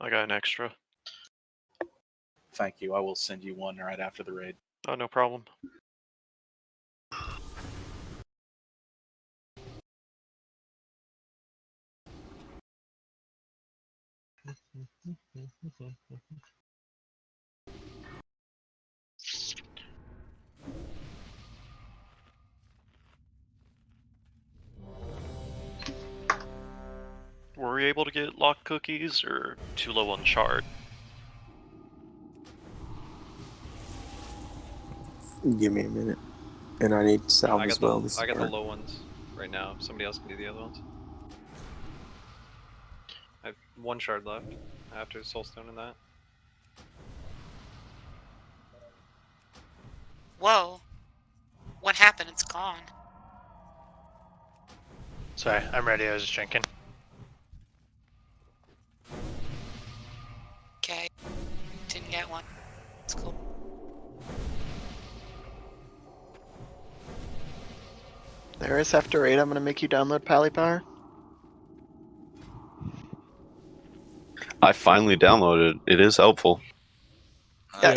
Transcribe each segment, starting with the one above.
I got an extra. Thank you. I will send you one right after the raid. Oh, no problem. Were we able to get locked cookies, or too low on shard? Give me a minute. And I need salve as well. I got the low ones right now. Somebody else can do the other ones. I have 1 shard left after Soulstone and that. Whoa. What happened? It's gone. Sorry, I'm ready. I was just drinking. Okay. Didn't get one. It's cool. There is after 8, I'm gonna make you download Pally Power. I finally downloaded. It is helpful. Yeah,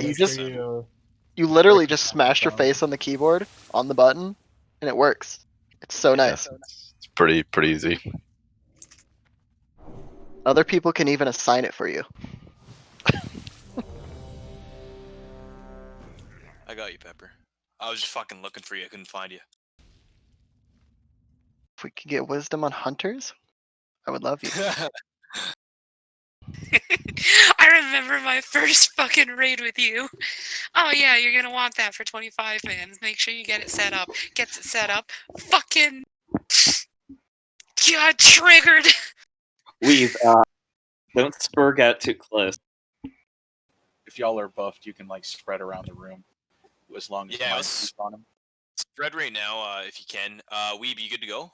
you literally just smash your face on the keyboard, on the button, and it works. It's so nice. It's pretty easy. Other people can even assign it for you. I got you, Pepper. I was just fucking looking for you. I couldn't find you. If we could get wisdom on hunters, I would love you. I remember my first fucking raid with you. Oh yeah, you're gonna want that for 25 fans. Make sure you get it set up. Gets it set up. Fucking God, triggered. We've don't spurg out too close. If y'all are buffed, you can like spread around the room as long as you keep on them. Spread right now, if you can. Weeb, you good to go?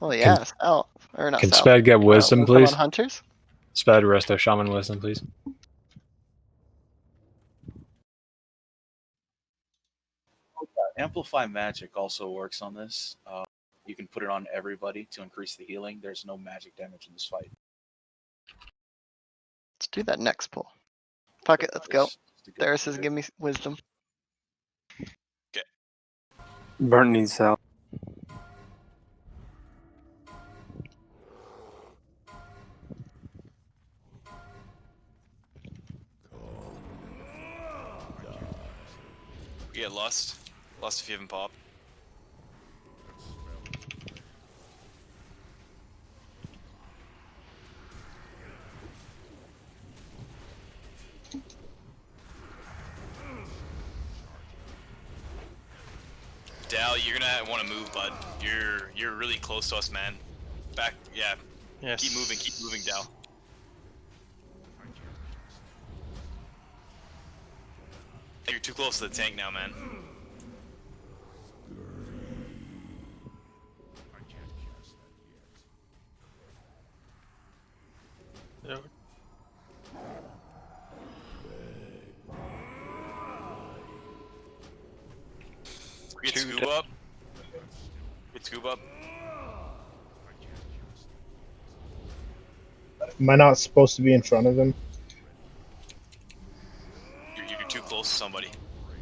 Oh yeah, Sal. Or not Can Sal. Spad get wisdom, wisdom please? on hunters? Spad, Resto, Shaman, wisdom, please. Amplify magic also works on this. You can put it on everybody to increase the healing. There's no magic damage in this fight. Let's do that next pull. Fuck it, let's go. There says give me wisdom. Okay. Burnt needs salve. We get Lust. Lust if you haven't popped. Dal, you're gonna want to move, bud. You're really close to us, man. Back, yeah. Yes. Keep moving, Dal. You're too close to the tank now, man. Yep. Get Scoob up. Get Scoob up. Am I not supposed to be in front of him? You're too close to somebody.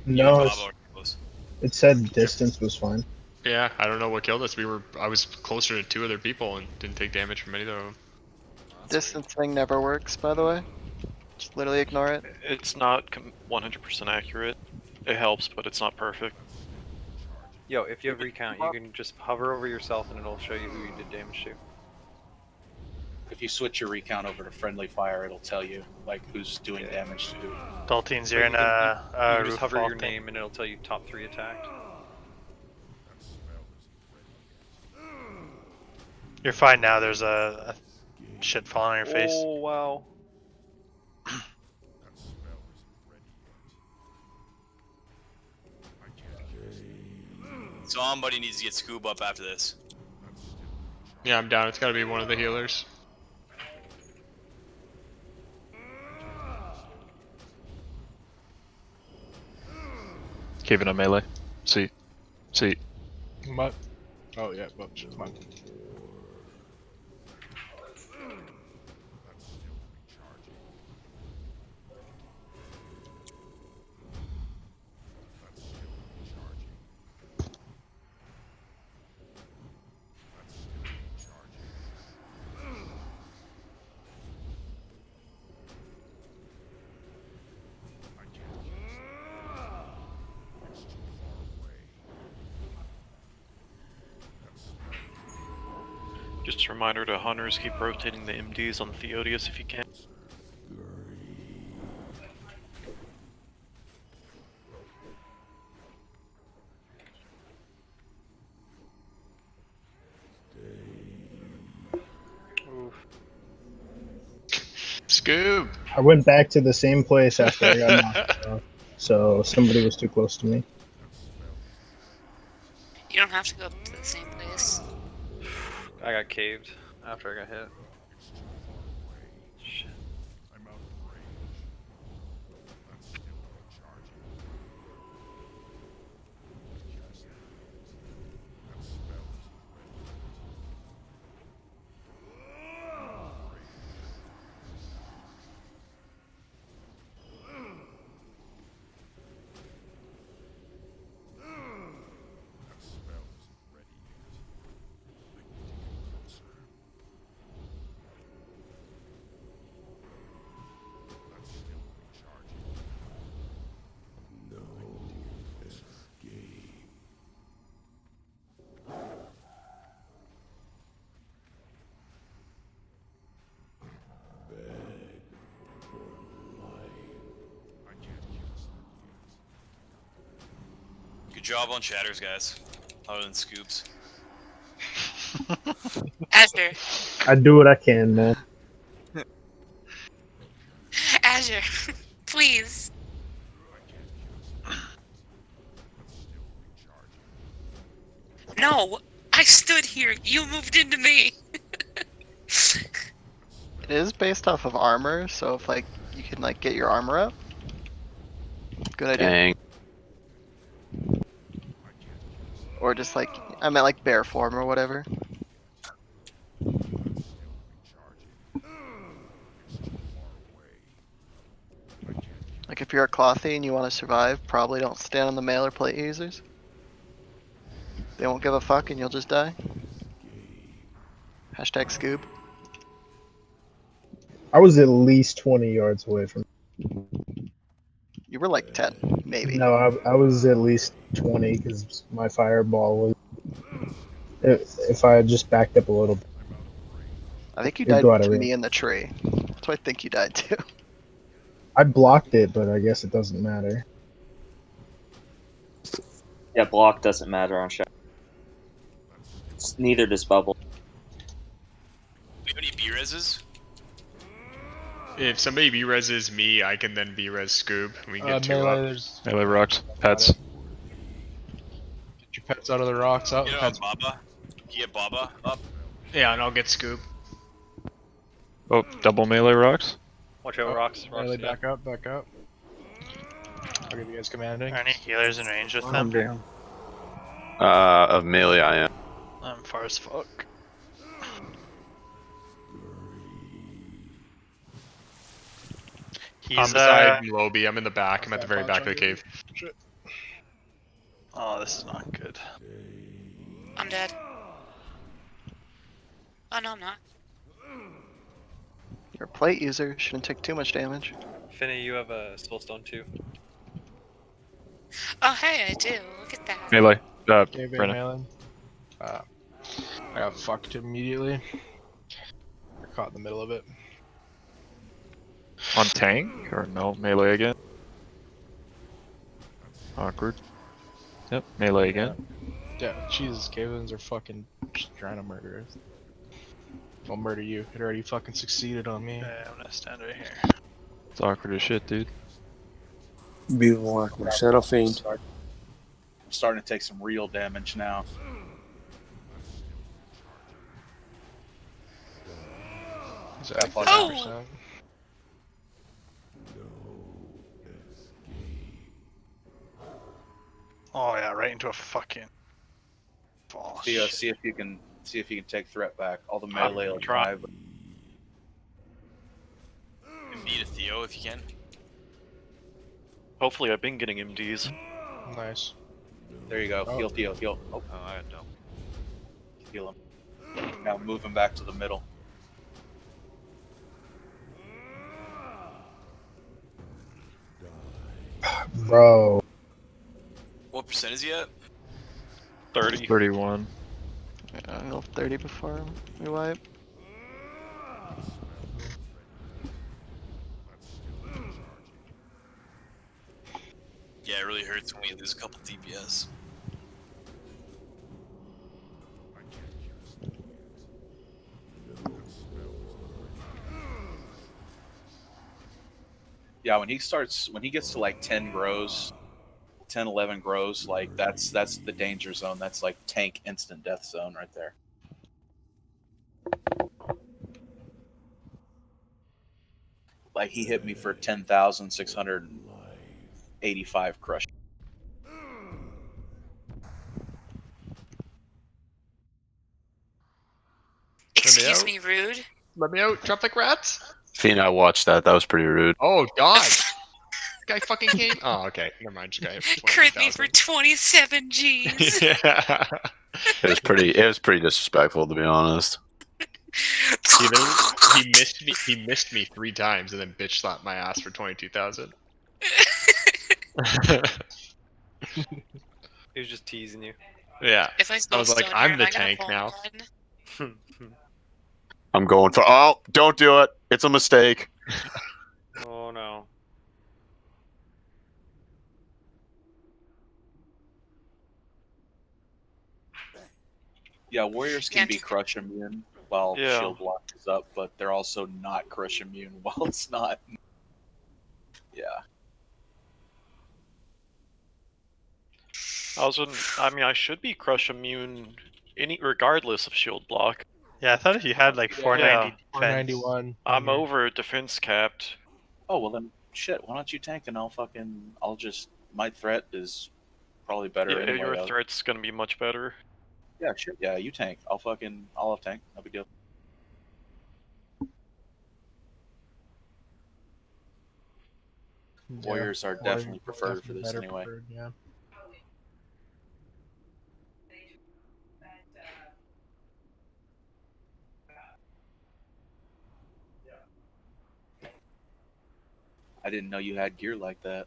No, Close. it said distance was fine. Yeah, I don't know what killed us. I was closer to 2 other people and didn't take damage from either of them. Distance thing never works, by the way. Just literally ignore it. It's not 100% accurate. It helps, but it's not perfect. Yo, if you have recount, you can just hover over yourself and it'll show you who you did damage to. If you switch your recount over to friendly fire, it'll tell you like who's doing damage to who. Daltines, you're in you can a just hover your thing. name and it'll tell you top 3 attacked. You're fine now. There's a shit falling on your face. Oh wow. Somebody needs to get Scoob up after this. Yeah, I'm down. It's gotta be one of the healers. Keeping a melee. See. What? Oh yeah, well, come on. Just a reminder to hunters, keep rotating the MDs on the Theodius if you can. Oof. Scoob. I went back to the same place after I got knocked off, so somebody was too close to me. You don't have to go to the same place. I got caved after I got hit. Shit. Good job on shatters, guys. Other than scoops. Azure. I do what I can, man. Azure. Please. No! I stood here. You moved into me. It is based off of armor, so if like you can like get your armor up. Good idea. Dang. Or just like I meant like bear form or whatever. Like if you're a clothy and you want to survive, probably don't stand on the mail or plate users. They won't give a fuck and you'll just die. Hashtag Scoob. I was at least 20 yards away from. You were like 10, maybe. No, I was at least 20 because my fireball was. If I had just backed up a little bit. I think you It'd died go out of to range. me in the tree. That's what I think you died to. I blocked it, but I guess it doesn't matter. Yeah, block doesn't matter on shadow. Neither does bubble. Do we have any B-reses? If somebody B-reses me, I can then B-res Scoob. And we can get two Melee, up. there's Melee rocks. Pets. Get your pets out of the rocks. Out. Get Baba. Get Baba up. Yeah, and I'll get Scoob. Oh, double melee rocks. Watch out, rocks. Melee, Yeah. back up, back up. I'll give you guys commanding. Are any healers in range with I'm them? down. Of melee, I am. I'm far as fuck. I'm He's beside Lobby. I'm in the back. I'm at the very back of the cave. oh, this is not good. I'm dead. Oh, no, I'm not. You're a plate user, shouldn't take too much damage. Finny, you have a soulstone too. Oh, hey, I do. Look at that. Melee. Gave Brennan. melee. I got fucked immediately. Got caught in the middle of it. On tank? Or no? Melee again? Awkward. Yep, melee again. Yeah, Jesus, Cavens are fucking just trying to murder us. I'll murder you. It already fucking succeeded on me. Okay, I'm gonna stand right here. It's awkward as shit, dude. B1. Shadow Fiend. I'm starting to take some real damage now. He's at Oh! 5%. Oh yeah, right into a fucking. Oh, Theo, shit. see if you can take threat back. All the melee will drive. And beat a Theo if you can. Hopefully I've been getting MDs. Nice. There you go. Oh. Heal Theo. Heal. Oh, Oh, I don't. heal him. Now move him back to the middle. Bro. What percent is he at? 30. 31. jungle 30 before we wipe. Yeah, it really hurts when we lose a couple DPS. Yeah, when he gets to like 10 grows, 10, 11 grows, like that's the danger zone. That's like tank instant death zone right there. Like he hit me for 10,685 crush. Excuse me, rude. Let me out. Drop like rats. Fiend, I watched that. That was pretty rude. Oh God. Guy fucking came. Oh, okay. Never mind. Just got hit for Crit me for 20,000. 27 G's. Yeah. It was pretty disrespectful, to be honest. He missed me 3 times and then bitch slapped my ass for 22,000. He was just teasing you. Yeah. If I I spell was like, stone I'm here, the am I gonna tank pull now. one? I'm going for. Oh, don't do it. It's a mistake. Oh no. Yeah, warriors can be crush immune while Yeah. shield block is up, but they're also not crush immune while it's not. Yeah. I should be crush immune regardless of shield block. Yeah, I thought if you had like 490 defense. 491. I'm over defense capped. Oh well, then shit. Why don't you tank and I'll just my threat is probably better Yeah, anyway. your threat's gonna be much better. Yeah, shit. Yeah, you tank. I'll have tank. No big deal. Warriors are definitely preferred for this anyway. Yeah. I didn't know you had gear like that.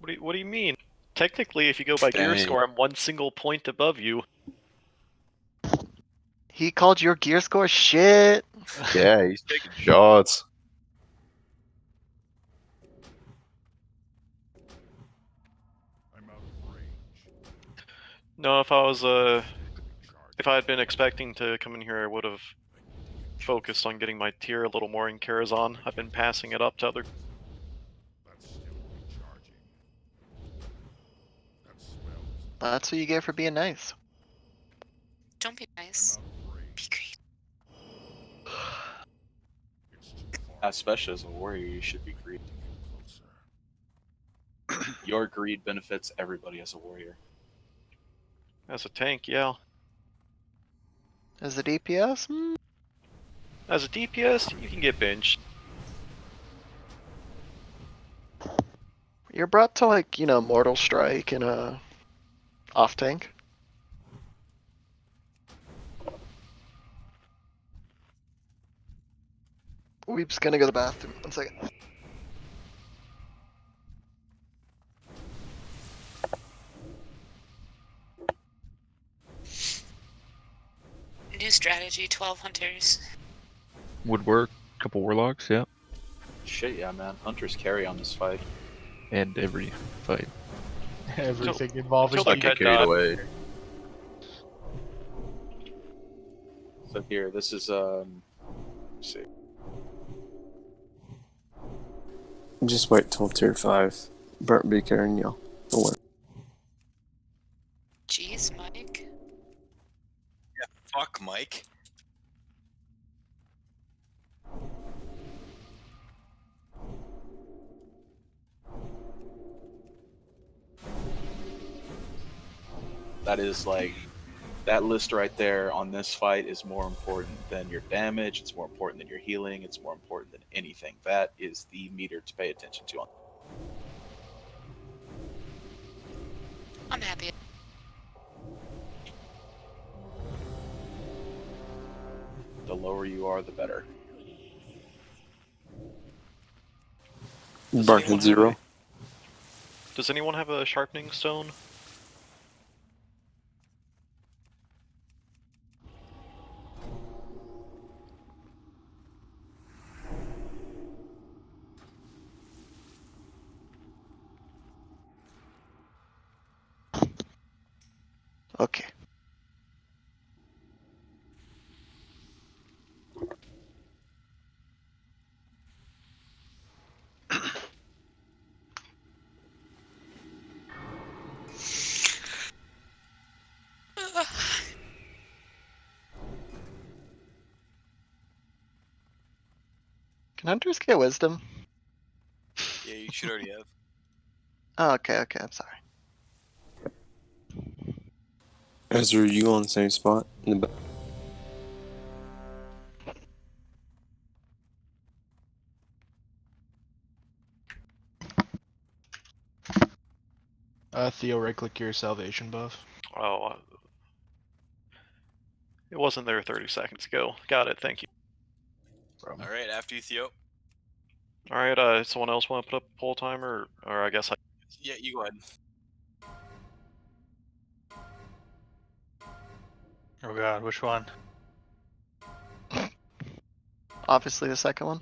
What do you mean? Technically, if you go by gear Dang. score, I'm 1 single point above you. He called your gear score shit. Yeah, he's taking shots. No, if I had been expecting to come in here, I would have focused on getting my tier a little more in Karazhan. I've been passing it up to other. That's what you get for being nice. Don't be nice. Be greedy. Especially as a warrior, you should be greedy. Your greed benefits everybody as a warrior. As a tank, yeah. As a DPS? As a DPS, you can get benched. You're brought to like, Mortal Strike and off tank. Weep's gonna go to the bathroom. 1 second. New strategy, 12 hunters. Would work. Couple warlocks, yeah. Shit, yeah, man. Hunters carry on this fight. And every fight. Everything involving until I the get head carried dot. away. So here, this is let's see. Just wait till tier 5. Burnt Beaker and y'all. Don't worry. Jeez, Mike. Fuck, Mike. That is like that list right there on this fight is more important than your damage. It's more important than your healing. It's more important than anything. That is the meter to pay attention to. I'm happy. The lower you are, the better. Burnt at 0. Does anyone have a sharpening stone? Okay. Can hunters get wisdom? Yeah, you should already have. Oh, okay, okay, I'm sorry. Ezra, you on the same spot in the back? Theo, right click your salvation buff. Oh, it wasn't there 30 seconds ago. Got it. Thank you. Problem. All right, after you, Theo. All right. Someone else want to put up a poll timer, or I guess I. Yeah, you go ahead. Oh god, which one? Obviously the second one.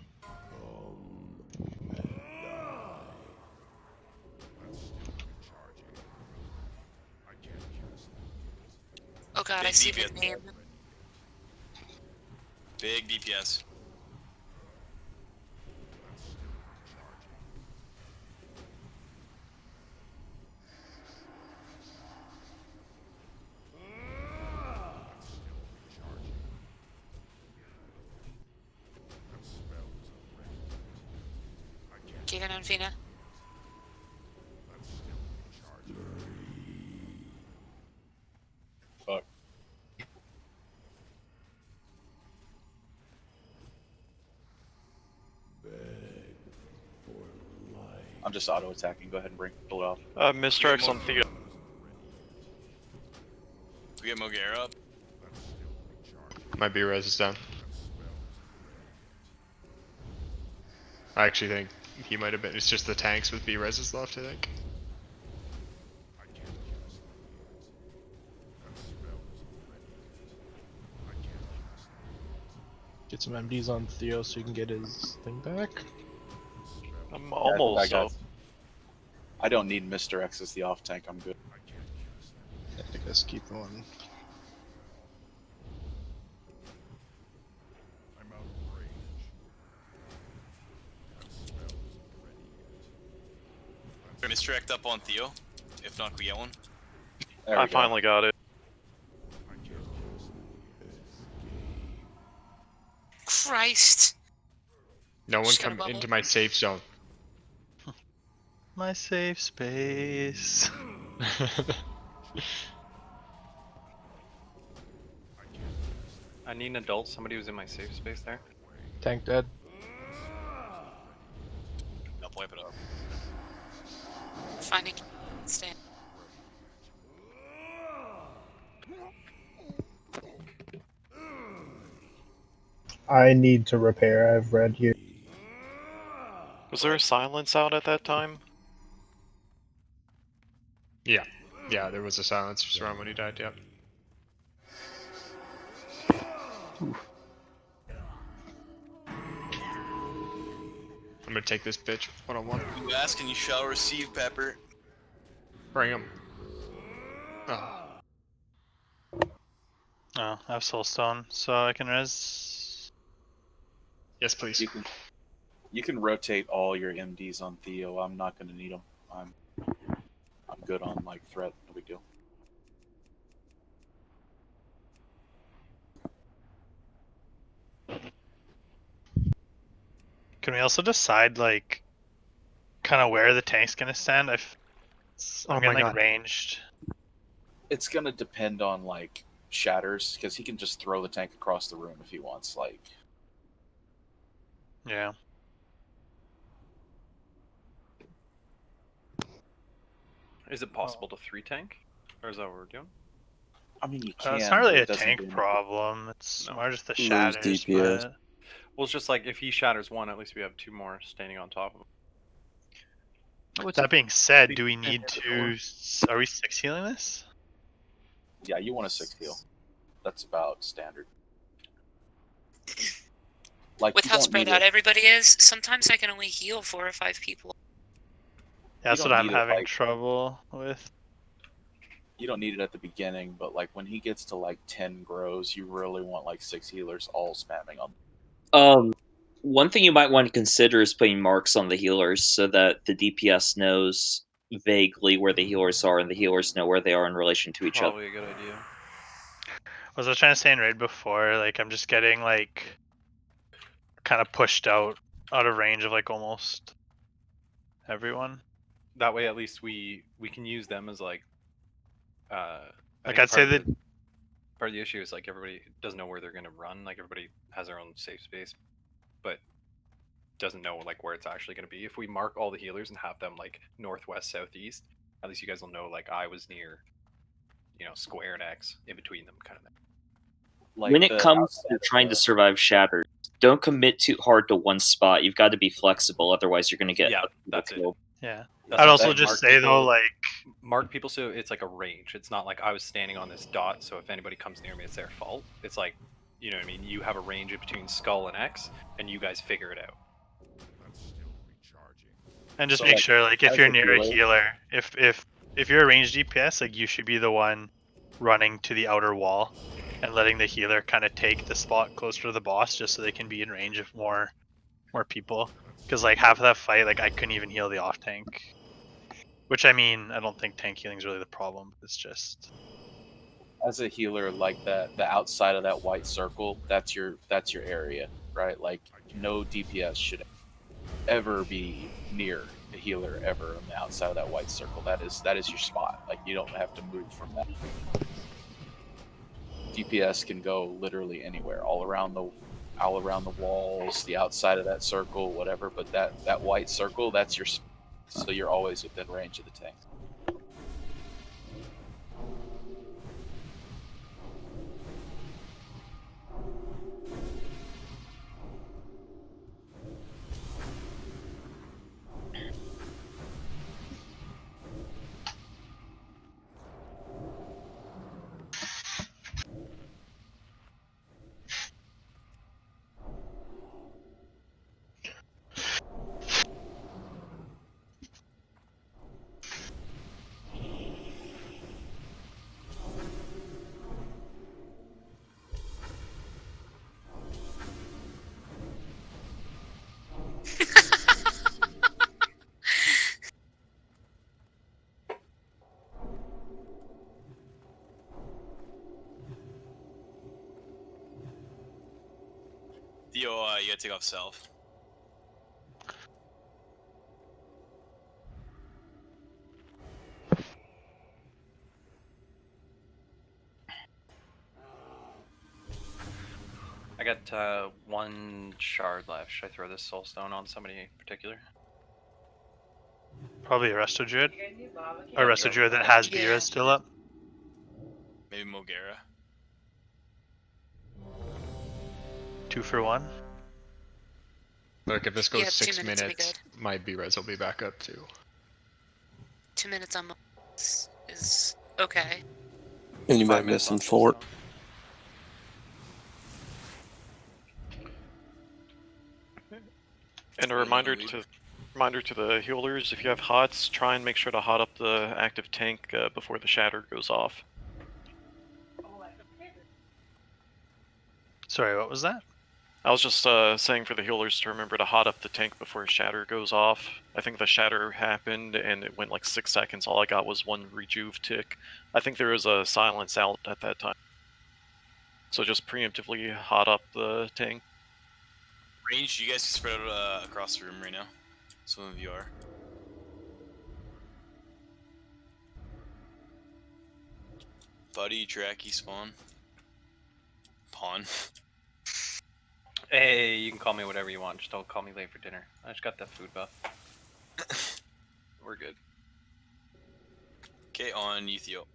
Oh god, I Big see the DPS. name. Big DPS. Get in on Fina. Fuck. I'm just auto attacking. Go ahead and pull it off. Mr. X on Theo. We get Mogera up. Might be res is down. I actually think he might have been. It's just the tanks with B reses left, I think. Get some MDs on Theo so you can get his thing back. I'm almost up. I don't need Mr. X as the off tank. I'm good. I think let's keep going. Mr. Act up on Theo. If not, we get one. I finally got it. Christ. No one Just got a come bubble. into my safe zone. My safe space. I need an adult. Somebody was in my safe space there. Tank dead. I'll wipe it up. Finding stand. I need to repair. I've read you. Was there a silence out at that time? Yeah. Yeah, there was a silence just around when he died, yep. I'm gonna take this bitch one-on-one. You ask and you shall receive, Pepper. Bring him. Oh. Oh, I have soulstone, so I can res. Yes, please. You can rotate all your MDs on Theo. I'm not gonna need them. I'm good on like threat. No big deal. Can we also decide, like, kind of where the tank's gonna stand? I'm Oh getting my like God. ranged. It's gonna depend on like shatters because he can just throw the tank across the room if he wants. Like, Yeah. Is it possible to 3-tank? Or is that what we're doing? I mean, you can. It's not really but a it doesn't tank do anything. problem. It's No. more just the Lose shatters. DPS. But... Well, it's just like if he shatters one, at least we have 2 more standing on top of him. That being said, do we Yeah, need to? Are we 6 healing this? Yeah, you want a 6 heal. That's about standard. Like, With you how don't spread need out it. everybody is, sometimes I can only heal 4 or 5 people. That's don't what I'm need it, having like- trouble with. You don't need it at the beginning, but like when he gets to like 10 grows, you really want like 6 healers all spamming on. One thing you might want to consider is putting marks on the healers so that the DPS knows vaguely where the healers are and the healers know where they are in relation to each other. Probably a good idea. Was I trying to say in raid before? Like I'm just getting like kind of pushed out of range of like almost everyone. That way, at least we can use them as like. I Like think I'd say that part of the issue is like everybody doesn't know where they're going to run. Like everybody has their own safe space, but doesn't know like where it's actually going to be. If we mark all the healers and have them like northwest, southeast, at least you guys will know like I was near, square and X in between them, kind of thing. Like when it comes to trying to survive shatters, don't commit too hard to one spot. You've got to be flexible, otherwise you're going to get that's killed. Yeah. That's I'd what I'm also saying. just Mark say people- though, like mark people so it's like a range. It's not like I was standing on this dot, so if anybody comes near me, it's their fault. It's like, you know what I mean? You have a range in between skull and X, and you guys figure it out. and just So, make like, sure like if as you're a near a healer- healer, if you're a ranged DPS, like you should be the one running to the outer wall and letting the healer kind of take the spot closer to the boss just so they can be in range of more people. Because like half of that fight, like I couldn't even heal the off tank. Which I mean, I don't think tank healing is really the problem. It's just As a healer, like the outside of that white circle, that's your area, right? Like no DPS should ever be near a healer ever on the outside of that white circle. That is your spot. Like you don't have to move from that. DPS can go literally anywhere, all around the walls, the outside of that circle, whatever. But that white circle, that's your spot. So you're always within range of the tank. Theo, you gotta take off self. I got one shard left. Should I throw this soul stone on somebody in particular? probably a Resto Druid. Or a Resto Druid that has Bira still up. Maybe Mogera. 2 for 1. Look, if this goes Yeah, 2 6 minutes will be minutes, my B-res will be back up too. 2 minutes on is okay. And you might 5 miss minutes some on soul fort. stone. And a reminder to the healers, if you have hots, try and make sure to hot up the active tank before the shatter goes off. Sorry, what was that? I was just saying for the healers to remember to hot up the tank before shatter goes off. I think the shatter happened and it went like 6 seconds. All I got was 1 rejuve tick. I think there was a silence out at that time. So just preemptively hot up the tank. Range, you guys can spread out across the room right now. Some of you are. Buddy, Tracky, Spawn. Pawn. Hey, you can call me whatever you want. Just don't call me late for dinner. I just got that food buff. We're good. Okay, on Euthio.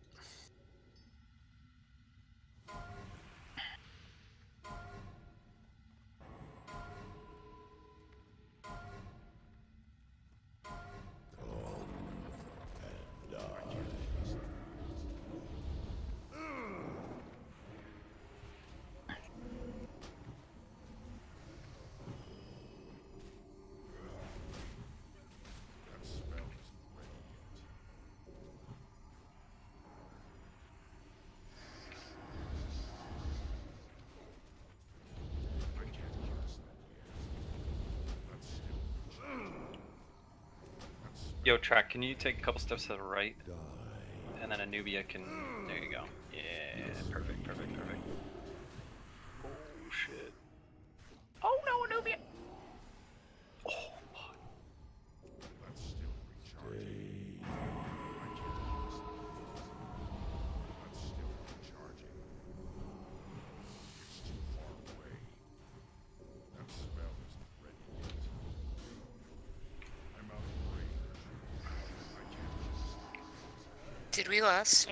Yo, Track, can you take a couple steps to the right? And then Anubia can... There you go. Yeah, perfect, perfect, perfect. Oh, shit. Oh, no, Anubia! Oh, fuck. Did we last?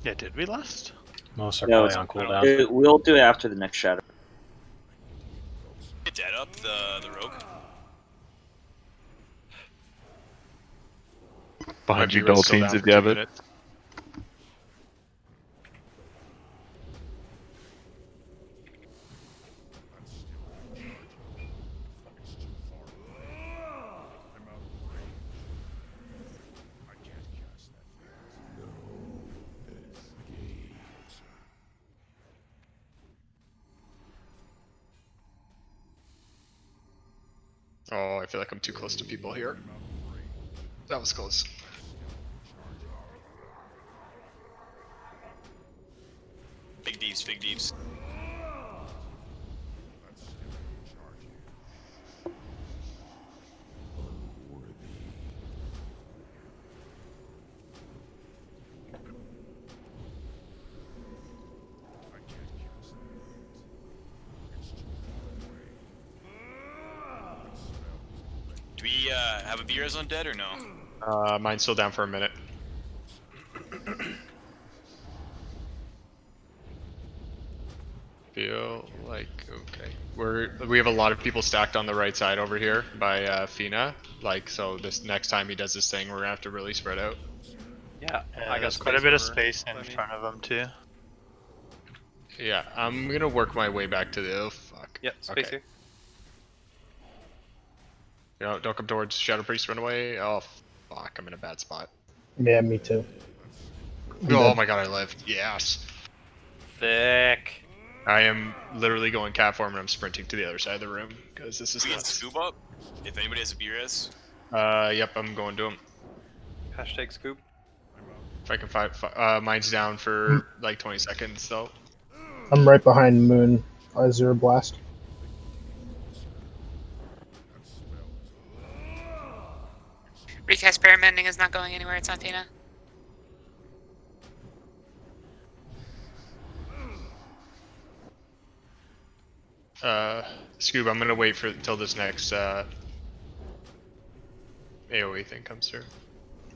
Yeah, did we last? Most are No, probably it's, on cooldown. we'll do it after the next shadow. Get dead up the rogue. Behind you, B-Red's still Daltines, down if for you 2 have it. minutes. Oh, I feel like I'm too close to people here. That was close. Big deeps, big deeps. Do we have a B-res on dead or no? Mine's still down for a minute. Feel like okay. We have a lot of people stacked on the right side over here by Fina. Like so, this next time he does this thing, we're gonna have to really spread out. Yeah, I got There's quite a space bit of over space by in me. front of them too. Yeah, I'm gonna work my way back to the. Oh fuck. Yeah, space here. You know, don't come towards Shadow Priest. Run away. Oh fuck, I'm in a bad spot. Yeah, me too. I'm Oh dead. my god, I lived. Yes. Thick. I am literally going cat form and I'm sprinting to the other side of the room because this is We can nuts. scoop up if anybody has a B-res. Yep, I'm going to him. Hashtag scoop. If I can find, mine's down for like 20 seconds though. I'm right behind Moon. Zero blast. Recast Paramending is not going anywhere. It's on Tina. Scoob, I'm gonna wait for until this next AoE thing comes through.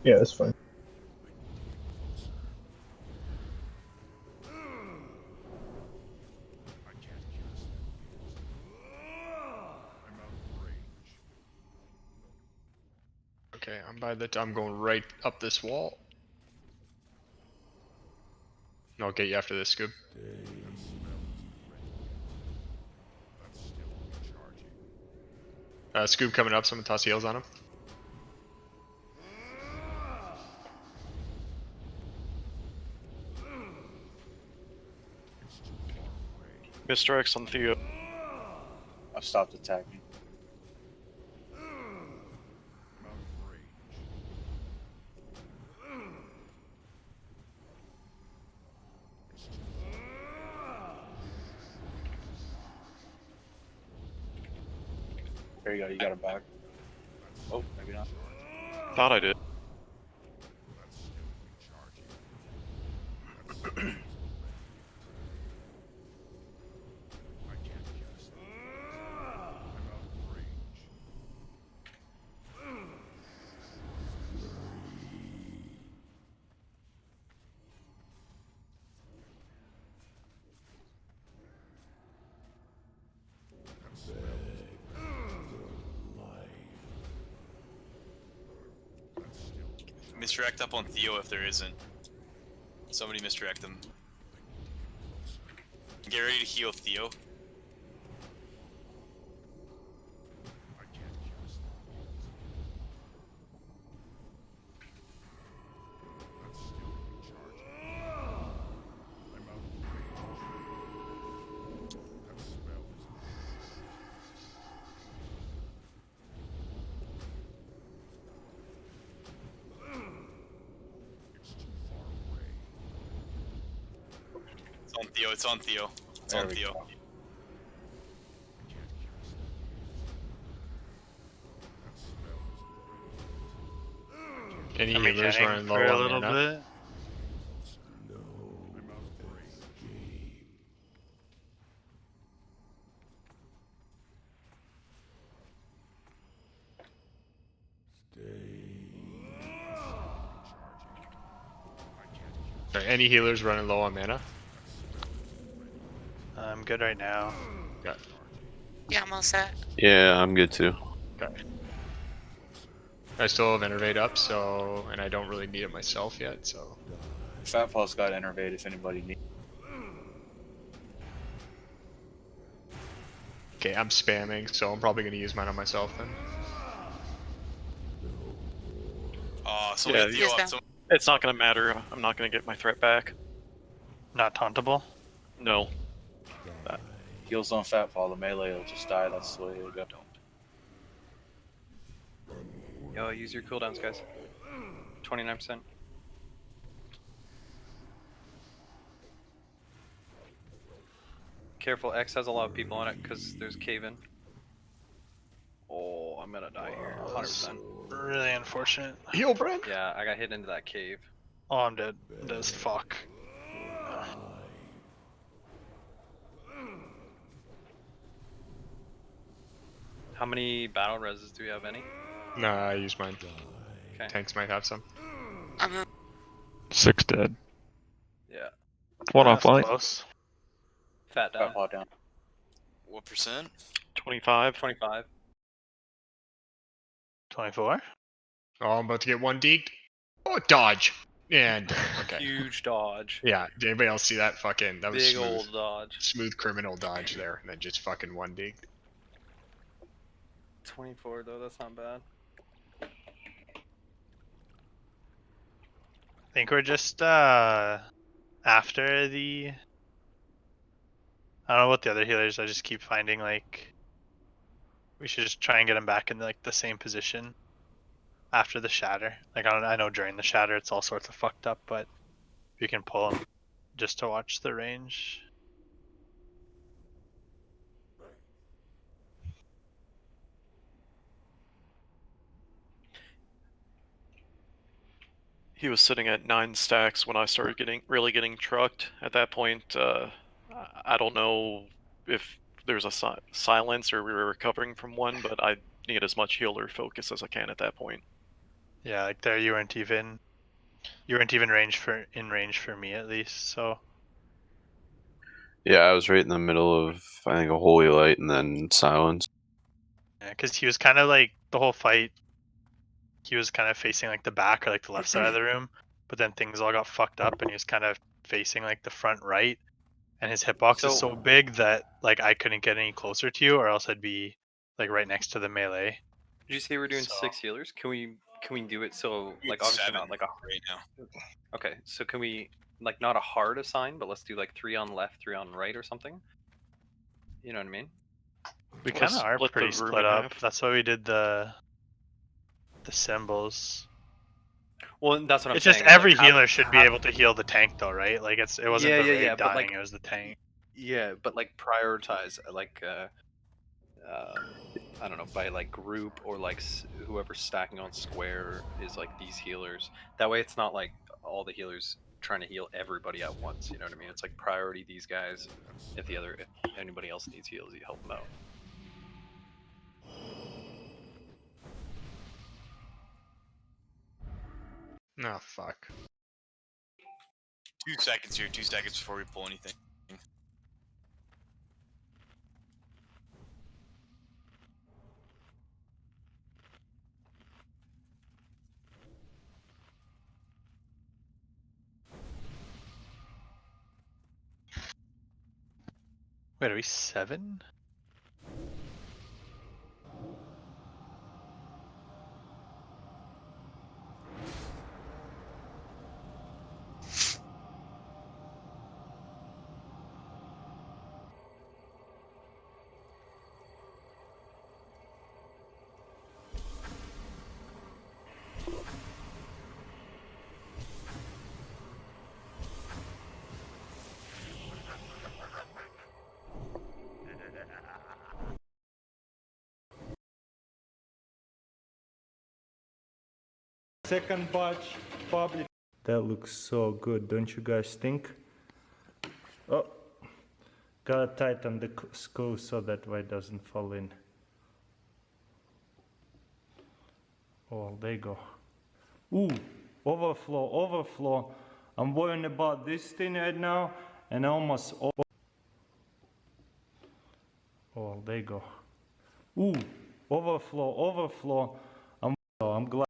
Yeah, that's fine. Okay, I'm going right up this wall. And I'll get you after this, Scoob. Scoob coming up, someone toss heals on him. Mr. X on Theo. I've stopped attacking. There you go, you got him back. Oh, maybe not. Thought I did. Misdirect up on Theo if there isn't. Somebody misdirect them. Get ready to heal Theo. Theo. It's on Theo. It's There on we Theo. go. Any I'm healers regenning running low for a on little mana? bit. Okay, any healers running low on mana? I'm good right now. Okay. Yeah, I'm all set. Yeah, I'm good too. Okay. I still have Enervate up, so, and I don't really need it myself yet, so. Fatfall's got Enervate if anybody needs. Okay, I'm spamming, so I'm probably gonna use mine on myself then. So Yeah, we Theo up. So it's not going to matter. I'm not going to get my threat back. Not tauntable? No. Heals on Fatfall, the melee will just die. That's the way it'll go. Yo, use your cooldowns, guys. 29%. Careful, X has a lot of people on it because there's cave-in. Oh, I'm gonna die here. 100%. Really unfortunate. Heal, Brent! Yeah, I got hit into that cave. Oh, I'm dead. I'm dead as fuck. How many battle reses do we have? Any? Nah, I use mine. Okay. Tanks might have some. 6 dead. Yeah. One That's offline. close. Fat down. Fatfall down. what percent? 25. 25. 24? Oh, I'm about to get one deked. Oh, dodge! And, okay. Huge dodge. Yeah, did anybody else see that? Fucking, that was Big smooth. old dodge. Smooth criminal dodge there, and then just fucking one deked. 24 though, that's not bad. I think we're just after the. I don't know about the other healers. I just keep finding like we should just try and get them back in like the same position after the shatter. Like I know during the shatter it's all sorts of fucked up, but if you can pull them just to watch the range. He was sitting at 9 stacks when I started really getting trucked. At that point, I don't know if there's a silence or we were recovering from one, but I need as much healer focus as I can at that point. Yeah, like there you weren't even in range for me at least. So Yeah, I was right in the middle of I think a holy light and then silence. yeah, because he was kind of like the whole fight. He was kind of facing like the back or like the left side of the room, but then things all got fucked up and he was kind of facing like the front right. And his hitbox is so big that like I couldn't get any closer to you, or else I'd be like right next to the melee. Did you say we're doing 6 healers? Can we do it so like obviously 7 not like a right now. Okay, so can we like not a hard assign, but let's do like 3 on left, 3 on right or something? You know what I mean? We kind of are split the pretty room split in up. half. That's why we did the symbols. Well, that's what I'm It's saying. just is, every like, healer should be able to heal the tank though, right? Like it wasn't the raid but dying, like it was the tank. yeah, but like prioritize like I don't know, by like group or like whoever's stacking on square is like these healers. That way it's not like all the healers trying to heal everybody at once, you know what I mean? It's like priority these guys. If anybody else needs heals, you help them out. Oh, fuck. 2 seconds here, 2 seconds before we pull anything. Wait, are we 7? second batch public. That looks so good, don't you guys think? Oh, gotta tighten the screw so that way it doesn't fall in. Oh, there you go. Ooh, overflow. I'm worrying about this thing right now, and almost over. Oh, there you go. Ooh, overflow. I'm glad.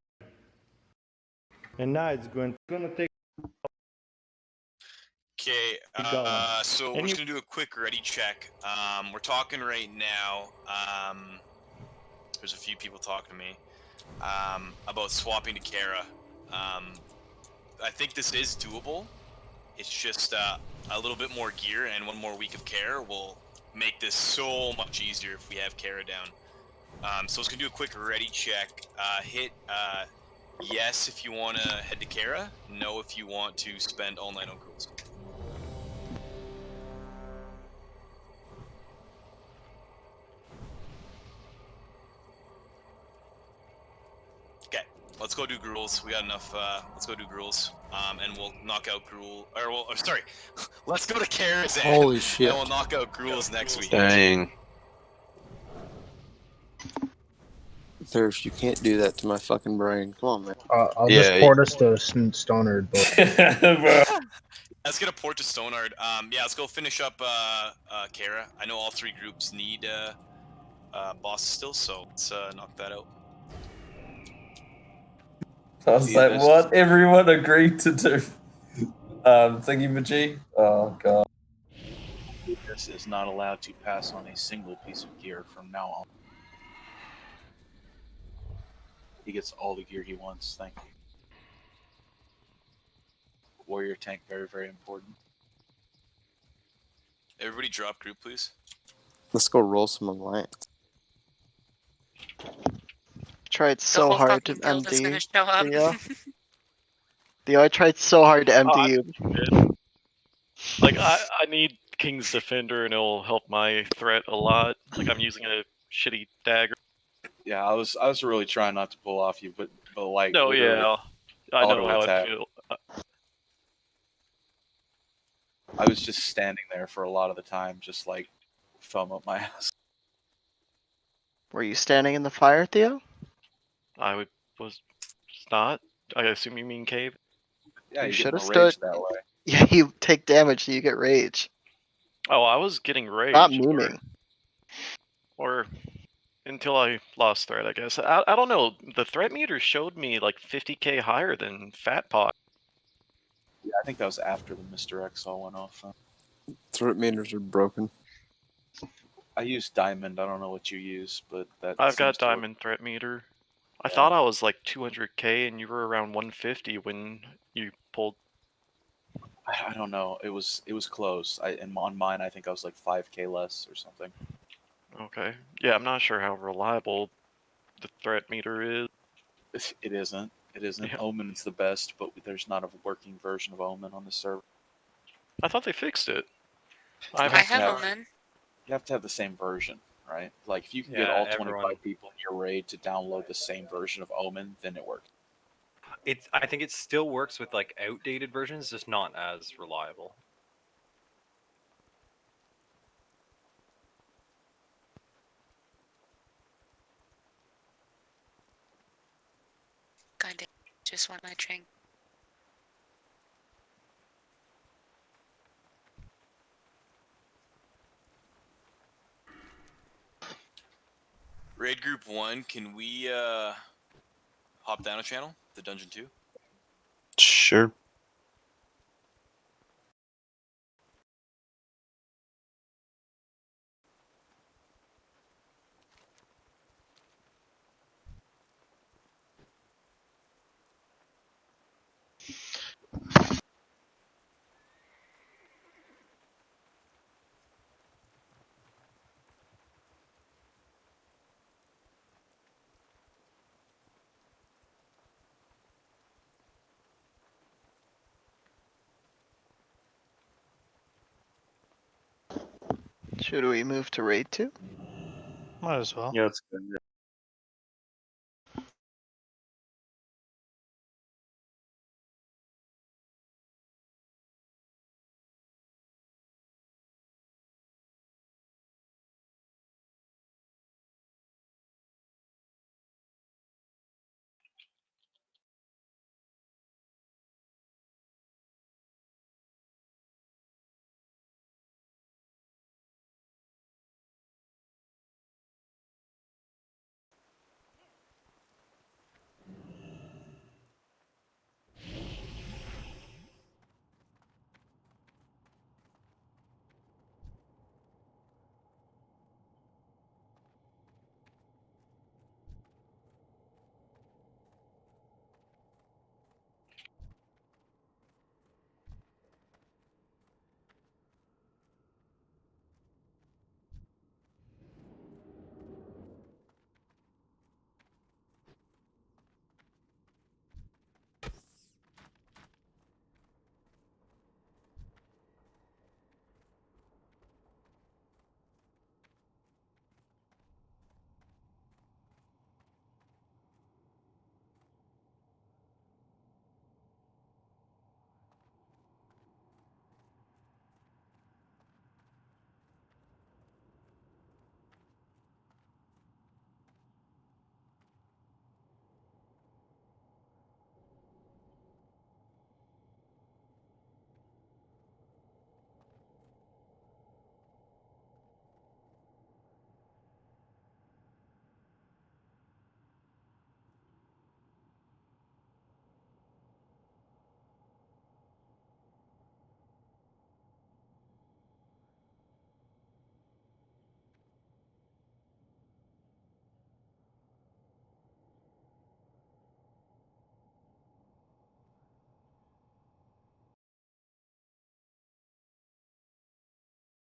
And now it's gonna take. Okay, so we're just gonna do a quick ready check. We're talking right now. There's a few people talking to me about swapping to Kara. I think this is doable. It's just a little bit more gear and one more week of care will make this so much easier if we have Kara down. So let's gonna do a quick ready check. Hit yes if you want to head to Kara. No if you want to spend all night on Grulls. Okay, let's go do Grulls. We got enough. Let's go do Grulls. And we'll knock out Grull. Sorry, let's go to Karazhan. Holy shit. And we'll knock out Grulls next week. Dang. Thirst, you can't do that to my fucking brain. Come on, man. I'll Yeah, just port us to Stoner. Let's get a port to Stonard. Yeah, let's go finish up Kara. I know all three groups need bosses still, so let's knock that out. I was like, what everyone agreed to do? Thingy Majig? Oh god. This is not allowed to pass on a single piece of gear from now on. He gets all the gear he wants, thank you. Warrior tank, very, very important. Everybody drop group, please. Let's go roll some alliance. Tried The so whole hard to fucking guild is MD. gonna show up. Yeah. Theo, I tried so hard to MD you. Like, I need King's Defender, and it'll help my threat a lot. Like, I'm using a shitty dagger. Yeah, I was really trying not to pull off you, but like No, yeah, I know how attack. I feel. I was just standing there for a lot of the time, just like thumb up my ass. Were you standing in the fire, Theo? Was not. I assume you mean cave. Yeah, You you should get have more stood. rage that way. Yeah, you take damage, so you get rage. Oh, I was getting rage. Not memeing. Or until I lost threat, I guess. I don't know. The threat meter showed me like 50k higher than Fat Pot. Yeah, I think that was after the Mr. X all went off. Threat meters are broken. I use Diamond. I don't know what you use, but that. I've got seems to work. Diamond threat meter. I Yeah. thought I was like 200k and you were around 150 when you pulled. I don't know. It was close. And on mine, I think I was like 5k less or something. Okay. Yeah, I'm not sure how reliable the threat meter is. It isn't. It isn't. Yeah. Omen's the best, but there's not a working version of Omen on the server. I thought they fixed it. I have Omen. You have to have the same version, right? Like if you can get Yeah, all everyone- 25 people in your raid to download the same version of Omen, then it works. I think it still works with like outdated versions, just not as reliable. God damn, just want my drink. Raid Group 1, can we hop down a channel? The Dungeon 2? Sure. Should we move to raid 2? Might as well. Yeah, that's good.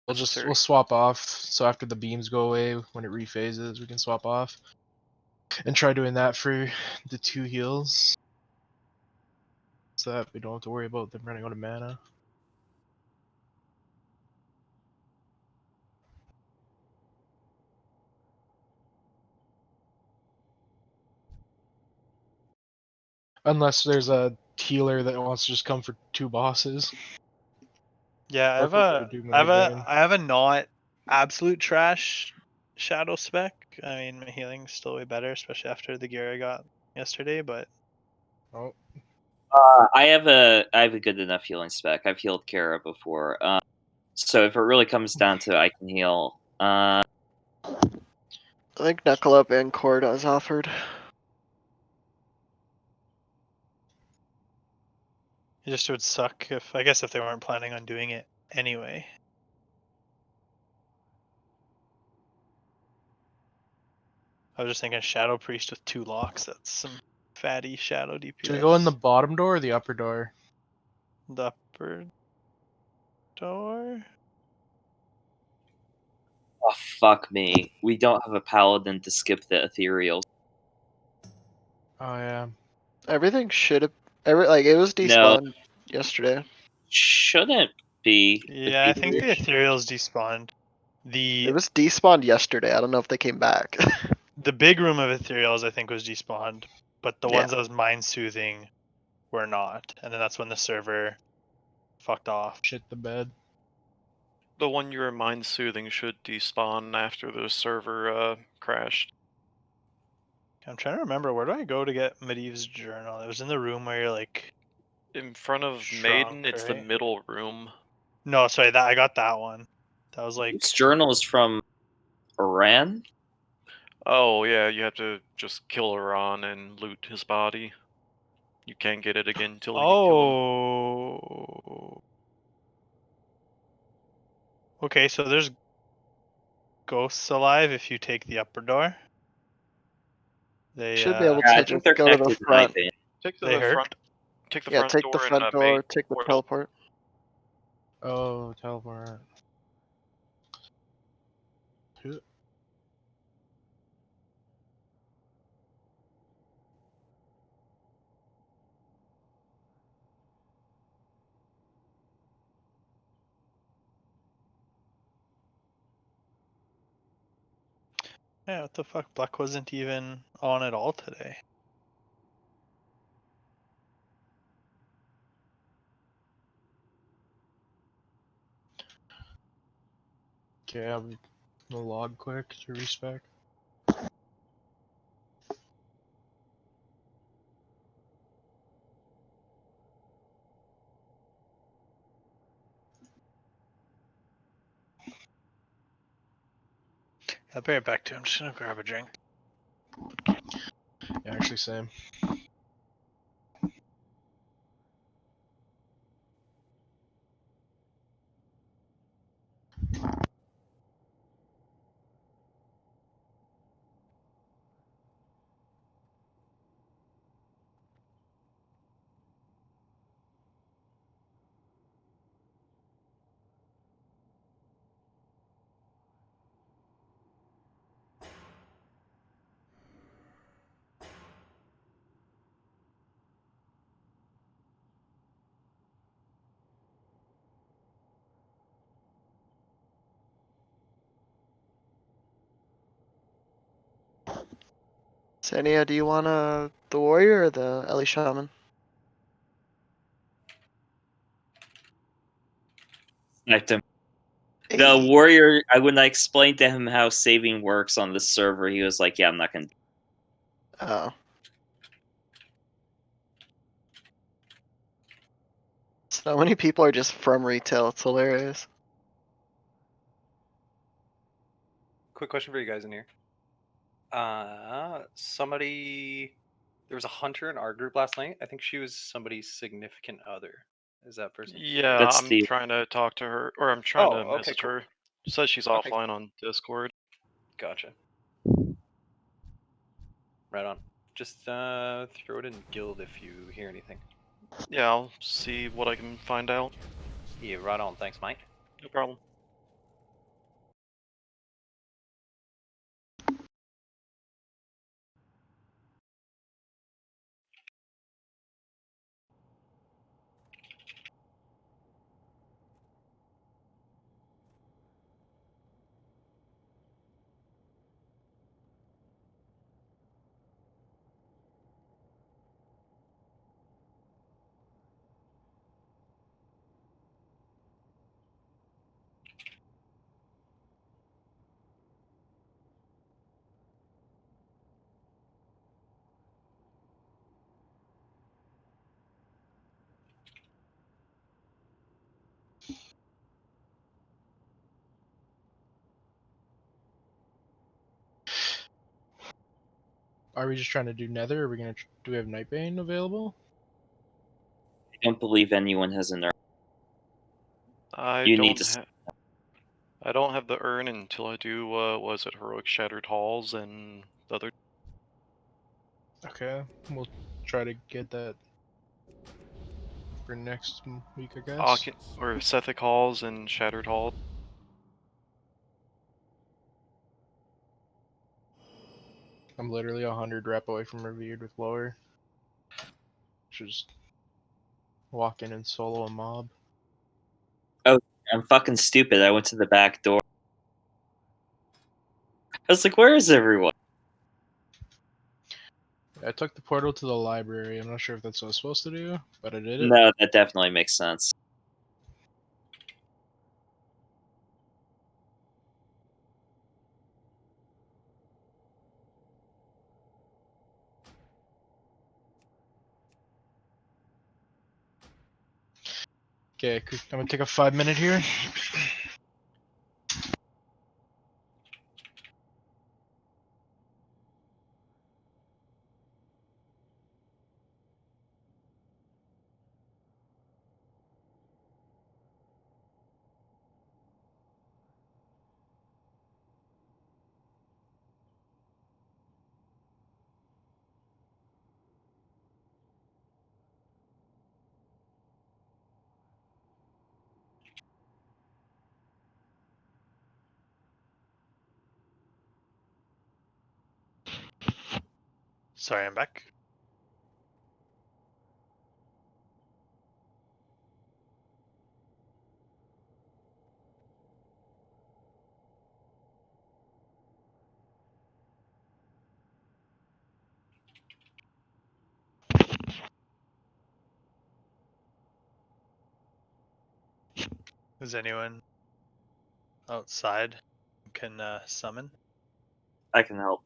We'll swap off. So after the beams go away, when it rephases, we can swap off. And try doing that for the 2 heals. So that we don't have to worry about them running out of mana. Unless there's a healer that wants to just come for 2 bosses. Yeah, I Or have if we're gonna a, do I have middle a, game. I have a not absolute trash shadow spec. I mean, my healing's still way better, especially after the gear I got yesterday. But Oh, I have a good enough healing spec. I've healed Kara before. So if it really comes down to I can heal. I think Knuckle Up and Corda is offered. it just would suck if, I guess, if they weren't planning on doing it anyway. I was just thinking Shadow Priest with 2 locks. That's some fatty Shadow DPS. should we go in the bottom door or the upper door? The upper door? Oh fuck me! We don't have a paladin to skip the ethereal. Oh yeah. Everything should have. It was No, despawned yesterday. shouldn't be. Yeah, I think the ethereal's despawned. It was despawned yesterday. I don't know if they came back. The big room of ethereals, I think, was despawned, but the Yeah. ones that was mind soothing were not. And then that's when the server fucked off. Shit the bed. The one you were mind soothing should despawn after the server crashed. I'm trying to remember, where do I go to get Medivh's journal? It was in the room where you're like in front of shrunk, Maiden. It's the right? middle room. No, sorry, that I got that one. That was like This journal is from Iran. Oh yeah, you have to just kill Iran and loot his body. You can't get it again until you kill him. Oh. Okay, so there's ghosts alive if you take the upper door. They Should be able Yeah, I to think just they're go to the connected to night front. vision. Take They the hurt? front. Take the Yeah, front take door the front and door, main take the portal. teleport. Oh, teleport. Yeah, what the fuck? Black wasn't even on at all today. Okay, I'm gonna log quick to respec. I'll be right back to him. I'm just gonna grab a drink. Yeah, actually same. Sania, do you want the warrior or the Ellie shaman? Sniped him. The warrior, when I explained to him how saving works on the server, he was like, "Yeah, I'm not gonna." Oh. So many people are just from retail. It's hilarious. Quick question for you guys in here. Somebody, there was a hunter in our group last night. I think she was somebody's significant other. Is that person? Yeah, That's I'm the- trying to talk to her, or I'm trying to okay, message cool. her. Says she's Okay. offline on Discord. Gotcha. Right on. Just throw it in guild if you hear anything. Yeah, I'll see what I can find out. Yeah, right on. Thanks, mate. No problem. Are we just trying to do Nether? Or are we gonna? Do we have Nightbane available? I don't believe anyone has an urn. I You don't need to. I don't have the urn until I do, was it Heroic Shattered Halls and the other... Okay, we'll try to get that for next week, I guess. Or Sethic Halls and Shattered Halls. I'm literally 100 rep away from Revered with Lower. Just walk in and solo a mob. Oh, I'm fucking stupid. I went to the back door. I was like, where is everyone? I took the portal to the library. I'm not sure if that's what I was supposed to do, but I did it. No, that definitely makes sense. Okay, I'm gonna take a 5-minute here. Sorry, I'm back. Is anyone outside can summon? I can help.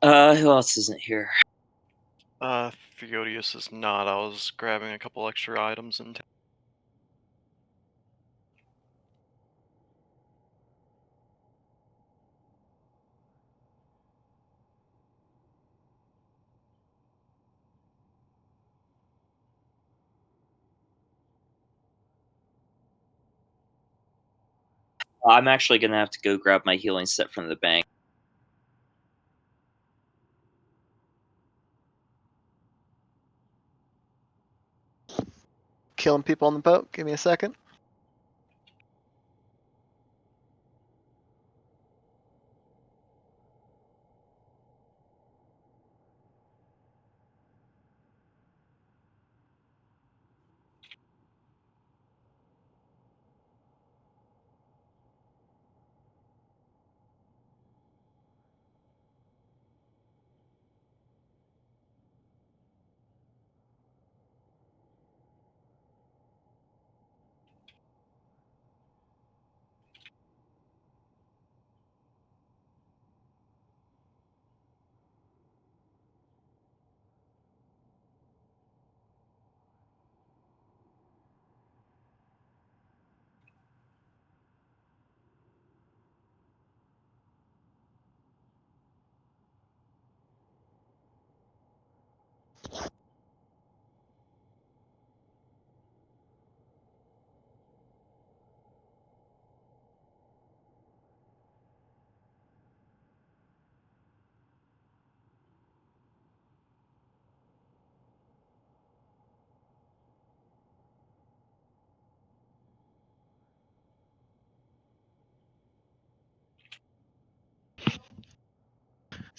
Who else isn't here? Theodius is not. I was grabbing a couple extra items in town. I'm actually gonna have to go grab my healing set from the bank. Killing people on the boat. Give me a second.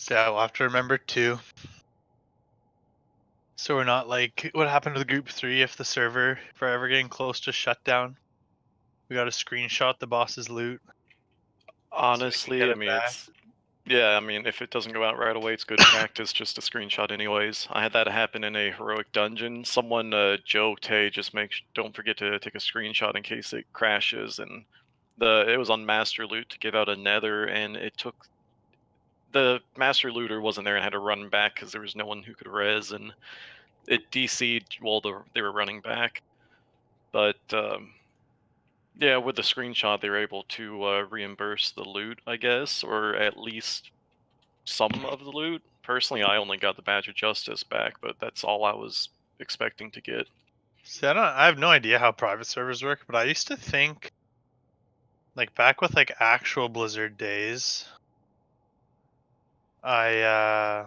So yeah, we'll have to remember too. So we're not like what happened with Group 3 if the server, if we're ever getting close to shutdown. We got to screenshot the boss's loot. Honestly, get I it mean, back. it's yeah. I mean, if it doesn't go out right away, it's good practice just to screenshot anyways. I had that happen in a heroic dungeon. Someone joked, "Hey, just don't forget to take a screenshot in case it crashes." And it was on Master Loot to give out a Nether, and it took the Master Looter wasn't there and had to run back because there was no one who could res, and it DC'd while they were running back. But yeah, with the screenshot, they were able to reimburse the loot, I guess, or at least some of the loot. Personally, I only got the Badge of Justice back, but that's all I was expecting to get. See, I have no idea how private servers work, but I used to think, like back with like actual Blizzard days, I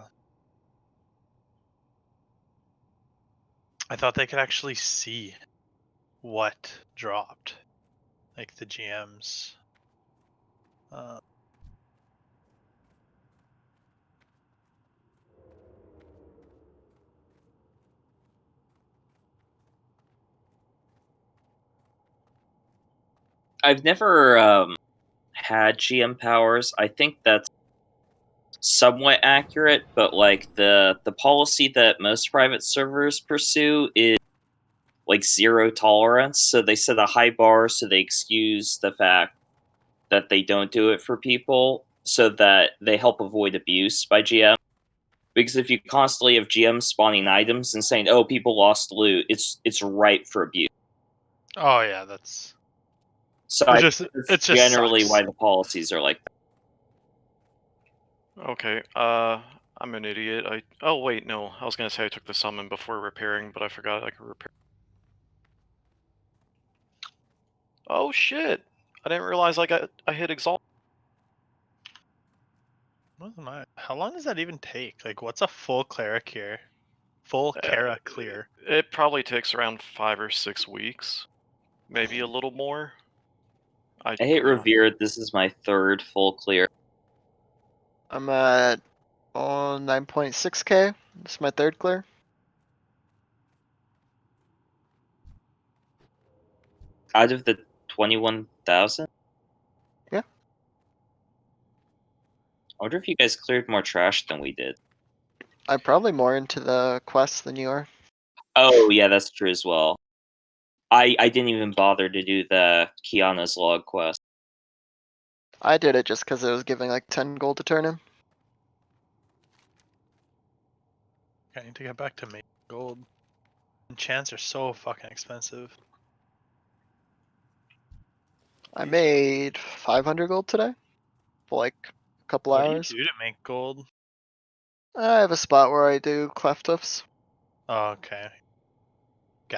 thought they could actually see what dropped, like the GMs. I've never had GM powers. I think that's somewhat accurate, but like the policy that most private servers pursue is like zero tolerance. So they set a high bar, so they excuse the fact that they don't do it for people, so that they help avoid abuse by GM. Because if you constantly have GMs spawning items and saying, "Oh, people lost loot," it's ripe for abuse. Oh yeah, that's. So It I just think it that's just generally sucks. why the policies are like that. Okay, I'm an idiot. Oh wait, no, I was gonna say I took the summon before repairing, but I forgot I could repair. Oh shit! I didn't realize I hit exalt. How long does that even take? Like, what's a full cleric here? Full Kara clear. It probably takes around 5 or 6 weeks, maybe a little more. I hate Revered. This is my third full clear. I'm at 9.6k. This is my third clear. Out of the 21,000? Yeah. I wonder if you guys cleared more trash than we did. I'm probably more into the quest than you are. Oh, yeah, that's true as well. I didn't even bother to do the Kiana's log quest. I did it just because it was giving like 10 gold to turn in. I need to get back to making gold. Enchants are so fucking expensive. I made 500 gold today for like a couple What do you hours. do to make gold? I have a spot where I do cleft hoofs. Oh, okay.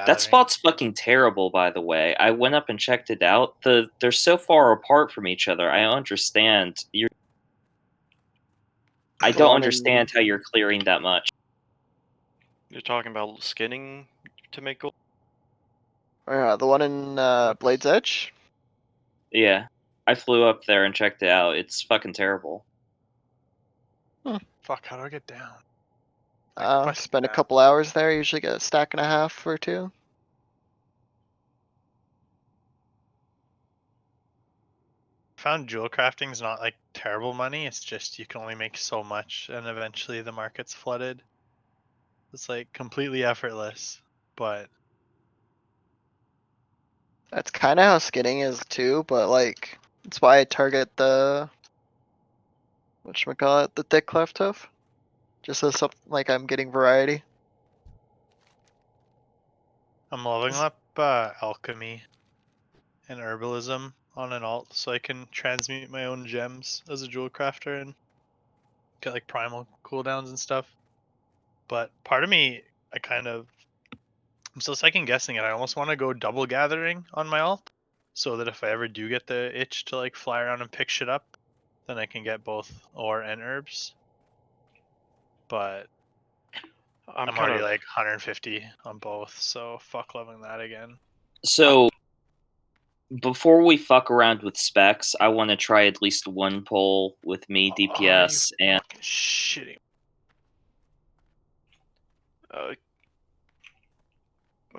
That spot's fucking terrible, by the way. I went up and checked it out. They're so far apart from each other. I don't understand. I The don't one understand how you're clearing that much. You're talking about skinning to make gold? The one in Blade's Edge. Yeah. I flew up there and checked it out. It's fucking terrible. Fuck, how do I get down? Spend a couple hours there. Usually get a stack and a half or two. Found jewel crafting's not like terrible money. It's just you can only make so much, and eventually the market's flooded. It's like completely effortless, but That's kind of how skinning is too, but like that's why I target the whatchamacallit, the thick cleft hoof. Just so something like I'm getting variety. I'm leveling up alchemy and herbalism on an alt so I can transmute my own gems as a jewel crafter and get like primal cooldowns and stuff. But part of me, I'm still second guessing it. I almost want to go double gathering on my alt so that if I ever do get the itch to like fly around and pick shit up, then I can get both ore and herbs. But I'm already like 150 on both, so fuck leveling that again. So Before we fuck around with specs, I want to try at least one pull with me DPS and Fucking shitting. I'm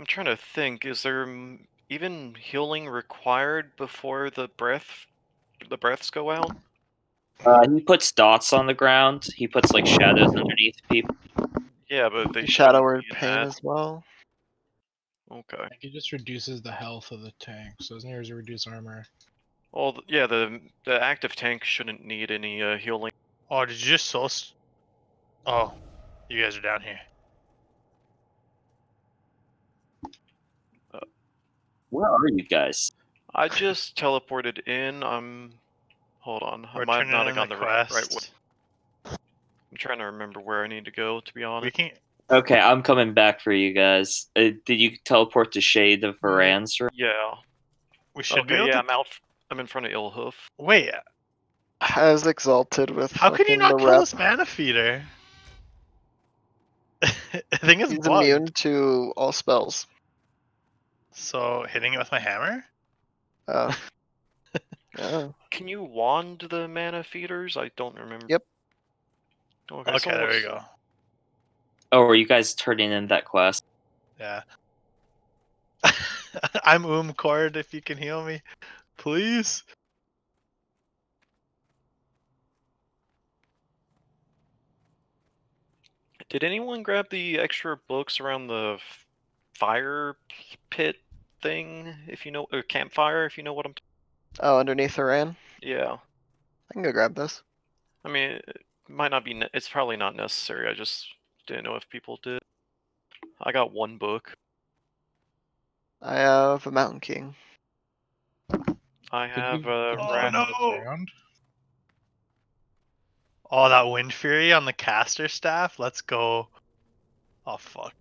trying to think. Is there even healing required before the breaths go out? he puts dots on the ground. He puts like shadows underneath people. Yeah, but they Shadow shouldn't Word be in Pain that. as well. Okay. It just reduces the health of the tank, so doesn't yours reduce armor? Well, yeah, the active tank shouldn't need any healing. Oh, did you just Oh, you guys are down here. Where are you guys? I just teleported in. Hold on. I We're might turning not in have the gone the right way. quest. I'm trying to remember where I need to go, to be honest. We can. Okay, I'm coming back for you guys. Did you teleport to Shade of Varan's room? Yeah. We should be Okay, able yeah, to. I'm in front of Illhoof. Wait, I was exalted with how could you fucking the not kill rep. this mana feeder? I think it's He's bugged. immune to all spells. So hitting it with my hammer? Oh. Oh. Can you wand the mana feeders? I don't remember. Yep. Okay, there we go. Oh, are you guys turning in that quest? Yeah. I'm Cord if you can heal me. Please. Did anyone grab the extra books around the fire pit thing? If you know, or campfire, if you know what I'm. Oh, underneath Haran? Yeah. I can go grab this. I mean, it might not be. It's probably not necessary. I just didn't know if people did. I got one book. I have a Mountain King. I have a Oh no! Oh, that Wind Fury on the caster staff. Let's go. Oh fuck.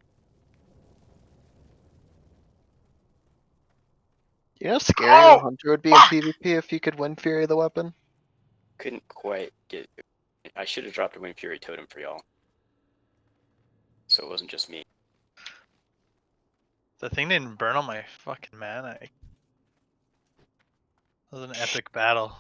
You know how scary a hunter would be in PvP if you could Wind Fury the weapon? Couldn't quite get. I should have dropped a Wind Fury totem for y'all, so it wasn't just me. The thing didn't burn on my fucking mana. That was an epic battle.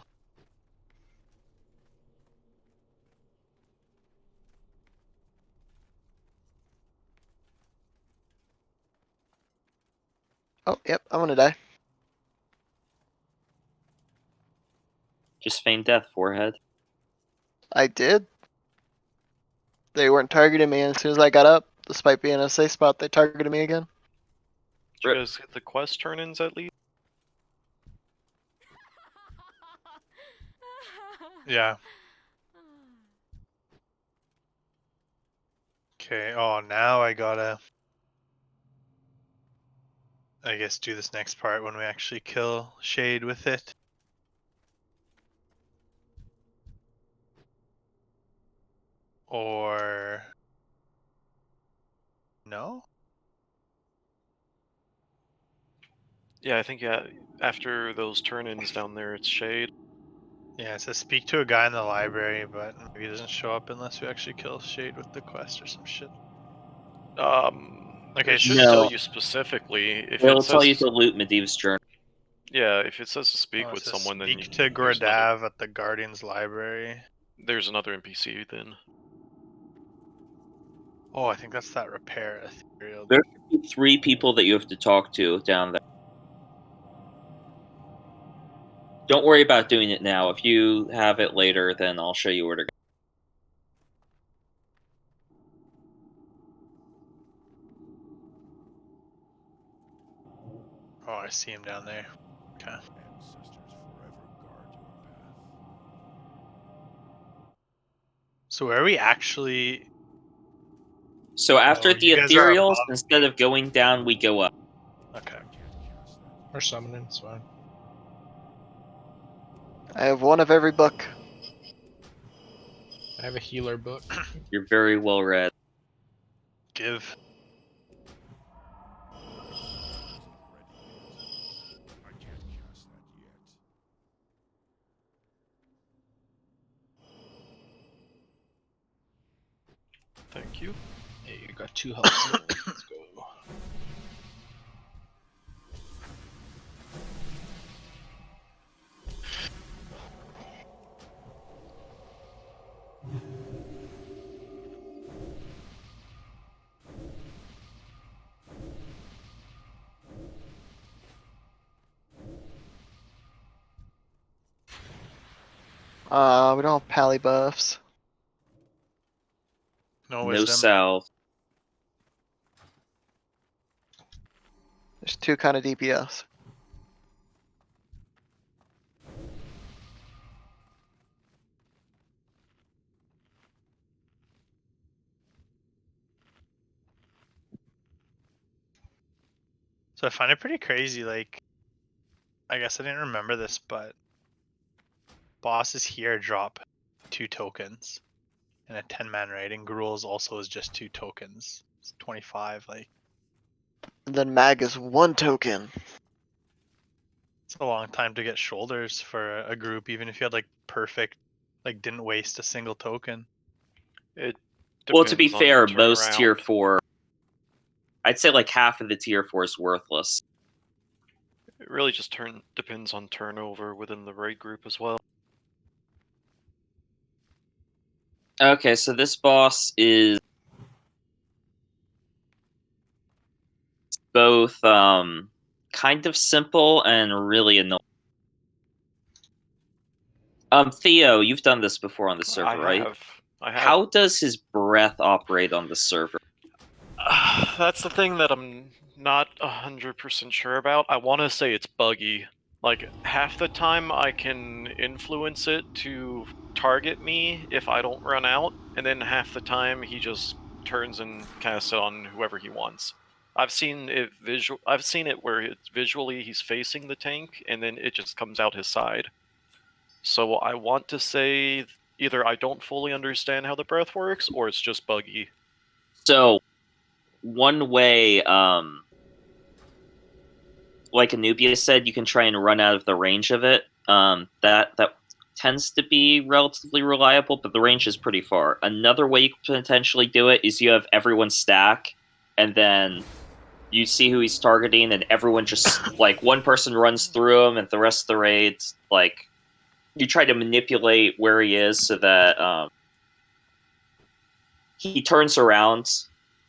Oh, yep, I'm gonna die. Just feign death, forehead. I did. They weren't targeting me, and as soon as I got up, despite being in a safe spot, they targeted me again. Did you guys get the quest turn-ins at least? Yeah. Okay, oh now I gotta I guess do this next part when we actually kill Shade with it. Or no? Yeah, I think after those turn-ins down there, it's Shade. Yeah, it says speak to a guy in the library, but maybe he doesn't show up unless we actually kill Shade with the quest or some shit. Okay, It should No. tell you specifically if It'll it tell you says. to loot Medivh's journal. Yeah, if it says to speak Oh, it with says someone, then speak to there's another, Gradav at the Guardian's library. there's another NPC then. Oh, I think that's that repair ethereal. There should be 3 people that you have to talk to down there. Don't worry about doing it now. If you have it later, then I'll show you where to go. Oh, I see him down there. Okay. So where are we actually? So after Oh, the you guys are ethereals, above. instead of going down, we go up. Okay. Or summoning, it's fine. I have one of every book. I have a healer book. You're very well read. Give. Thank you. Hey, you got 2 health. Let's go. We don't have pally buffs. No No wisdom. south. There's two kind of DPS. So I find it pretty crazy. Like, I guess I didn't remember this, but bosses here drop 2 tokens in a 10-man raid, and Grull's also is just 2 tokens. It's 25. Like, And then mag is 1 token. it's a long time to get shoulders for a group, even if you had like perfect, like didn't waste a single token. It Well, to be depends on fair, most turnaround. tier 4, I'd say like half of the tier 4 is worthless. It really just depends on turnover within the raid group as well. Okay, so this boss is both kind of simple and really annoying. Theo, you've done this before on the server, right? I have. How does his breath operate on the server? That's the thing that I'm not 100% sure about. I want to say it's buggy. Like, half the time I can influence it to target me if I don't run out, and then half the time he just turns and casts it on whoever he wants. I've seen it where it's visually he's facing the tank, and then it just comes out his side. So I want to say either I don't fully understand how the breath works, or it's just buggy. So, one way, like Anubia said, you can try and run out of the range of it. That tends to be relatively reliable, but the range is pretty far. Another way you can potentially do it is you have everyone stack, and then you see who he's targeting, and everyone just like one person runs through him, and the rest of the raid, like, you try to manipulate where he is so that he turns around.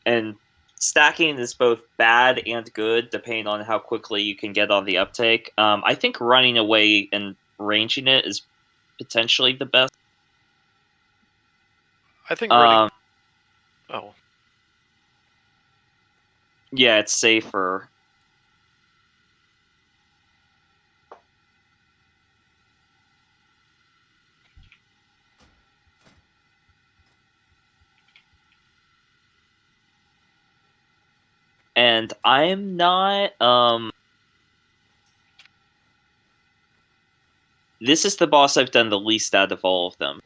And stacking is both bad and good depending on how quickly you can get on the uptake. I think running away and ranging it is potentially the best. I think running. Oh. Yeah, it's safer. And I'm not this is the boss I've done the least out of all of them.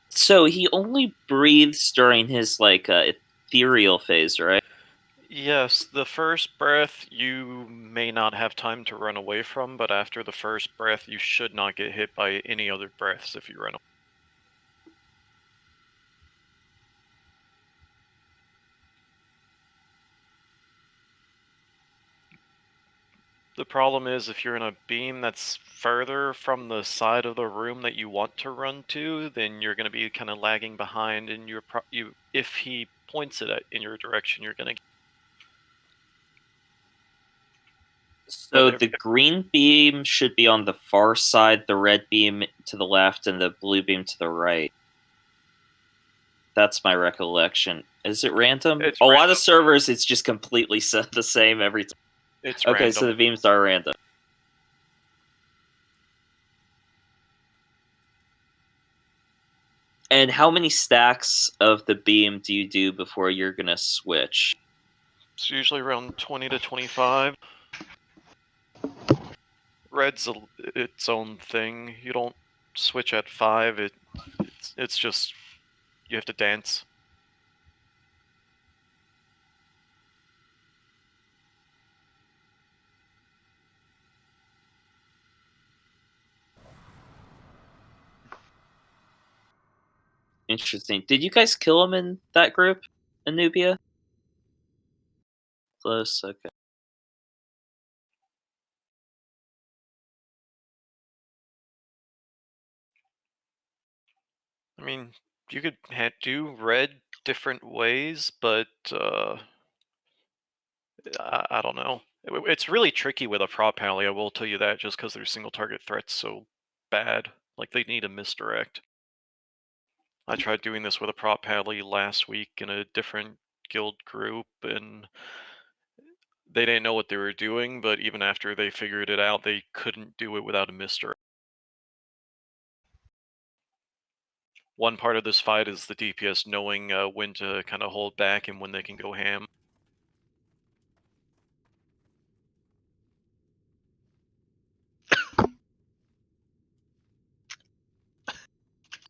So he only breathes during his like ethereal phase, right? Yes, the first breath you may not have time to run away from, but after the first breath you should not get hit by any other breaths if you run away. The problem is if you're in a beam that's further from the side of the room that you want to run to, then you're going to be kind of lagging behind, and if he points it in your direction, you're going to. So the green beam should be on the far side, the red beam to the left, and the blue beam to the right. That's my recollection. Is it random? It's a lot of servers, it's just completely the same every time. It's okay, random. so the beams are random. And how many stacks of the beam do you do before you're gonna switch? It's usually around 20 to 25. Red's its own thing. You don't switch at 5. It's just you have to dance. Interesting. Did you guys kill him in that group, Anubia? Close, okay. I mean, you could do red different ways, but I don't know. It's really tricky with a prop pally, I will tell you that, just because their single target threat's so bad. Like, they need a misdirect. I tried doing this with a prop pally last week in a different guild group, and they didn't know what they were doing, but even after they figured it out, they couldn't do it without a misdirect. One part of this fight is the DPS knowing when to kind of hold back and when they can go ham.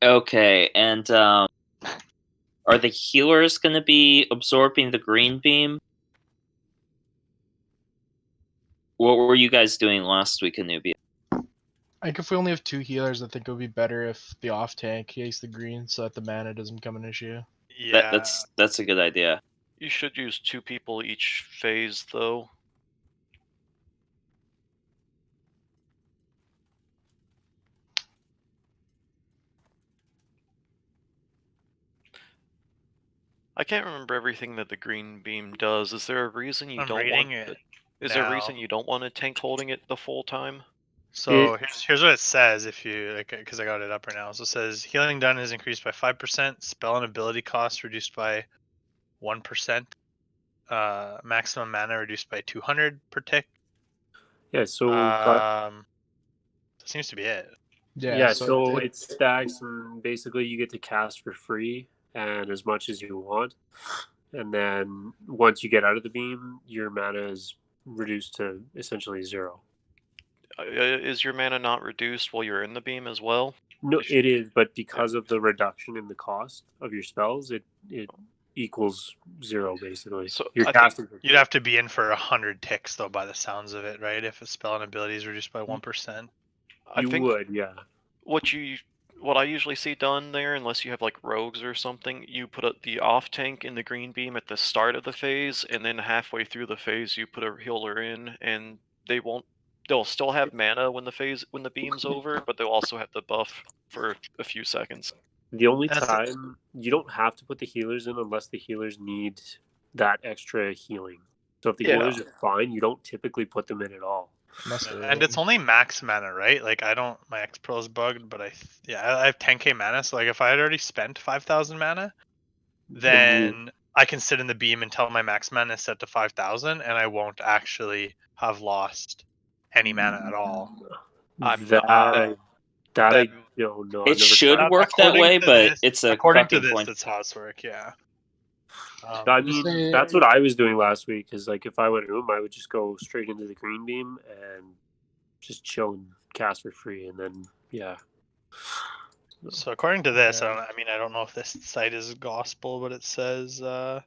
Okay, and are the healers going to be absorbing the green beam? What were you guys doing last week, Anubia? I think if we only have 2 healers, I think it would be better if the off tank takes the green so that the mana doesn't become an issue. Yeah. That's a good idea. You should use 2 people each phase, though. I can't remember everything that the green beam does. Is there a reason you I'm don't want reading it it? Is there a now. reason you don't want a tank holding it the full time? So here's what it says if you like, because I got it up right now. So it says healing done is increased by 5%, spell and ability cost reduced by 1%, maximum mana reduced by 200 per tick. Yeah, so that seems to be it. yeah, so it stacks, and basically you get to cast for free and as much as you want. And then once you get out of the beam, your mana is reduced to essentially 0. Is your mana not reduced while you're in the beam as well? No, it is, but because of the reduction in the cost of your spells, it equals 0 basically. So you're I casting. You'd have to be in for 100 ticks though, by the sounds of it, right? If a spell and ability is reduced by 1%. You would, yeah. What I usually see done there, unless you have like rogues or something, you put the off tank in the green beam at the start of the phase, and then halfway through the phase you put a healer in, and they'll still have mana when the beam's over, but they'll also have the buff for a few seconds. The only time you don't have to put the healers in unless the healers need that extra healing. So if the healers are fine, you don't typically put them in at all. And it's only max mana, right? Like my X Pro is bugged, but I have 10k mana, so like if I had already spent 5,000 mana, then I can sit in the beam until my max mana is set to 5,000, and I won't actually have lost any mana at all. I don't know. It should work that way, but it's a according to fucking this, point. that's how it's work. Yeah. I mean, that's what I was doing last week. Is like if I went home, I would just go straight into the green beam and just chill and cast for free, and then So according to this, I don't know if this site is gospel, but it says a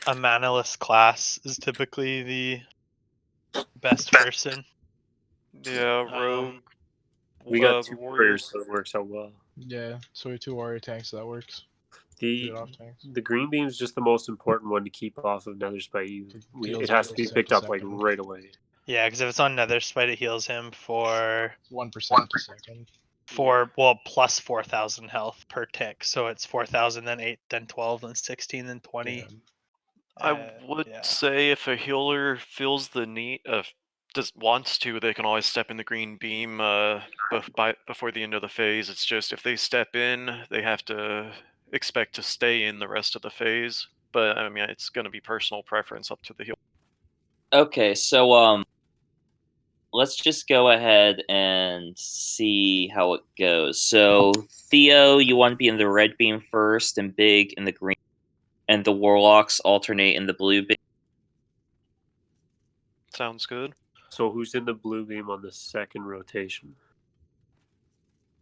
manaless class is typically the best person. Yeah, rogue. We got 2 warrior. warriors, so it works out well. Yeah, so we have 2 warrior tanks, so that works. The green beam is just the most important one to keep off of Nether Spite. It has to be picked up like right away. Yeah, because if it's on Nether Spite, it heals him for 1% per second. Plus 4,000 health per tick. So it's 4,000, then 8, then 12, then 16, then 20. I would say if a healer feels the need wants to, they can always step in the green beam before the end of the phase. It's just if they step in, they have to expect to stay in the rest of the phase. But I mean, it's going to be personal preference up to the healer. Okay, so let's just go ahead and see how it goes. So Theo, you want to be in the red beam first, and Big in the green, and the warlocks alternate in the blue beam. Sounds good. So who's in the blue beam on the second rotation?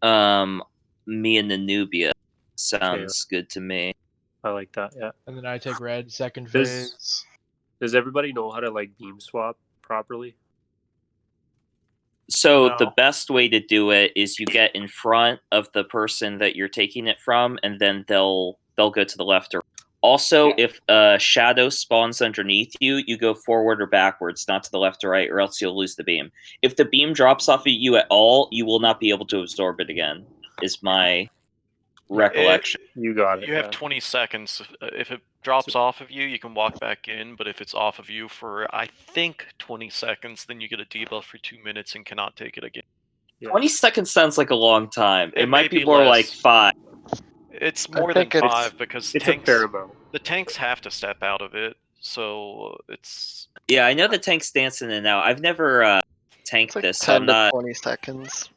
Me and the Nubia. Sounds good to me. I like that. Yeah. And then I take red second phase. Does everybody know how to like beam swap properly? So the best way to do it is you get in front of the person that you're taking it from, and then they'll go to the left or also if a shadow spawns underneath you, you go forward or backwards, not to the left or right, or else you'll lose the beam. If the beam drops off of you at all, you will not be able to absorb it again. Is my recollection. You got it. You have 20 seconds. If it drops off of you, you can walk back in, but if it's off of you for, I think, 20 seconds, then you get a debuff for 2 minutes and cannot take it again. 20 seconds sounds like a long time. It, It may might be be more less. like 5. It's I more than think it's- 5 because it's a tanks, fair amount. the tanks have to step out of it, so it's... Yeah, I know the tank's dancing in and out. I've never tanked It's like this, so 10 I'm to not... 20 seconds.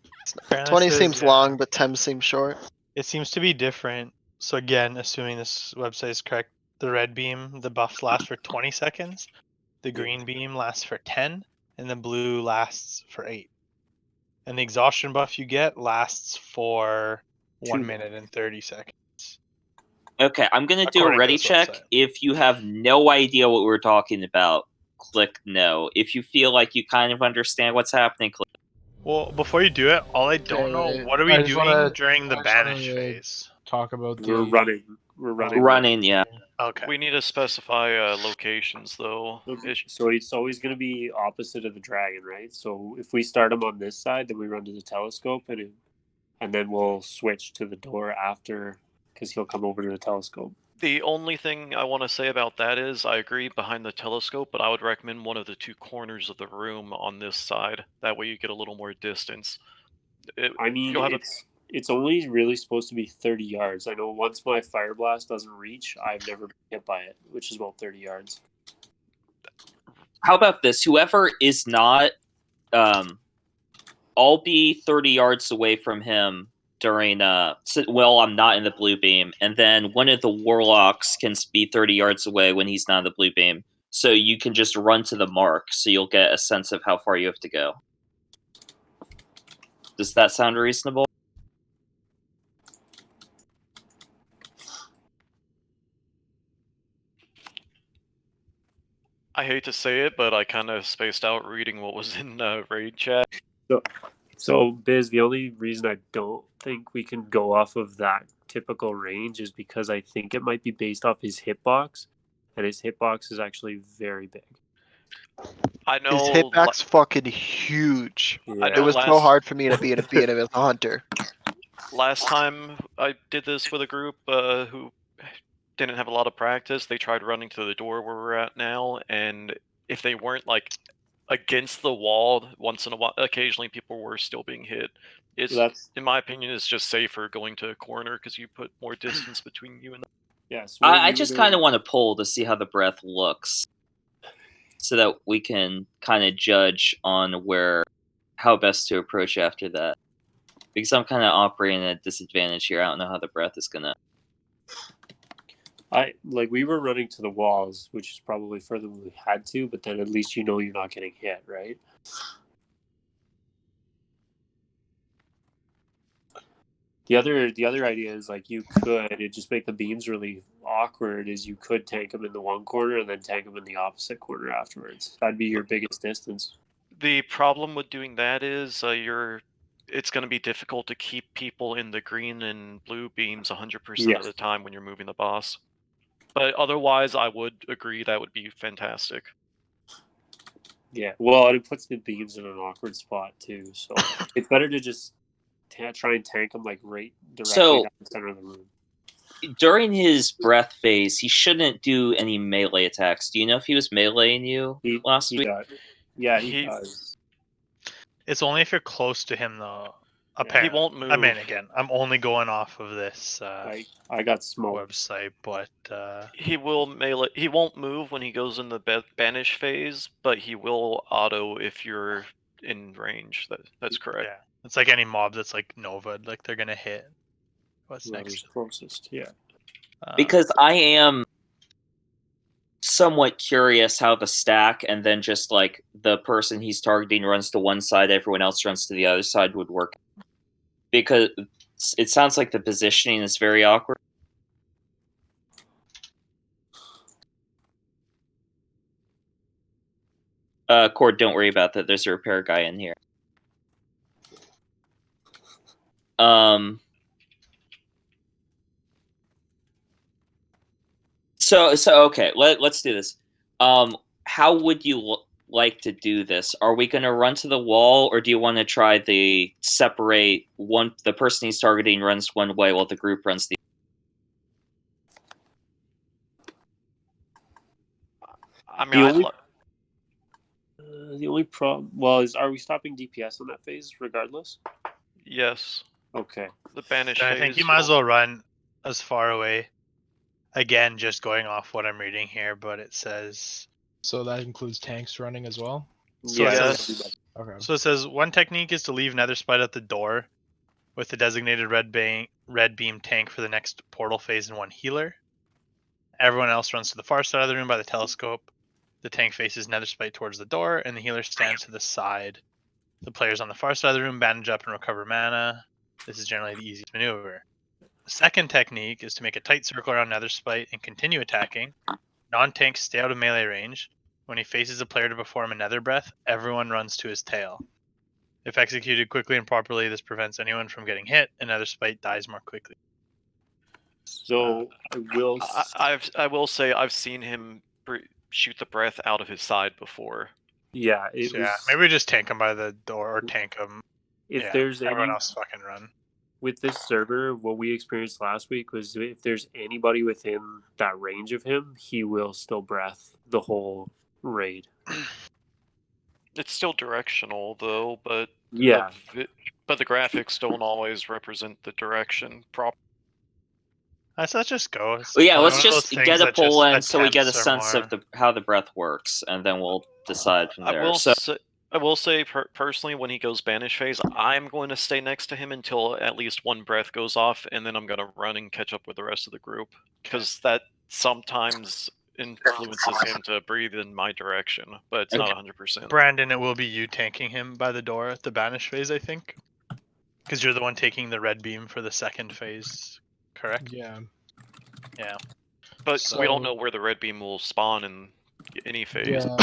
Fairness 20 is, seems yeah. long, but 10 seems short. It seems to be different. So again, assuming this website is correct, the red beam, the buffs last for 20 seconds, the green beam lasts for 10, and the blue lasts for 8. And the exhaustion buff you get lasts for 1 minute and 30 seconds. Okay, I'm gonna do a According to ready this check. website. If you have no idea what we're talking about, click no. If you feel like you kind of understand what's happening, click. Well, before you do it, all I don't know, what are we I just doing wanna- during the I just banish wanna phase? Talk about We're the running. We're running. Running, yeah. Okay. We need to specify locations, though. So it's always going to be opposite of the dragon, right? So if we start him on this side, then we run to the telescope, and then we'll switch to the door after, because he'll come over to the telescope. The only thing I want to say about that is, I agree behind the telescope, but I would recommend one of the 2 corners of the room on this side. That way you get a little more distance. I mean, you'll have it's only really supposed to be 30 yards. I know once my fire blast doesn't reach, I've never been hit by it, which is about 30 yards. How about this? Whoever is not, I'll be 30 yards away from him during, well, I'm not in the blue beam, and then one of the warlocks can be 30 yards away when he's not in the blue beam. So you can just run to the mark, so you'll get a sense of how far you have to go. Does that sound reasonable? I hate to say it, but I kind of spaced out reading what was in raid chat. So Biz, the only reason I don't think we can go off of that typical range is because I think it might be based off his hitbox, and his hitbox is actually very big. I know His hitbox fucking huge. I It know was so hard for me to beat him as a hunter. Last time I did this with a group who didn't have a lot of practice, they tried running to the door where we're at now, and if they weren't like against the wall, once in a while, occasionally people were still being hit. It's, in my opinion, it's just safer going to a corner because you put more distance between you and them. Yes, I just kind of want to pull to see how the breath looks, so that we can kind of judge on how best to approach after that. Because I'm kind of operating at a disadvantage here. I don't know how the breath is gonna. We were running to the walls, which is probably further than we had to, but then at least you know you're not getting hit, right? The other idea is you could just make the beams really awkward. Is you could tank them in the one corner and then tank them in the opposite corner afterwards. That'd be your biggest distance. The problem with doing that is it's going to be difficult to keep people in the green and blue beams 100% of the time when you're moving the boss. But otherwise, I would agree that would be fantastic. Yeah, well, and it puts the beams in an awkward spot too. So it's better to just try and tank them right directly down the center of the room. During his breath phase, he shouldn't do any melee attacks. Do you know if he was meleeing you last week? Yeah, he does. It's only if you're close to him, though. He Apparently. won't move. I mean, again, I'm only going off of this I got smoked website, but he will melee. He won't move when he goes in the banish phase, but he will auto if you're in range. That's correct. yeah, it's like any mob that's like Nova, like they're gonna hit what's Whoever's next. closest. Yeah. Because I am somewhat curious how the stack and then just the person he's targeting runs to one side, everyone else runs to the other side would work. Because it sounds like the positioning is very awkward. Cord, don't worry about that. There's a repair guy in here. So okay, let's do this. How would you like to do this? Are we going to run to the wall, or do you want to try the separate one? The person he's targeting runs one way while the group runs the. I mean, The only problem, well, is are we stopping DPS on that phase regardless? yes. Okay. The banish I phase. think you might as well run as far away. Again, just going off what I'm reading here, but it says. So that includes tanks running as well? So Yeah, it it says. does. Okay. So it says one technique is to leave Nether Spite at the door, with the designated red beam tank for the next portal phase and one healer. Everyone else runs to the far side of the room by the telescope. The tank faces Nether Spite towards the door, and the healer stands to the side. The players on the far side of the room bandage up and recover mana. This is generally the easiest maneuver. The second technique is to make a tight circle around Nether Spite and continue attacking. Non-tanks stay out of melee range. When he faces a player to perform a Nether Breath, everyone runs to his tail. If executed quickly and properly, this prevents anyone from getting hit, and Nether Spite dies more quickly. So I will say I've seen him shoot the breath out of his side before. Yeah, maybe we just tank him by the door or tank him. If there's everyone any, else fucking run. With this server, what we experienced last week was if there's anybody within that range of him, he will still breath the whole raid. It's still directional though, but Yeah. but the graphics don't always represent the direction properly. Let's just go. It's Well, yeah, probably let's one of just those things get a that poll just in so we get a attempts are sense of more- how the breath works, and then we'll decide from there. I will say personally, when he goes banish phase, I'm going to stay next to him until at least one breath goes off, and then I'm going to run and catch up with the rest of the group, because that sometimes influences him to breathe in my direction, but it's not 100%. Brandon, it will be you tanking him by the door at the banish phase, I think. Because you're the one taking the red beam for the second phase, correct? Yeah. Yeah. But we don't know where the red beam will spawn in any phase. Yeah.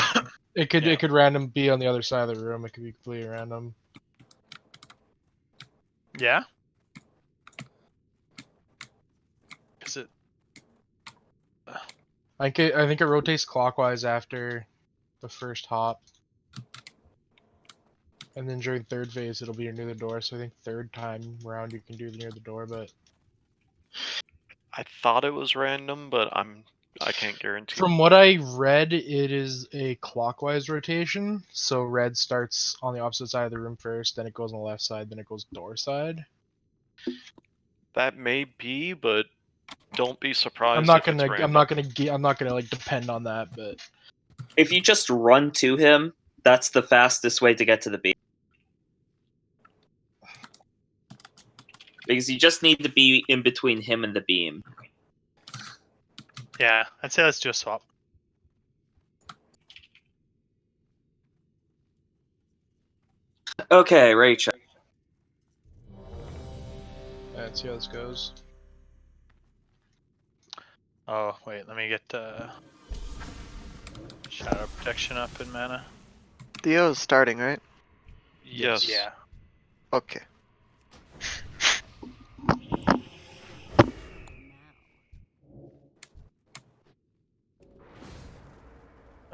It could random be on the other side of the room. It could be completely random. Yeah. Is it? I think it rotates clockwise after the first hop, and then during third phase it'll be near the door. So I think third time round you can do near the door, but I thought it was random, but I can't guarantee. from what I read, it is a clockwise rotation. So red starts on the opposite side of the room first, then it goes on the left side, then it goes door side. That may be, but don't be surprised. I'm not if it's gonna random. like depend on that, but if you just run to him, that's the fastest way to get to the beam. Because you just need to be in between him and the beam. Yeah, I'd say let's do a swap. Okay, Rachel. Let's see how this goes. Oh, wait, let me get Shadow Protection up in mana. Theo is starting, right? Yes. Yeah. Okay.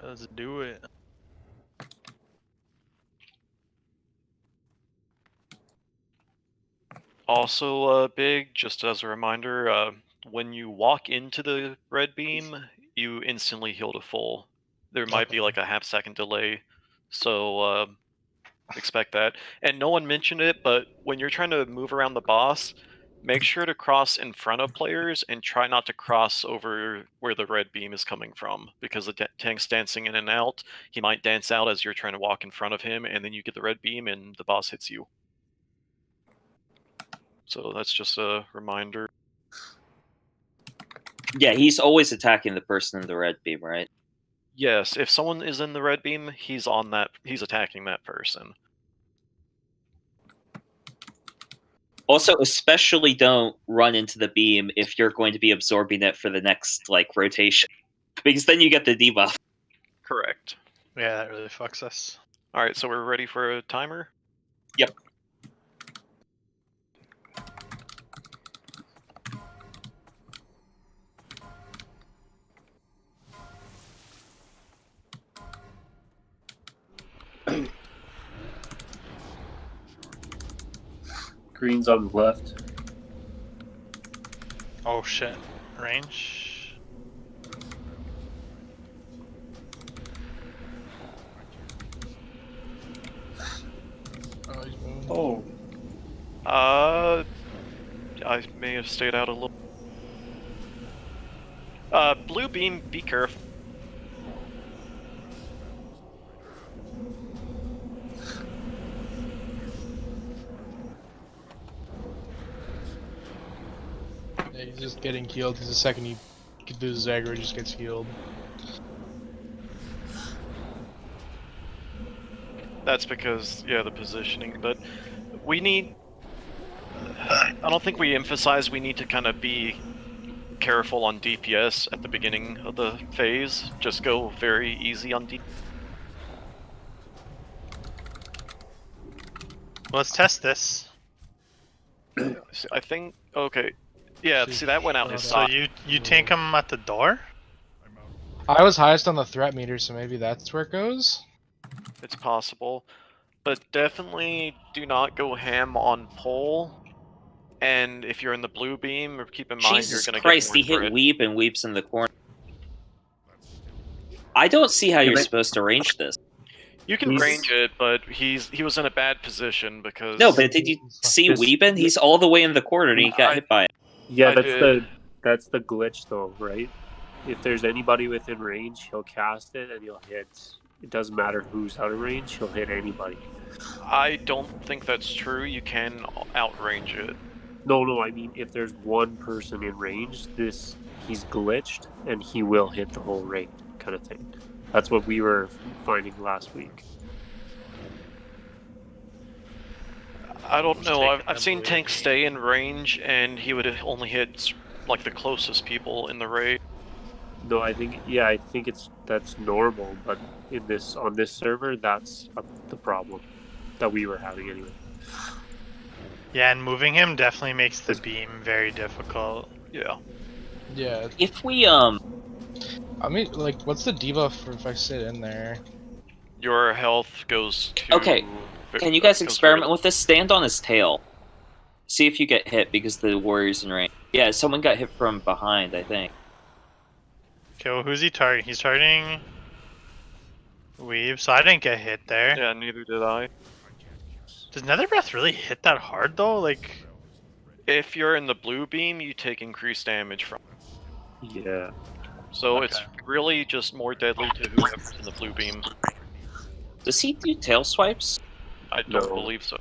Let's do it. Also, big, just as a reminder, when you walk into the red beam, you instantly heal to full. There might be like a half-second delay, so expect that. And no one mentioned it, but when you're trying to move around the boss, make sure to cross in front of players and try not to cross over where the red beam is coming from, because the tank's dancing in and out. He might dance out as you're trying to walk in front of him, and then you get the red beam and the boss hits you. So that's just a reminder. Yeah, he's always attacking the person in the red beam, right? Yes, if someone is in the red beam, he's attacking that person. Also, especially don't run into the beam if you're going to be absorbing it for the next rotation, because then you get the debuff. Correct. Yeah, that really fucks us. All right, so we're ready for a timer? Yep. Green's on the left. Oh shit. Range. Oh, he's moving. Oh. I may have stayed out a little. Blue beam, be careful. Yeah, he's just getting healed because the second he loses aggro, he just gets healed. That's because, yeah, the positioning, but we need... I don't think we emphasize we need to kind of be careful on DPS at the beginning of the phase. Just go very easy on DPS. Let's test this. I think, okay. Yeah, see that went out his So side. you tank him at the door? I was highest on the threat meter, so maybe that's where it goes. It's possible. But definitely do not go ham on pole. And if you're in the blue beam, keep in mind Jesus you're going to Christ, get he more hit threat. Weep and Weep's in the corner. I don't see how you're supposed to range this. You can range it, but he was in a bad position because... No, but did you see Weepin? He's all the way in the corner and he got hit by it. Yeah, I did. that's the glitch though, right? If there's anybody within range, he'll cast it and he'll hit. It doesn't matter who's out of range, he'll hit anybody. I don't think that's true. You can outrange it. No, I mean if there's one person in range, he's glitched and he will hit the whole raid, kind of thing. That's what we were finding last week. I don't know. I've seen tanks stay in range, and he would only hit like the closest people in the raid. No, I think that's normal, but on this server, that's the problem that we were having anyway. Yeah, and moving him definitely makes the beam very difficult. Yeah. Yeah. If we I mean, like, what's the debuff for if I sit in there? Your health goes to... Okay, can you guys experiment with this? Stand on his tail. See if you get hit because the warrior's in range. Yeah, someone got hit from behind, I think. Okay, well, who's he targeting? He's targeting Weave, so I didn't get hit there. Yeah, neither did I. Does Nether Breath really hit that hard though? Like, if you're in the blue beam, you take increased damage from. Yeah. So it's really just more deadly to whoever's in the blue beam. Does he do tail swipes? I don't believe so.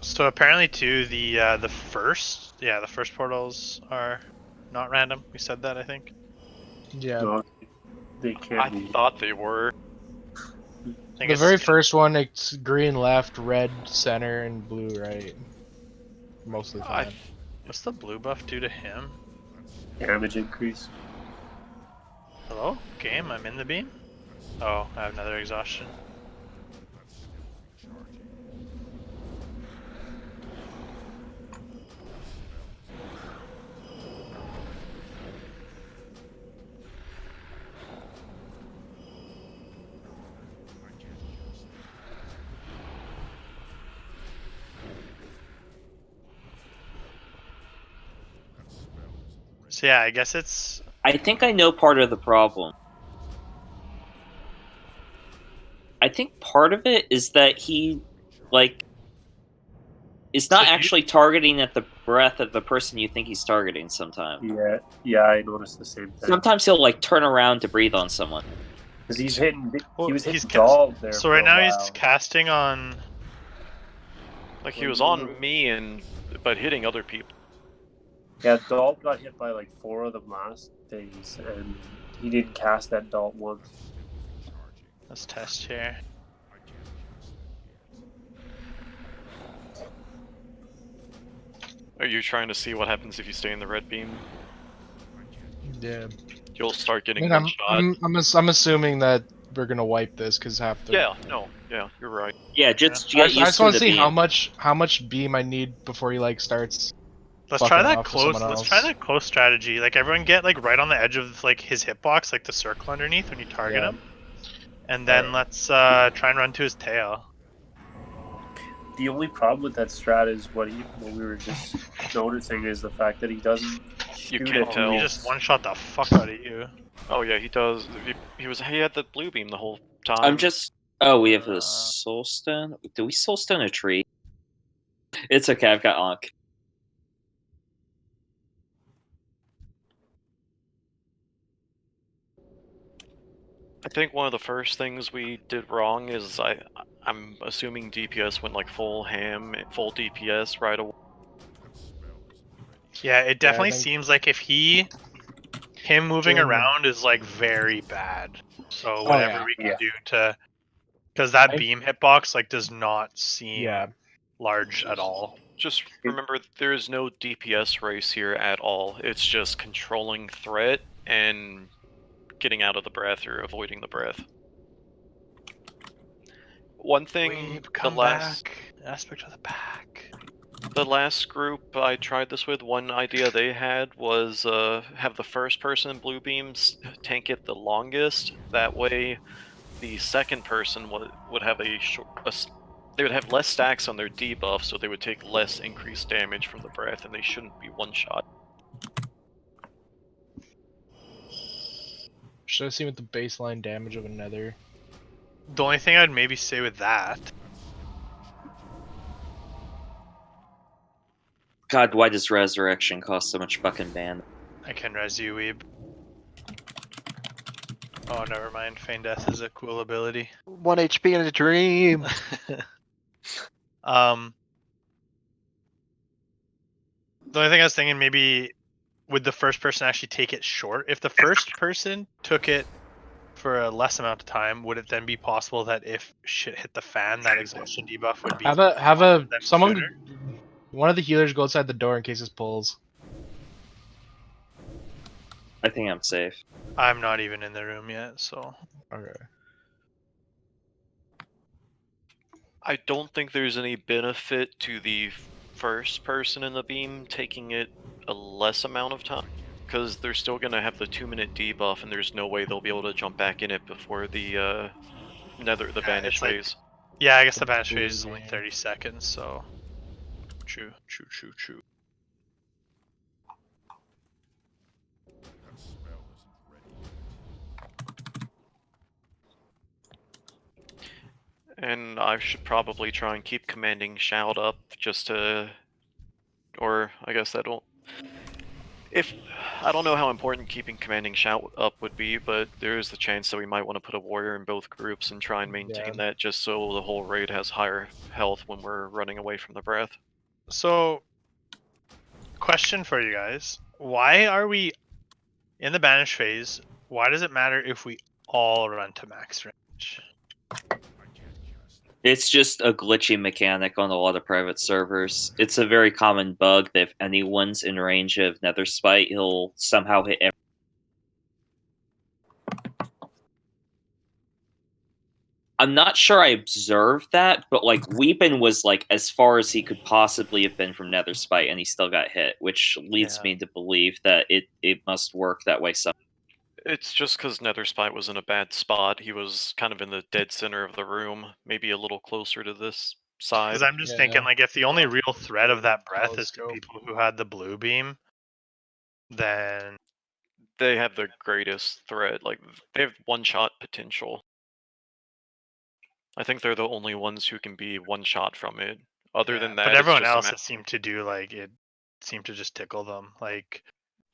so apparently too, the first portals are not random. We said that, I think. Yeah. No, they can't I be. thought they were. The very first one, it's green left, red center, and blue right. Most of the time. What's the blue buff do to him? Damage increase. Hello? Game, I'm in the beam? Oh, I have another exhaustion. So yeah, I guess it's... I think I know part of the problem. I think part of it is that he, like, is not actually targeting at the breath of the person you think he's targeting sometimes. Yeah, I noticed the same thing. Sometimes he'll, like, turn around to breathe on someone. Because he was hitting ca- Doll there. So for right a now while. he's casting on... Like he was on me, but hitting other people. Yeah, Dalt got hit by like 4 of them last phase, and he didn't cast that Dalt once. Let's test here. Are you trying to see what happens if you stay in the red beam? Yeah. You'll start I getting mean, one shot. I'm assuming that we're gonna wipe this because half the. Yeah, no, yeah, you're right. Yeah, just I get used just to want the to see beam. how much beam I need before he like starts. Let's try fucking that off with close. someone Let's else. try that close strategy. Like everyone get like right on the edge of like his hitbox, like the circle underneath when you target Yeah. him, and then let's try and run to his tail. The only problem with that strat is what we were just noticing is the fact that he doesn't You shoot can't at tell. He just one shot the fuck out of you. Oh yeah, he does. He had the blue beam the whole time. I'm just. Oh, we have the soulstone. Do we soulstone a tree? It's okay. I've got Ankh. I think one of the first things we did wrong is I'm assuming DPS went like full ham, full DPS right away. Yeah, it definitely think- seems like if him moving around is like very bad. So whatever we can do to, because that beam hitbox like does not seem large at all. Just remember, there is no DPS race here at all. It's just controlling threat and getting out of the breath or avoiding the breath. One thing, Aspect of the back. The last group I tried this with, one idea they had was have the first person in blue beams tank it the longest. That way, the second person would have they would have less stacks on their debuff, so they would take less increased damage from the breath, and they shouldn't be one shot. Should have seen what the baseline damage of a nether. The only thing I'd maybe say with that. God, why does resurrection cost so much fucking mana? I can res you, weeb. Oh, never mind. Feign Death is a cool ability. 1 HP in a dream. The only thing I was thinking, maybe would the first person actually take it short? If the first person took it for a less amount of time, would it then be possible that if shit hit the fan, that exhaustion debuff would be one of the healers go outside the door in case this pulls. I think I'm safe. I'm not even in the room yet, so. Okay. I don't think there's any benefit to the first person in the beam taking it a less amount of time, because they're still going to have the 2-minute debuff, and there's no way they'll be able to jump back in it before the banish phase. Yeah, I guess the banish phase is only 30 seconds, so. True. And I should probably try and keep commanding shout up just to, or I guess I don't know how important keeping commanding shout up would be, but there is the chance that we might want to put a warrior in both groups and try and maintain that just so the whole raid has higher health when we're running away from the breath. So, question for you guys. Why are we in the banish phase? Why does it matter if we all run to max range? It's just a glitchy mechanic on a lot of private servers. It's a very common bug that if anyone's in range of Nether Spite, he'll somehow hit every. I'm not sure I observed that, but like Weepin was like as far as he could possibly have been from Nether Spite, and he still got hit, which leads me to believe that it must work that way somehow. It's just because Nether Spite was in a bad spot. He was kind of in the dead center of the room, maybe a little closer to this side. Because I'm just thinking, like, if the only real threat of that breath is to people who had the blue beam, then they have the greatest threat. Like, they have one-shot potential. I think they're the only ones who can be one-shot from it. Other than that, but everyone it's just else, it seemed to do like it seemed to just tickle them. Like,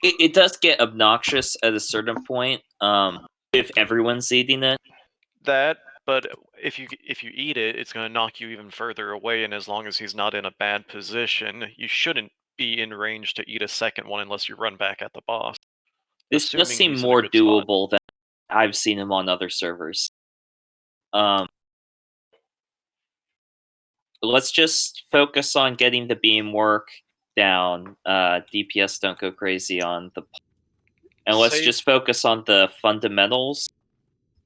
It does get obnoxious at a certain point. If everyone's eating it. That, but if you eat it, it's going to knock you even further away. And as long as he's not in a bad position, you shouldn't be in range to eat a second one unless you run back at the boss. This does seem more doable than I've seen him on other servers. Let's just focus on getting the beam work down. DPS don't go crazy on the. And let's just focus on the fundamentals.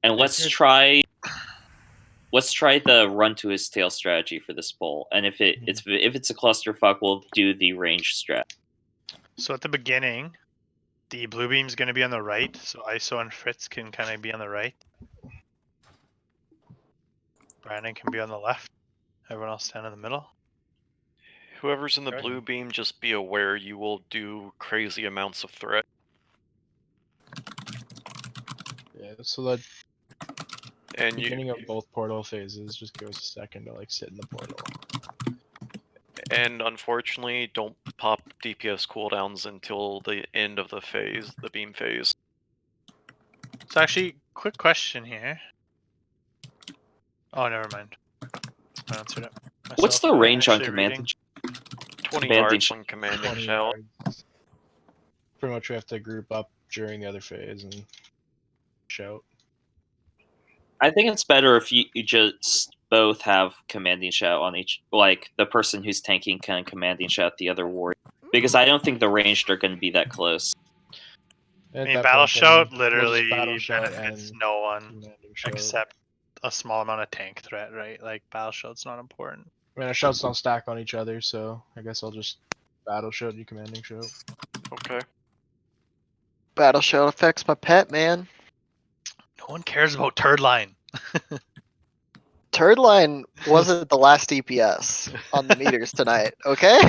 And let's try the run to his tail strategy for this poll. And if it's a clusterfuck, we'll do the range strat. So at the beginning, the blue beam's going to be on the right, so ISO and Fritz can kind of be on the right. Brandon can be on the left. Everyone else stand in the middle. Whoever's in the Okay. blue beam, just be aware you will do crazy amounts of threat. Yeah, so that And beginning of both portal phases, just give us a second to like sit in the portal. And unfortunately, don't pop DPS cooldowns until the end of the phase, the beam phase. So actually, quick question here. Oh, never mind. I answered it myself. What's the range on Actually commanding? reading. 20 Commanding yards on commanding 20 shout. yards. Pretty much we have to group up during the other phase and shout. I think it's better if you just both have commanding shout on each. Like the person who's tanking can commanding shout the other warrior, because I don't think the ranged are going to be that close. At I mean, that battle point, then shout we'll just literally battle shout benefits and no one commanding shout. except a small amount of tank threat, right? Like battle shout's not important. I mean, our shouts don't stack on each other, so I guess I'll just battle shout you commanding shout. Okay. Battle shout affects my pet, man. No one cares about turd line. Turd line wasn't the last DPS on the meters tonight, okay?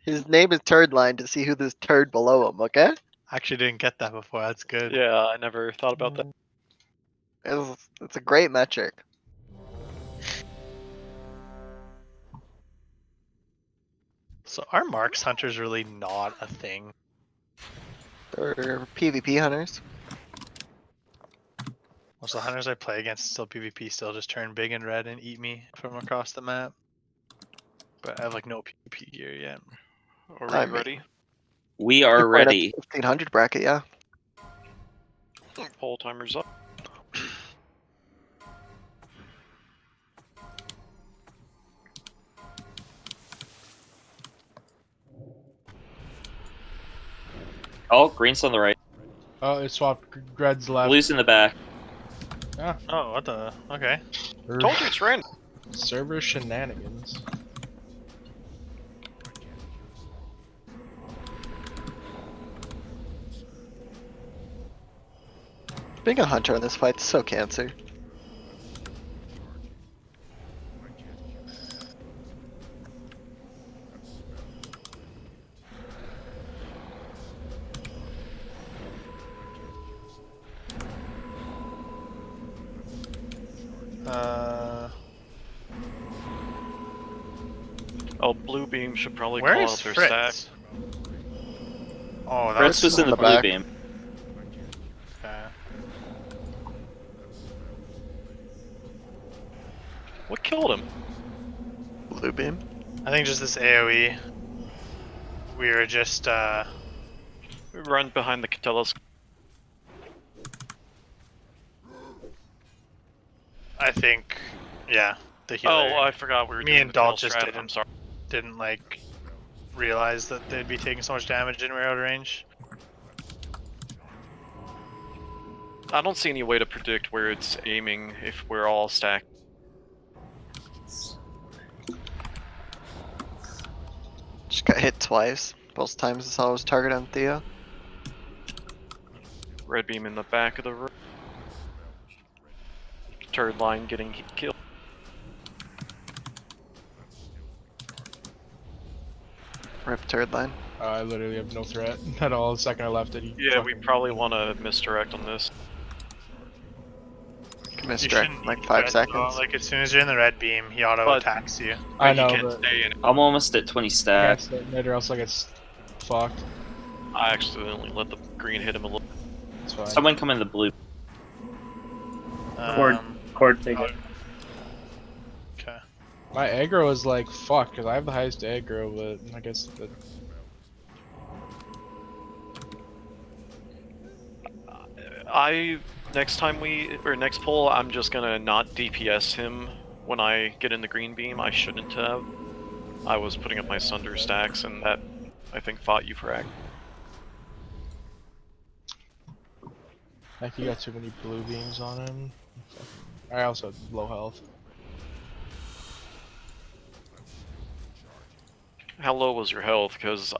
His name is Turd Line to see who this turd below him, okay? Actually didn't get that before. That's good. Yeah, I never thought about that. It's a great metric. So are Marks hunters really not a thing? They're PvP hunters. Most of the hunters I play against still PvP still just turn big and red and eat me from across the map. But I have like no PvP gear yet. Are we ready? We are ready. 1500 bracket, yeah. Poll timer's up. Oh, green's on the right. Oh, it swapped. Red's left. Blue's in the back. Ah. Oh, what the? Okay. Told you it's random. Server shenanigans. Being a hunter in this fight's so cancer. Oh, blue beam should probably Where call is out their Fritz? stack. Oh, Fritz was in the blue back. beam. What killed him? Blue beam. I think just this AoE. We were just Run behind the Catellas. I think, yeah, the healer. Oh, I forgot we were Me doing and the tail Dalt just strat, I'm sorry. didn't like realize that they'd be taking so much damage and we're out of range. I don't see any way to predict where it's aiming if we're all stacked. Just got hit twice. Both times I saw it was target on Theo. Red beam in the back of the room. Turd line getting killed. Rip turd line. I literally have no threat at all. The second I left it, he Yeah, we probably want to misdirect on this. Misdirect like 5 seconds. Like as soon as you're in the red beam, he auto attacks you. I know, You can't but stay in it. I'm almost at 20 stack. or else I get fucked. I accidentally let the green hit him a little. It's fine. Someone come in the blue. Cord, take it. Okay. My aggro is like fuck because I have the highest aggro, but I guess the next poll, I'm just gonna not DPS him when I get in the green beam. I shouldn't have. I was putting up my Sunder stacks, and that I think fought you for act. Like he got too many blue beams on him. I also have low health. How low was your health? Because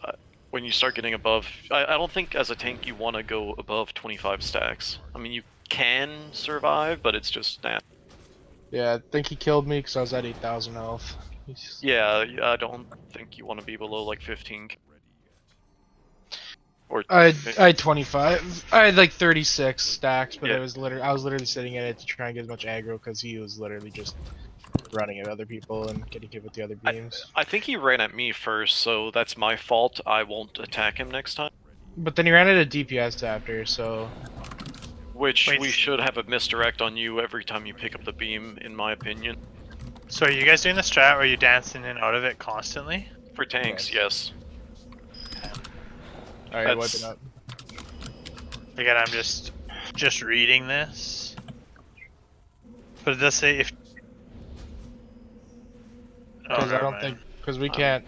when you start getting above, I don't think as a tank you want to go above 25 stacks. I mean, you can survive, but it's just that. Yeah, I think he killed me because I was at 8,000 health. Yeah, I don't think you want to be below like 15. Or I had 25. I had like 36 stacks, but Yeah. I was literally sitting in it to try and get as much aggro because he was literally just running at other people and getting hit with the other beams. I think he ran at me first, so that's my fault. I won't attack him next time. But then he ran into DPS after, so. Which we should have a misdirect on you every time you pick up the beam, in my opinion. So are you guys doing the strat where you dance in and out of it constantly? For tanks, yes. Alright, wipe it up. Again, I'm just reading this. But it does say if... Because I don't think, because we can't,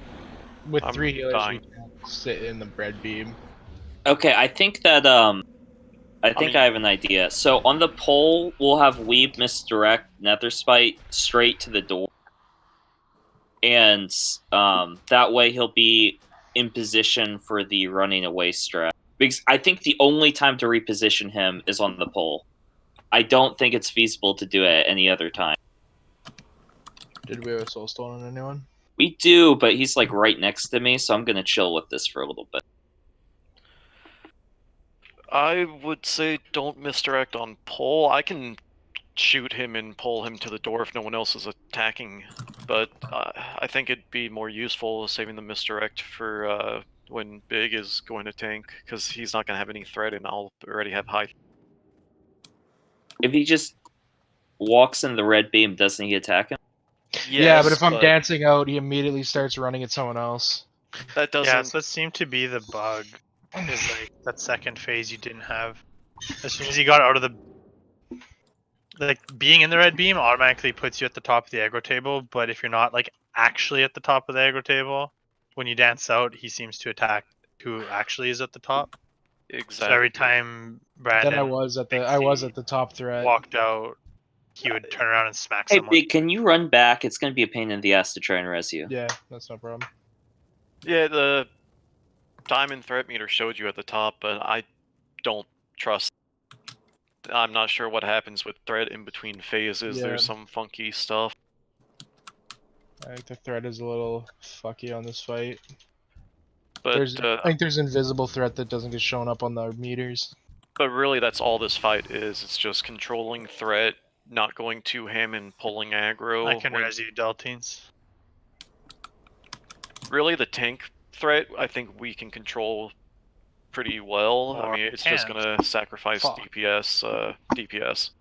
with I'm 3 healers, dying. we can't sit in the red beam. Okay, I think that I have an idea. So on the pole, we'll have Weeb misdirect Netherspite straight to the door, and that way he'll be in position for the running away strat. Because I think the only time to reposition him is on the pole. I don't think it's feasible to do it at any other time. Did we have a soulstone on anyone? We do, but he's like right next to me, so I'm gonna chill with this for a little bit. I would say don't misdirect on pole. I can shoot him and pull him to the door if no one else is attacking, but I think it'd be more useful saving the misdirect for when Big is going to tank, because he's not going to have any threat and I'll already have high. If he just walks in the red beam, doesn't he attack him? Yeah, but if I'm dancing out, he immediately starts running at someone else. That doesn't... Yeah, so that seemed to be the bug. Is like that second phase you didn't have. As soon as you got out of the... Like, being in the red beam automatically puts you at the top of the aggro table, but if you're not, like, actually at the top of the aggro table, when you dance out, he seems to attack who actually is at the top. Exactly. So every time Brandon Then I was at the top threat. walked out, he would turn around and smack Hey, someone. Big, can you run back? It's gonna be a pain in the ass to try and res you. Yeah, that's no problem. Yeah, the diamond threat meter showed you at the top, but I don't trust. I'm not sure what happens with threat in between phases. Yeah. There's some funky stuff. I think the threat is a little fucky on this fight. But I think there's invisible threat that doesn't get shown up on the meters. But really, that's all this fight is. It's just controlling threat, not going too ham and pulling aggro. I can res you Deltines. Really, the tank threat, I think we can control pretty well. I mean, it's just gonna sacrifice DPS.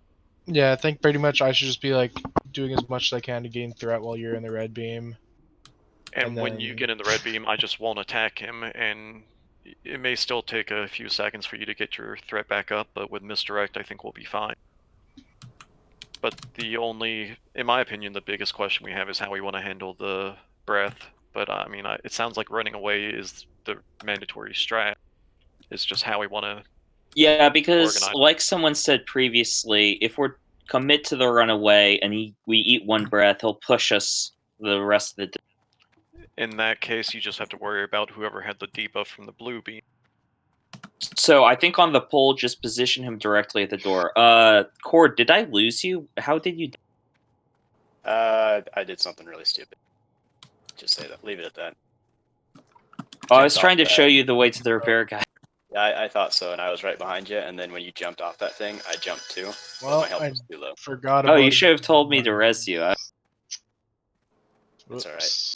Yeah, I think pretty much I should just be like doing as much as I can to gain threat while you're in the red beam. And when you get in the red beam, I just won't attack him, and it may still take a few seconds for you to get your threat back up, but with misdirect, I think we'll be fine. But the only, in my opinion, the biggest question we have is how we want to handle the breath. But I mean, it sounds like running away is the mandatory strat. It's just how we want to. Yeah, because organize. like someone said previously, if we're commit to the runaway and we eat one breath, he'll push us the rest of the day. In that case, you just have to worry about whoever had the debuff from the blue beam. So I think on the pole, just position him directly at the door. Cord, did I lose you? How did you? I did something really stupid. Just say that. Leave it at that. Oh, I was trying to show you the way to the repair guy. Yeah, I thought so, and I was right behind you. And then when you jumped off that thing, I jumped too. Well, my health I was too low. forgot Oh, about you should have told me to res you. It's all right.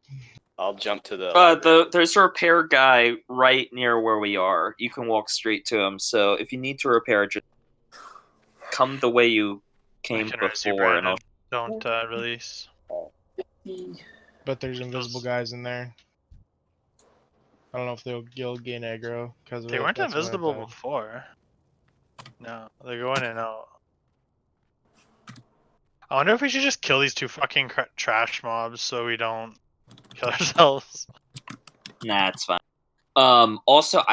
I'll jump to the. There's a repair guy right near where we are. You can walk straight to him. So if you need to repair, just come the way you came before, and I'll. Don't release. But there's invisible guys in there. I don't know if you'll gain aggro because of They it. weren't That's what I invisible thought. before. No, they're going in and out. I wonder if we should just kill these two fucking trash mobs so we don't kill ourselves. Nah, it's fine. Also,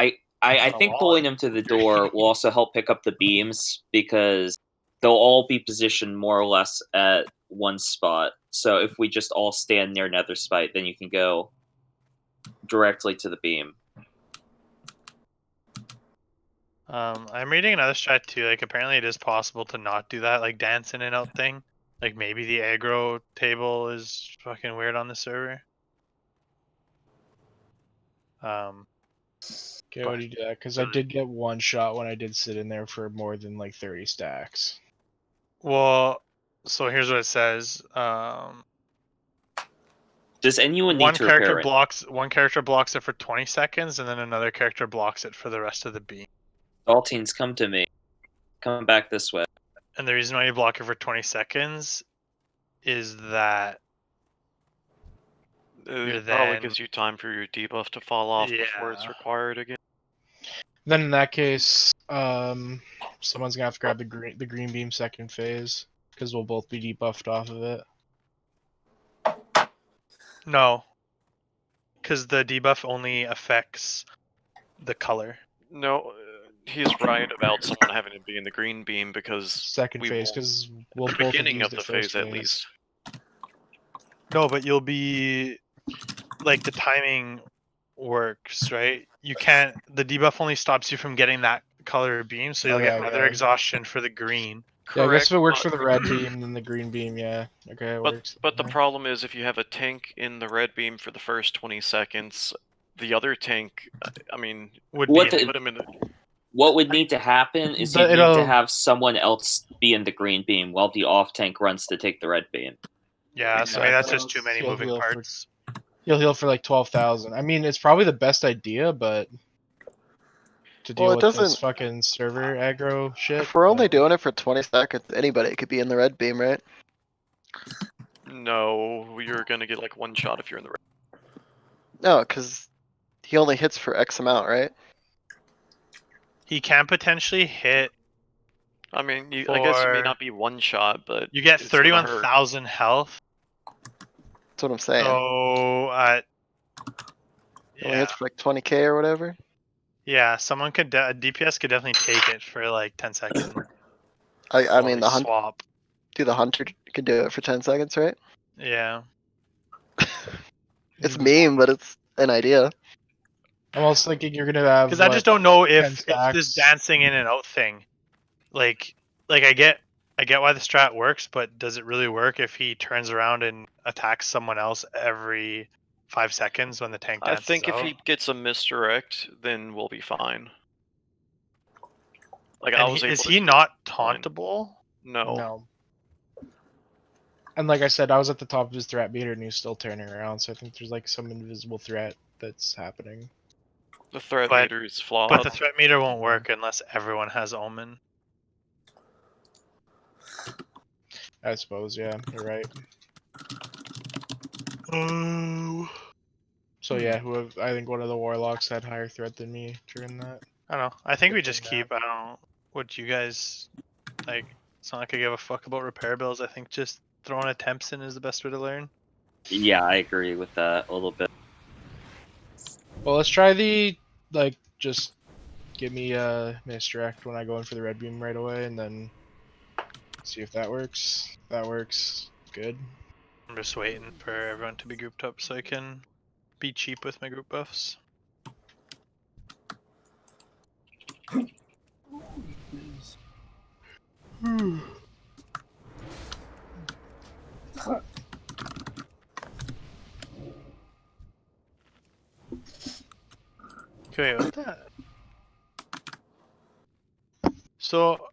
I think pulling them to the door will also help pick up the beams because they'll all be positioned more or less at one spot. So if we just all stand near Nether Spite, then you can go directly to the beam. I'm reading another strat too. Like apparently it is possible to not do that, like dance in and out thing. Like maybe the aggro table is fucking weird on the server. Okay, what do you do that? Because I did get one shot when I did sit in there for more than like 30 stacks. Well, so here's what it says. Does anyone need one to character repair it? one character blocks it for 20 seconds, and then another character blocks it for the rest of the beam. Daltines, come to me. Come back this way. And the reason why you block it for 20 seconds is that it probably gives you time for your debuff to fall off before it's required again. Then in that case, someone's gonna have to grab the green beam second phase because we'll both be debuffed off of it. No, because the debuff only affects the color. No, he's right about someone having to be in the green beam because second phase, because we'll the both have beginning used of the it first phase at least. No, but you'll be like the timing works, right? You can't. The debuff only stops you from getting that color beam, so you'll Okay, get another okay. exhaustion for the green. Yeah, I guess if it works but- for the red beam, then the green beam, yeah. Okay, it works. But the problem is if you have a tank in the red beam for the first 20 seconds, the other tank, I mean, would What be the- put him in the... What would need to happen is you need to have someone else be in the green beam while the off tank runs to take the red beam. Yeah, so that's just too many He'll moving heal parts. He'll heal for like 12,000. I mean, it's probably the best idea, but to deal Well, it with this doesn't- fucking server aggro shit. If we're only doing it for 20 seconds, anybody could be in the red beam, right? No, you're gonna get like one shot if you're in the red. No, because he only hits for X amount, right? He can potentially hit. I mean, I guess it may for- not be one shot, but You get it's gonna hurt. 31,000 health. That's what I'm saying. So, He only hits for like 20k or whatever. yeah, someone could a DPS could definitely take it for like 10 seconds. I while mean, they the swap. the hunter could do it for 10 seconds, right? Yeah. It's mean, but it's an idea. I'm also thinking you're gonna have. Because I just don't know 10 if this dancing in and out thing, like I get why the strat works, but does it really work if he turns around and attacks someone else every 5 seconds when the tank I dances think if out? he gets a misdirect, then we'll be fine. Like And I was able is to he do not it fine. tauntable? No. And like I said, I was at the top of his threat meter and he was still turning around, so I think there's like some invisible threat that's happening. The threat But- meter is flawed. But the threat meter won't work unless everyone has Omen. I suppose, yeah, you're right. So yeah, I think one of the warlocks had higher threat than me during that. I don't know. I think we just keep. I don't know what you guys like. It's not like I give a fuck about repair bills. I think just throwing attempts in is the best way to learn. Yeah, I agree with that a little bit. Well, let's try the just give me a misdirect when I go in for the red beam right away, and then see if that works. If that works, good. I'm just waiting for everyone to be grouped up so I can be cheap with my group buffs. Okay, what's that? So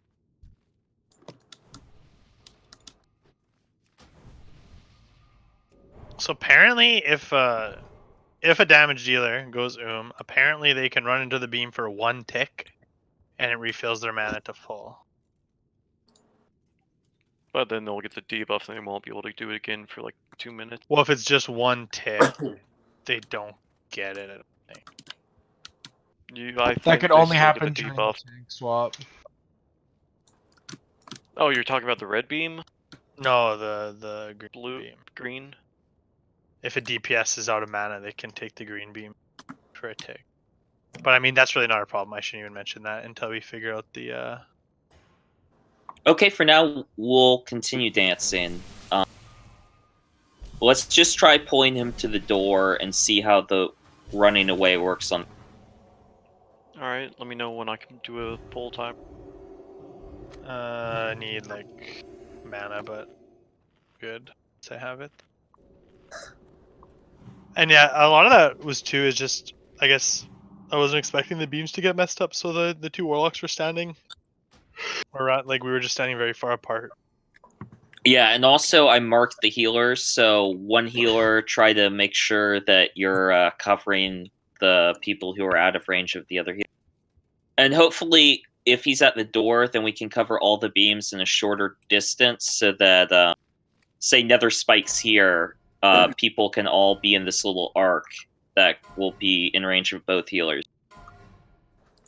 apparently if a damage dealer goes apparently they can run into the beam for 1 tick and it refills their mana to full. But then they'll get the debuff and they won't be able to do it again for like 2 minutes. Well, if it's just 1 tick, they don't get it, I don't think. I think That could they only still happen get the during the debuff. tank swap. Oh, you're talking about the red beam? No, the green Blue beam. Green? If a DPS is out of mana, they can take the green beam for a tick. But I mean, that's really not a problem. I shouldn't even mention that until we figure out the. Okay, for now, we'll continue dancing. Let's just try pulling him to the door and see how the running away works on. Alright, let me know when I can do a pull time. Need like mana, but good to have it. And yeah, a lot of that was too is just, I guess, I wasn't expecting the beams to get messed up, so the two warlocks were standing, or like we were just standing very far apart. Yeah, and also I marked the healers, so one healer try to make sure that you're covering the people who are out of range of the other healer. And hopefully, if he's at the door, then we can cover all the beams in a shorter distance so that, say, Nether spikes here, people can all be in this little arc that will be in range of both healers.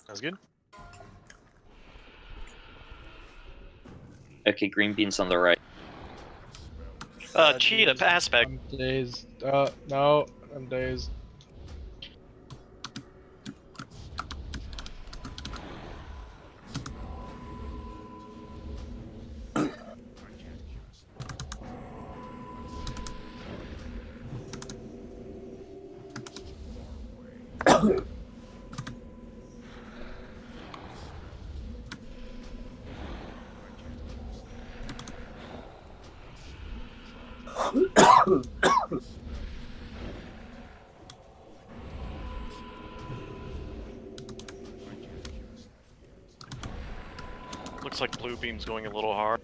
Sounds good. Okay, green beans on the right. Cheetah, pass back. I'm dazed. No, I'm dazed. Looks like blue beam's going a little hard.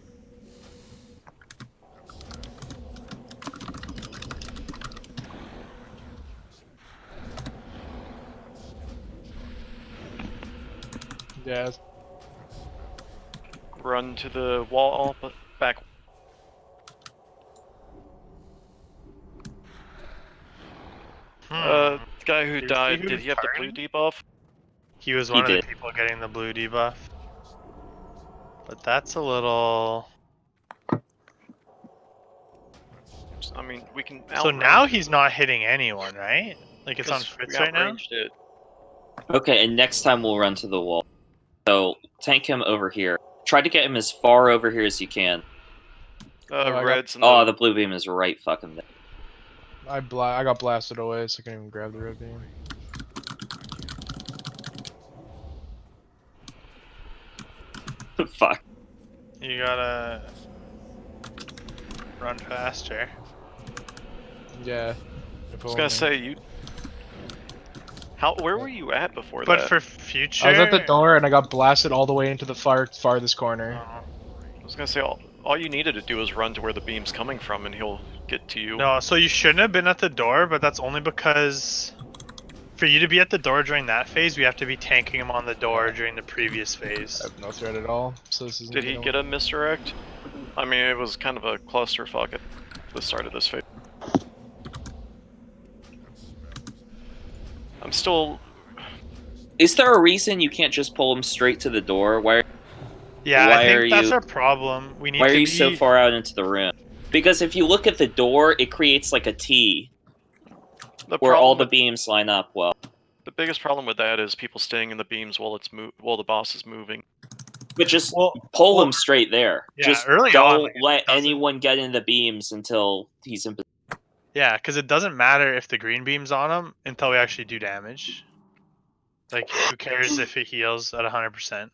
Yes. Run to the wall, but back. The guy who died, did he have the blue debuff? He was He one of did. the people getting the blue debuff. But that's a little. I mean, we can. So now he's not hitting anyone, right? Like it's on Fritz right now. It. Okay, and next time we'll run to the wall. So tank him over here. Try to get him as far over here as you can. Reds and the blue beam is right fucking there. I got blasted away, so I couldn't even grab the red beam. Fuck. You gotta run faster. Yeah. I was gonna say you. Where were you at before But that? for future. I was at the door and I got blasted all the way into the farthest corner. I was gonna say all you needed to do was run to where the beam's coming from, and he'll get to you. No, so you shouldn't have been at the door, but that's only because for you to be at the door during that phase, we have to be tanking him on the door during the previous phase. I have no threat at all, so this isn't Did he gonna get a misdirect? I mean, it was kind of a clusterfuck at the start of this phase. I'm still. Is there a reason you can't just pull him straight to the door? Why Yeah, why I are think that's you, our problem. We need why to are you be so far out into the room? Because if you look at the door, it creates like a T where all the beams line up well. The biggest problem with that is people staying in the beams while the boss is moving. But just pull him straight there. Yeah, just early don't on, like, let anyone get in the beams until he's in. Yeah, because it doesn't matter if the green beam's on him until we actually do damage. Like, who cares if it heals at 100%?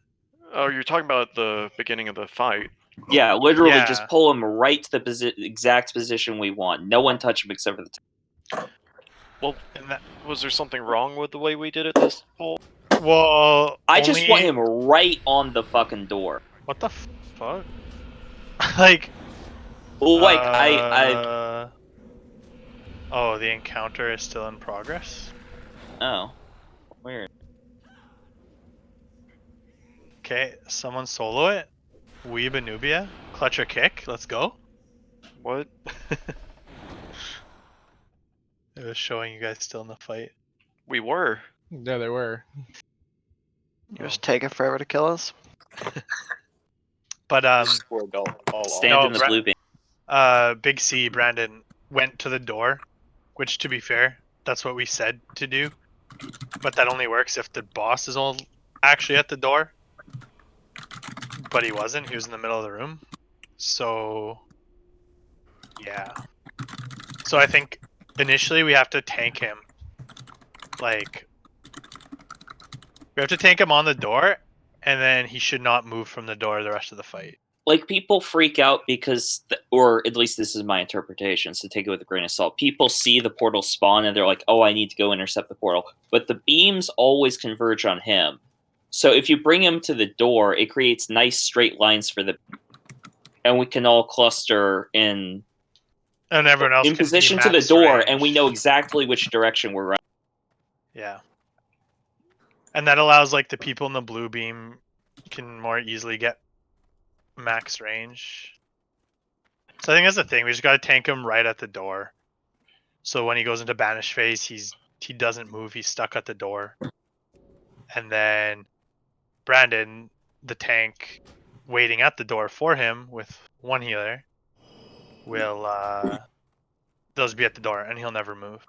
Oh, you're talking about the beginning of the fight. Yeah, literally Yeah. just pull him right to the exact position we want. No one touch him except for the Well, was there something wrong with the way we did it this whole? Well, I just want him right on the fucking door. What the fuck? Like... Well, like, I... Oh, the encounter is still in progress? Oh. Weird. Okay, someone solo it. Weeb Anubia. Clutch or kick. Let's go. What? It was showing you guys still in the fight. We were. Yeah, they were. You just take it forever to kill us. But stand in the blue beam. Big C Brandon went to the door, which to be fair, that's what we said to do. But that only works if the boss is all actually at the door. But he wasn't. He was in the middle of the room. So, yeah. So I think initially we have to tank him. Like, we have to tank him on the door, and then he should not move from the door the rest of the fight. Like, people freak out because, or at least this is my interpretation, so take it with a grain of salt. People see the portal spawn and they're like, oh, I need to go intercept the portal. But the beams always converge on him. So if you bring him to the door, it creates nice straight lines for the... And we can all cluster in... And everyone else in can be position to the max door, range. and we know exactly which direction we're running. Yeah. And that allows, like, the people in the blue beam can more easily get max range. So I think that's the thing. We just gotta tank him right at the door. So when he goes into banish phase, he doesn't move. He's stuck at the door. And then Brandon, the tank, waiting at the door for him with one healer, will those be at the door, and he'll never move.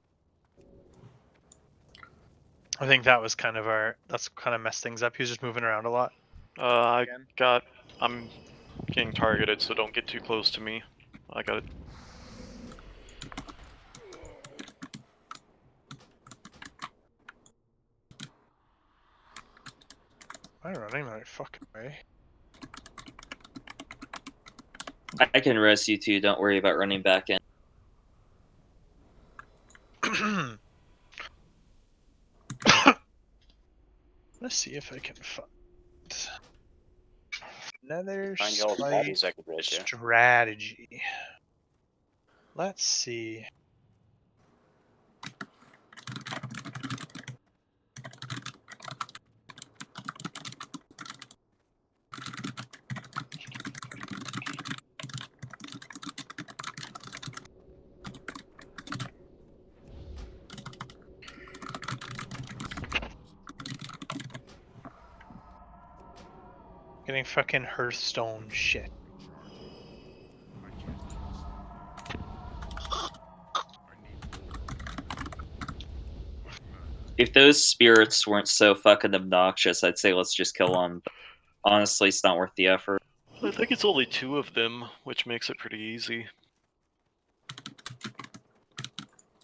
I think that was kind of that's kind of messed things up. He was just moving around a lot. I'm getting targeted, so don't get too close to me. I got it. I'm running the right fucking way. I can rest you two. Don't worry about running back in. Let's see if I can find another Find all the spite bodies I could raise, yeah. strategy. Let's see. Getting fucking Hearthstone shit. If those spirits weren't so fucking obnoxious, I'd say let's just kill them. But honestly, it's not worth the effort. I think it's only 2 of them, which makes it pretty easy.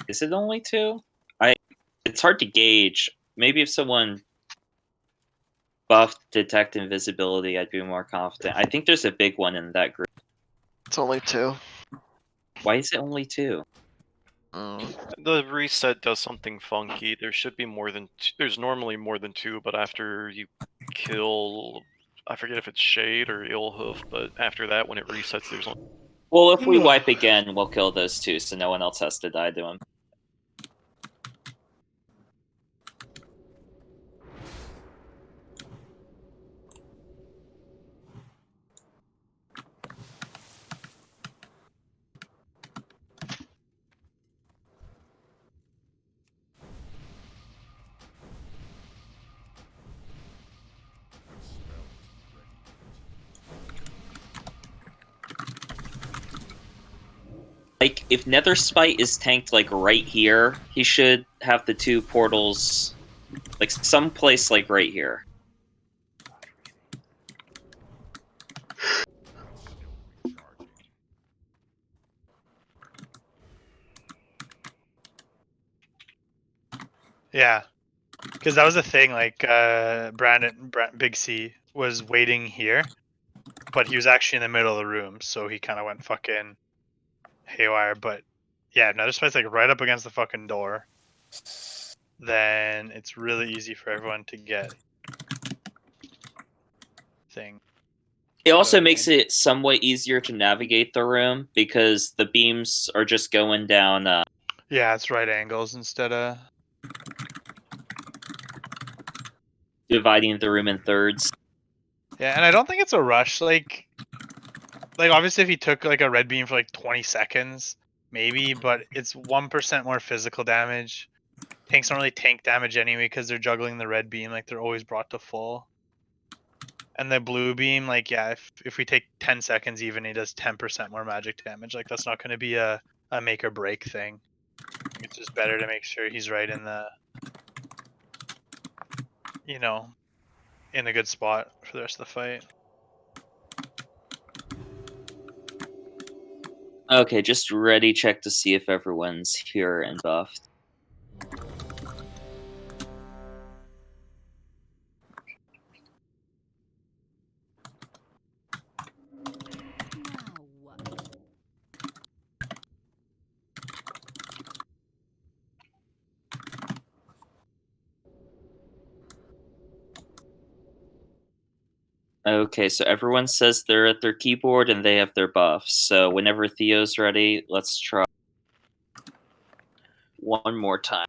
Is it only 2? It's hard to gauge. Maybe if someone buffed detect invisibility, I'd be more confident. I think there's a big one in that group. It's only 2. Why is it only 2? The reset does something funky. There should be more than there's normally more than 2, but after you kill, I forget if it's Shade or Illhoof, but after that, when it resets, there's only... Well, if we wipe again, we'll kill those 2, so no one else has to die to him. Like, if Nether Spite is tanked, like, right here, he should have the 2 portals, like, someplace, like, right here. Yeah. Because that was the thing, like, Big C was waiting here, but he was actually in the middle of the room, so he kind of went fucking haywire. But yeah, another spite's like right up against the fucking door. Then it's really easy for everyone to get thing. It also makes it somewhat easier to navigate the room, because the beams are just going down... Yeah, it's right angles instead of... dividing the room in thirds. Yeah, and I don't think it's a rush. Like obviously if he took like a red beam for like 20 seconds, maybe, but it's 1% more physical damage. Tanks don't really tank damage anyway because they're juggling the red beam, like they're always brought to full. And the blue beam, like, yeah, if we take 10 seconds even, he does 10% more magic damage. Like, that's not going to be a make or break thing. It's just better to make sure he's right in the you know, in a good spot for the rest of the fight. Okay, just ready check to see if everyone's here and buffed. Okay, so everyone says they're at their keyboard and they have their buffs. So whenever Theo's ready, let's try one more time.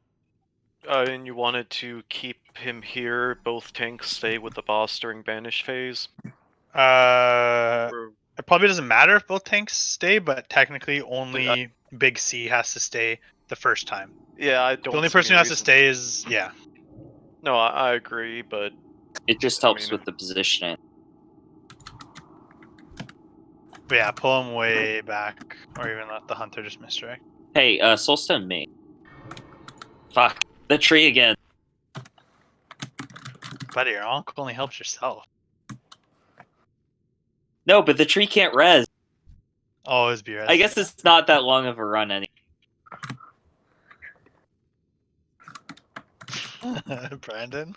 And you wanted to keep him here, both tanks stay with the boss during banish phase? It probably doesn't matter if both tanks stay, but technically only Big C has to stay the first time. Yeah, I don't The only see person any who has to reason. stay is, yeah. No, I agree, but... It just helps with the positioning. But yeah, pull him way back, or even let the hunter just misdirect. Hey, Soulstone me. Fuck. The tree again. Buddy, your uncle only helps yourself. No, but the tree can't res. Oh, his BRS. I guess it's not that long of a run anyway. Brandon?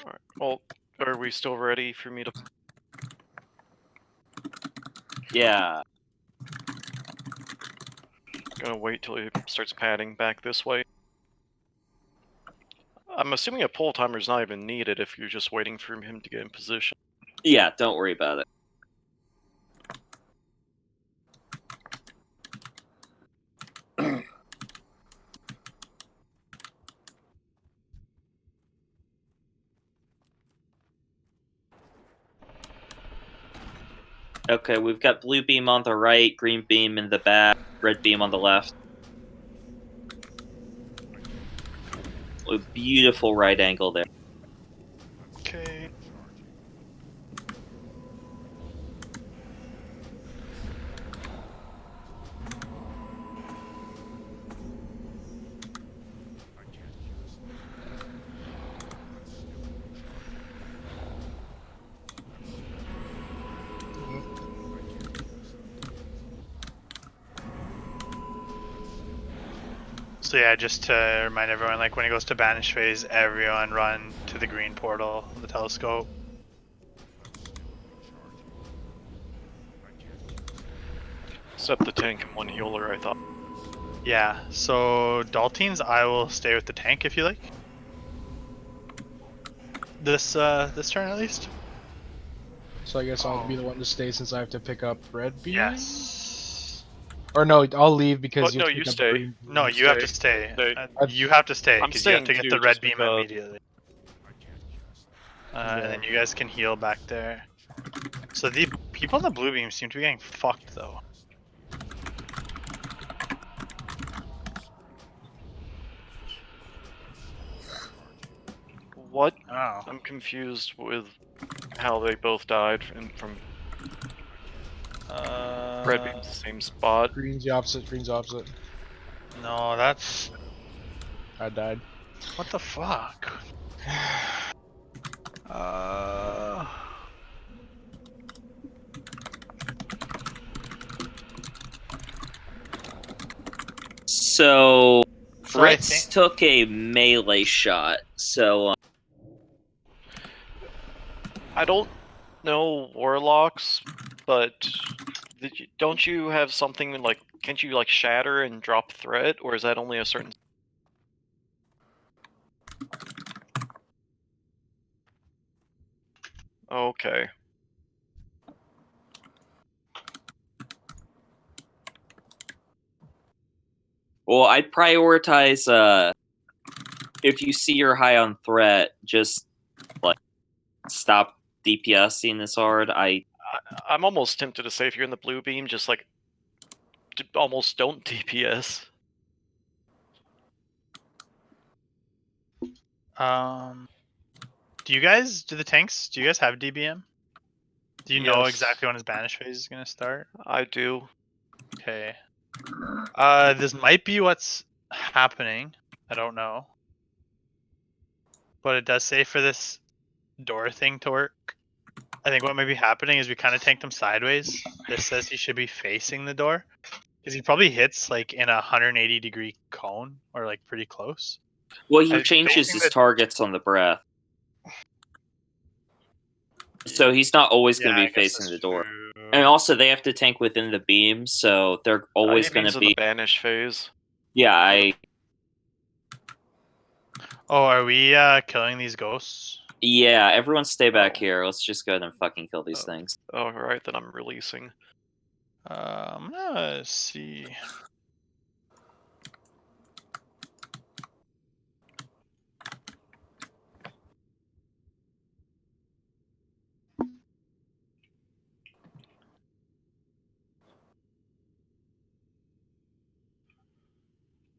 Alright, well, are we still ready for me to... Yeah. Gonna wait till he starts padding back this way. I'm assuming a pull timer's not even needed if you're just waiting for him to get in position. Yeah, don't worry about it. Okay, we've got blue beam on the right, green beam in the back, red beam on the left. A beautiful right angle there. Okay. So yeah, just to remind everyone, like when it goes to banish phase, everyone run to the green portal, the telescope. Except the tank and one healer, I thought. Yeah, so Daltines, I will stay with the tank if you like. This turn at least. So I guess I'll be the one to stay since I have to pick up red beam. Yes. Or no, I'll leave because no, you you pick up stay. green beam. No, you have to stay. You have to stay I'm because you have staying to get too, the red just beam because- immediately. And then you guys can heal back there. So the people in the blue beam seem to be getting fucked though. What? Oh. I'm confused with how they both died from red beam's the same spot. Green's the opposite. Green's the opposite. No, that's... I died. What the fuck? So, So I Fritz took a melee shot, so... I don't know warlocks, but don't you have something like, can't you like shatter and drop threat, or is that only a certain... Okay. Well, I'd prioritize, if you see you're high on threat, just, like, stop DPSing this hard. I'm almost tempted to say if you're in the blue beam, just like, almost don't DPS. Do the tanks, do you guys have DBM? Do you know Yes. exactly when his banish phase is gonna start? I do. Okay. This might be what's happening. I don't know. But it does say for this door thing to work. I think what may be happening is we kind of tanked him sideways. This says he should be facing the door. Because he probably hits like in a 180-degree cone or like pretty close. Well, he I- changes facing his the- targets on the breath. So he's not always going to Yeah, be I guess facing that's the door. true. And also, they have to tank within the beam, so they're always He going means to in the be. banish phase. Yeah, Oh, are we killing these ghosts? Yeah, everyone stay back here. Let's just go ahead and fucking kill these things. Oh, right, then I'm releasing. I'm gonna see.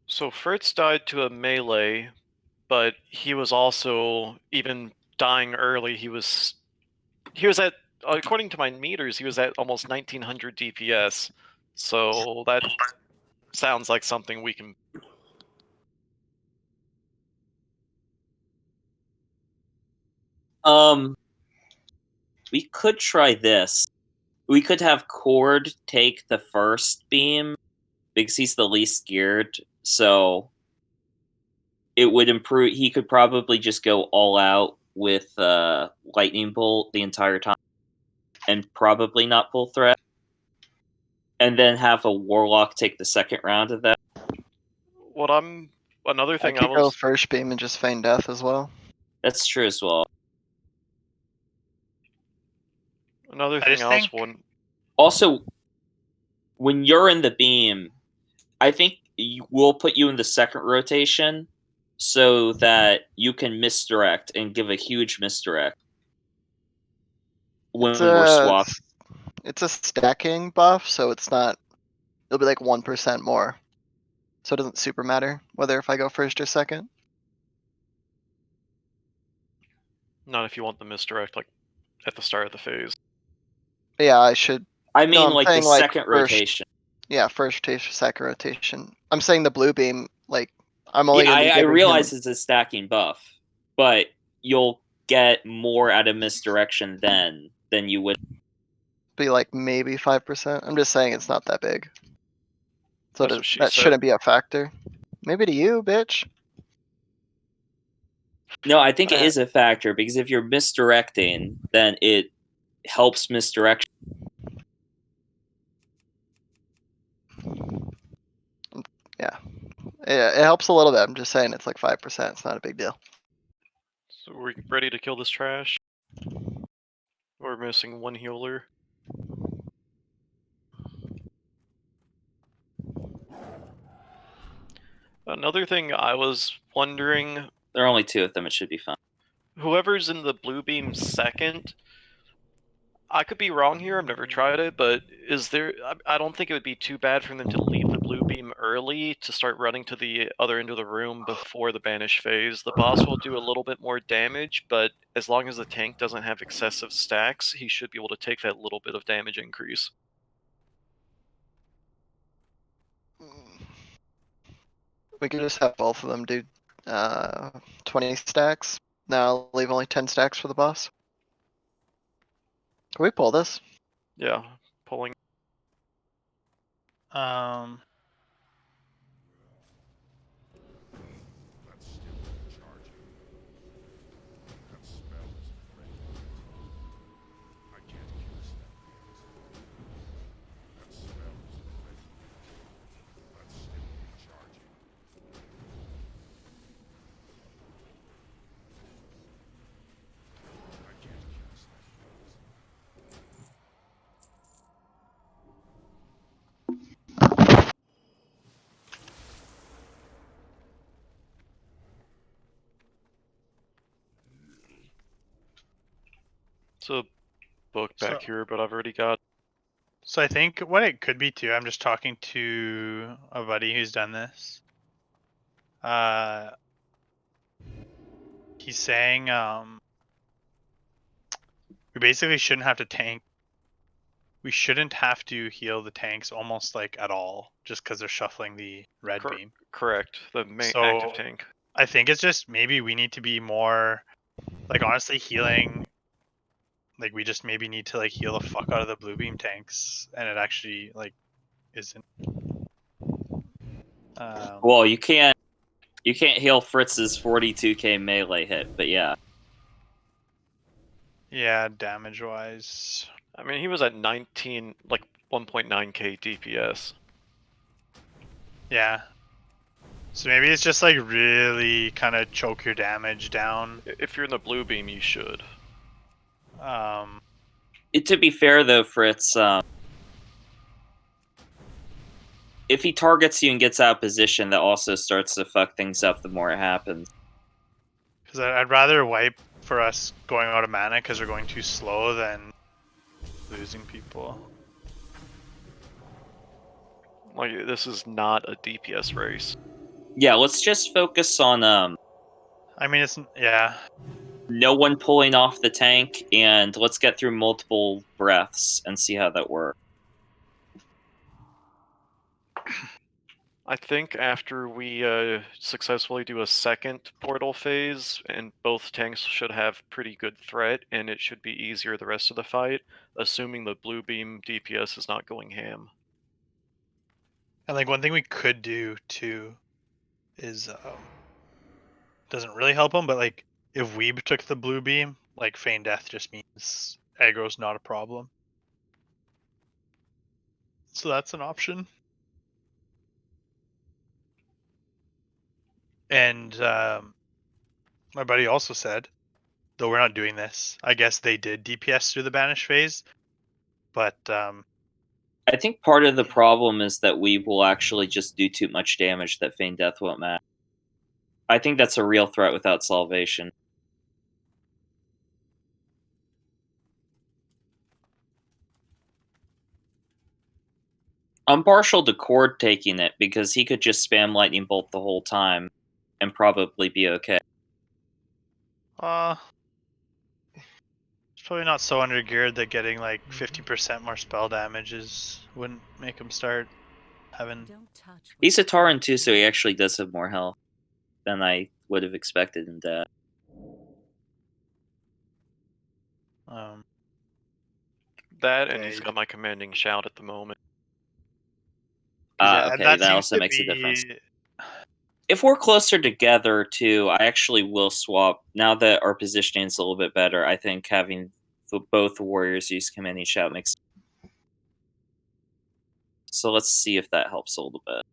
So Fritz died to a melee, but he was also, even dying early, he was at, according to my meters, he was at almost 1900 DPS. So that sounds like something we can. We could try this. We could have Cord take the first beam because he's the least geared. So it would improve. He could probably just go all out with Lightning Bolt the entire time and probably not pull threat. And then have a Warlock take the second round of that. Another I thing could go first beam and just feign death as well. That's true as well. Another I thing just I was think- wondering. Also, when you're in the beam, I think we'll put you in the second rotation so that you can misdirect and give a huge misdirect when we're swapped. It's a stacking buff, so it's not. It'll be like 1% more. So it doesn't super matter whether if I go first or second. Not if you want the misdirect, like, at the start of the phase. Yeah, I should. I no, mean, I'm like the saying, second first- rotation. Yeah, first rotation, second rotation. I'm saying the blue beam, like, I'm only Yeah, gonna be I giving realize him. it's a stacking buff, but you'll get more out of misdirection then than you would. Be like maybe 5%. I'm just saying it's not that big. So That's what she that said. shouldn't be a factor. Maybe to you, bitch. No, I think it is a factor because if you're misdirecting, then it helps misdirection. Yeah. Yeah, it helps a little bit. I'm just saying it's like 5%. It's not a big deal. So we're ready to kill this trash. We're missing one healer. Another thing I was wondering. There are only two of them. It should be fine. Whoever's in the blue beam second, I could be wrong here, I've never tried it, but is there... I don't think it would be too bad for them to leave the blue beam early to start running to the other end of the room before the banish phase. The boss will do a little bit more damage, but as long as the tank doesn't have excessive stacks, he should be able to take that little bit of damage increase. We could just have both of them do 20 stacks. Now I'll leave only 10 stacks for the boss. Can we pull this? Yeah, pulling. It's a book back here, but I've already got. So I think what it could be too, I'm just talking to a buddy who's done this. He's saying we basically shouldn't have to tank we shouldn't have to heal the tanks almost like at all, just because they're shuffling the red beam. Correct. The main So active tank. I think it's just maybe we need to be more, like honestly healing. Like we just maybe need to like heal the fuck out of the blue beam tanks, and it actually like isn't. Well, you can't heal Fritz's 42k melee hit, but yeah. Yeah, damage wise. I mean, he was at 19, like 1.9k DPS. Yeah. So maybe it's just like really kind of choke your damage down. If you're in the blue beam, you should. To be fair though, Fritz, if he targets you and gets out of position, that also starts to fuck things up the more it happens. Because I'd rather wipe for us going out of mana because we're going too slow than losing people. Like, this is not a DPS race. Yeah, let's just focus on I mean, it's yeah. No one pulling off the tank, and let's get through multiple breaths and see how that works. I think after we successfully do a second portal phase, and both tanks should have pretty good threat, and it should be easier the rest of the fight, assuming the blue beam DPS is not going ham. And like one thing we could do too is doesn't really help them, but like if Weeb took the blue beam, like feign death just means aggro's not a problem. So that's an option. And my buddy also said, though we're not doing this, I guess they did DPS through the banish phase, but I think part of the problem is that we will actually just do too much damage that feign death won't matter. I think that's a real threat without salvation. I'm partial to Cord taking it because he could just spam lightning bolt the whole time and probably be okay. it's probably not so undergeared that getting like 50% more spell damage wouldn't make him start having. He's a Tauren too, so he actually does have more health than I would have expected him to. That, and he's got my commanding shout at the moment. Okay, that also makes a difference. If we're closer together too, I actually will swap. Now that our positioning is a little bit better, I think having both warriors use commanding shout makes. So let's see if that helps a little bit.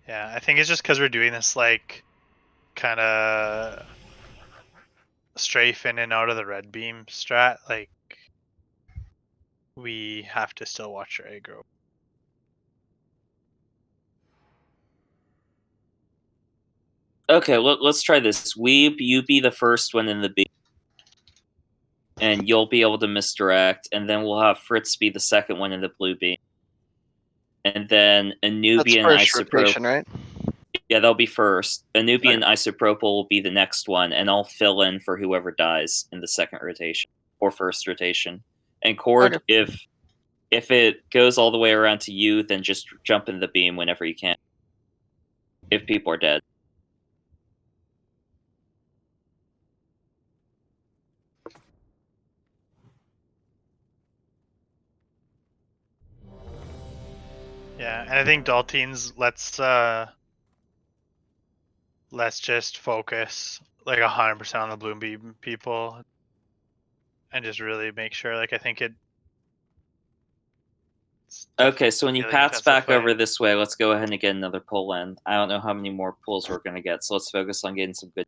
Yeah, I think it's just because we're doing this like kind of strafe in and out of the red beam strat. Like we have to still watch our aggro. Okay, let's try this. Weeb, you be the first one in the beam. And you'll be able to misdirect, and then we'll have Fritz be the second one in the blue beam. And then a Nubian rotation, right? Yeah, that'll be first. A Nubian isopropyl will be the next one, and I'll fill in for whoever dies in the second rotation or first rotation. And Cord, if it goes all the way around to you, then just jump in the beam whenever you can. If people are dead. Yeah, and I think Daltines, let's just focus like 100% on the blue beam people, and just really make sure. Like I think it. Okay, so when you pass back over this way, let's go ahead and get another pull in. I don't know how many more pulls we're gonna get, so let's focus on getting some good.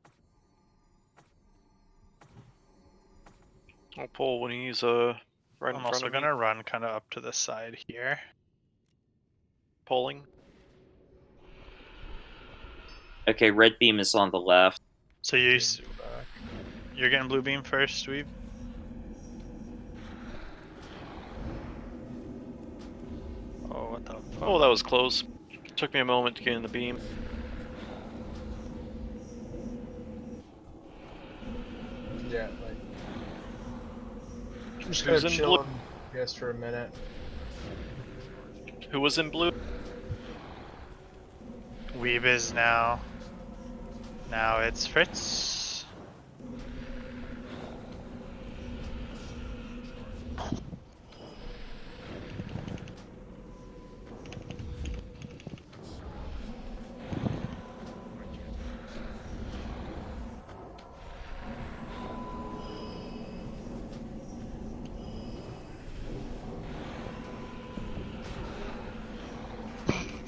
I'll pull when he's right in I'm front also of gonna run kind of up to the side here. Pulling. Okay, red beam is on the left. So you're getting blue beam first, Weeb? Oh, what the fuck? Oh, that was close. Took me a moment to get in the beam. Yeah, just Who's gonna in chill blue? on DPS for a minute. Who was in blue? Weeb is now. Now it's Fritz.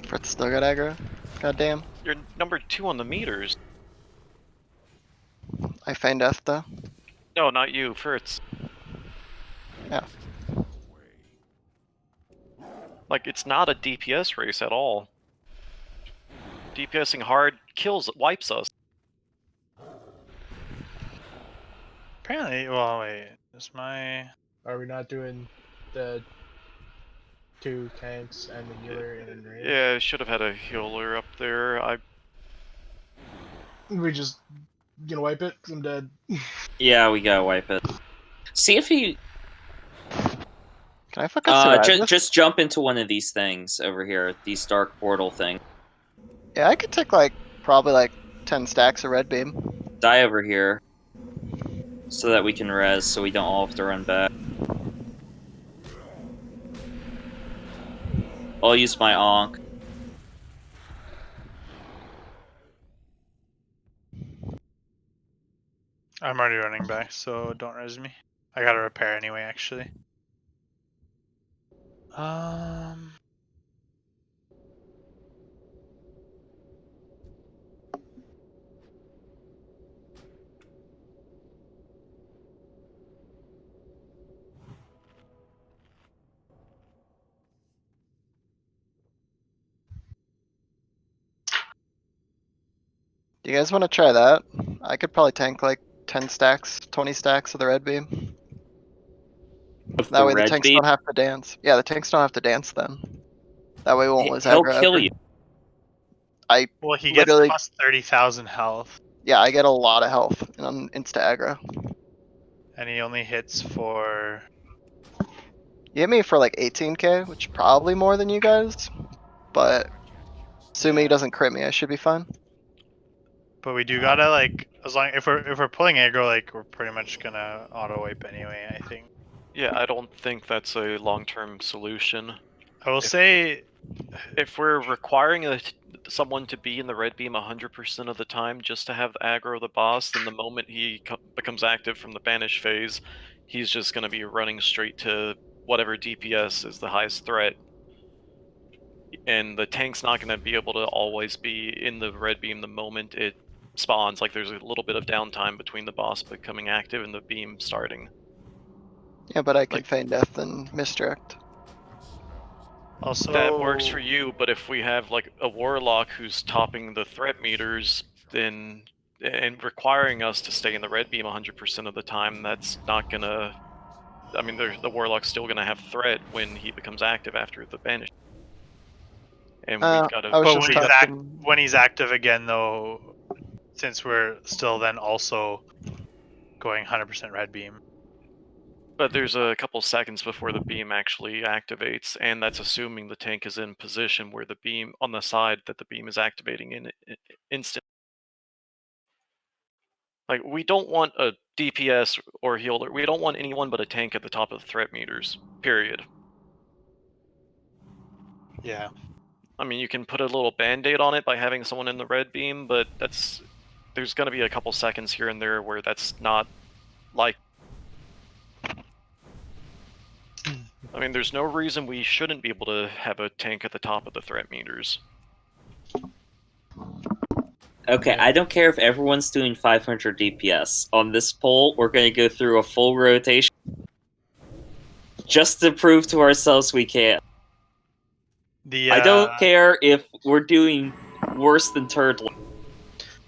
Fritz still got aggro. Goddamn. You're number 2 on the meters. I feign death though. No, not you, Fritz. Yeah. Like, it's not a DPS race at all. DPSing hard wipes us. Apparently, well, wait. Is my... Are we not doing the 2 tanks and the healer in range? Yeah, I should have had a healer up there. We just gonna wipe it? 'Cause I'm dead. Yeah, we gotta wipe it. See if he. Can I fucking survive this? Just jump into one of these things over here. These dark portal things. Yeah, I could take like probably like 10 stacks of red beam. Die over here. So that we can res, so we don't all have to run back. I'll use my Ankh. I'm already running back, so don't res me. I gotta repair anyway, actually. Do you guys want to try that? I could probably tank like 10 stacks, 20 stacks of the red beam. That way the tanks don't have to dance. Yeah, the tanks don't have to dance then. That way we won't lose He'll aggro kill ever. you. Well, he gets literally- plus 30,000 health, Yeah, I get a lot of health on insta aggro. and he only hits for... You hit me for like 18k, which is probably more than you guys. But assuming he doesn't crit me, I should be fine. But we do gotta, like, as long if we're pulling aggro, like, we're pretty much gonna auto wipe anyway, I think. Yeah, I don't think that's a long-term solution. I will say, if we're requiring someone to be in the red beam 100% of the time just to have aggro the boss, then the moment he becomes active from the banish phase, he's just going to be running straight to whatever DPS is the highest threat. And the tank's not going to be able to always be in the red beam the moment it spawns. Like, there's a little bit of downtime between the boss becoming active and the beam starting. Yeah, but I can feign death and misdirect. Also, that works for you, but if we have like a warlock who's topping the threat meters, then and requiring us to stay in the red beam 100% of the time, that's not gonna. I mean, the warlock's still gonna have threat when he becomes active after the banish. And we've got to. But when he's active again, though, since we're still then also going 100% red beam. But there's a couple seconds before the beam actually activates, and that's assuming the tank is in position where the beam on the side that the beam is activating in instant. Like, we don't want a DPS or healer. We don't want anyone but a tank at the top of the threat meters. Period. Yeah. I mean, you can put a little band-aid on it by having someone in the red beam, but there's going to be a couple seconds here and there where that's not like. I mean, there's no reason we shouldn't be able to have a tank at the top of the threat meters. Okay, I don't care if everyone's doing 500 DPS. On this poll, we're going to go through a full rotation. Just to prove to ourselves we can. I don't care if we're doing worse than turd.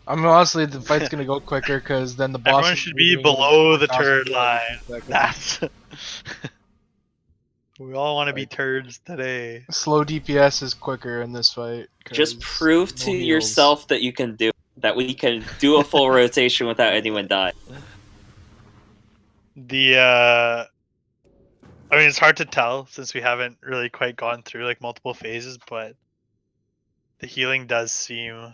I'm honestly, the fight's gonna go quicker because then the boss. Everyone should be below the turd line. That's. We all want to be turds today. Slow DPS is quicker in this fight. Just prove to yourself that you can do that. We can do a full rotation without anyone dying. I mean, it's hard to tell since we haven't really quite gone through like multiple phases, but the healing does seem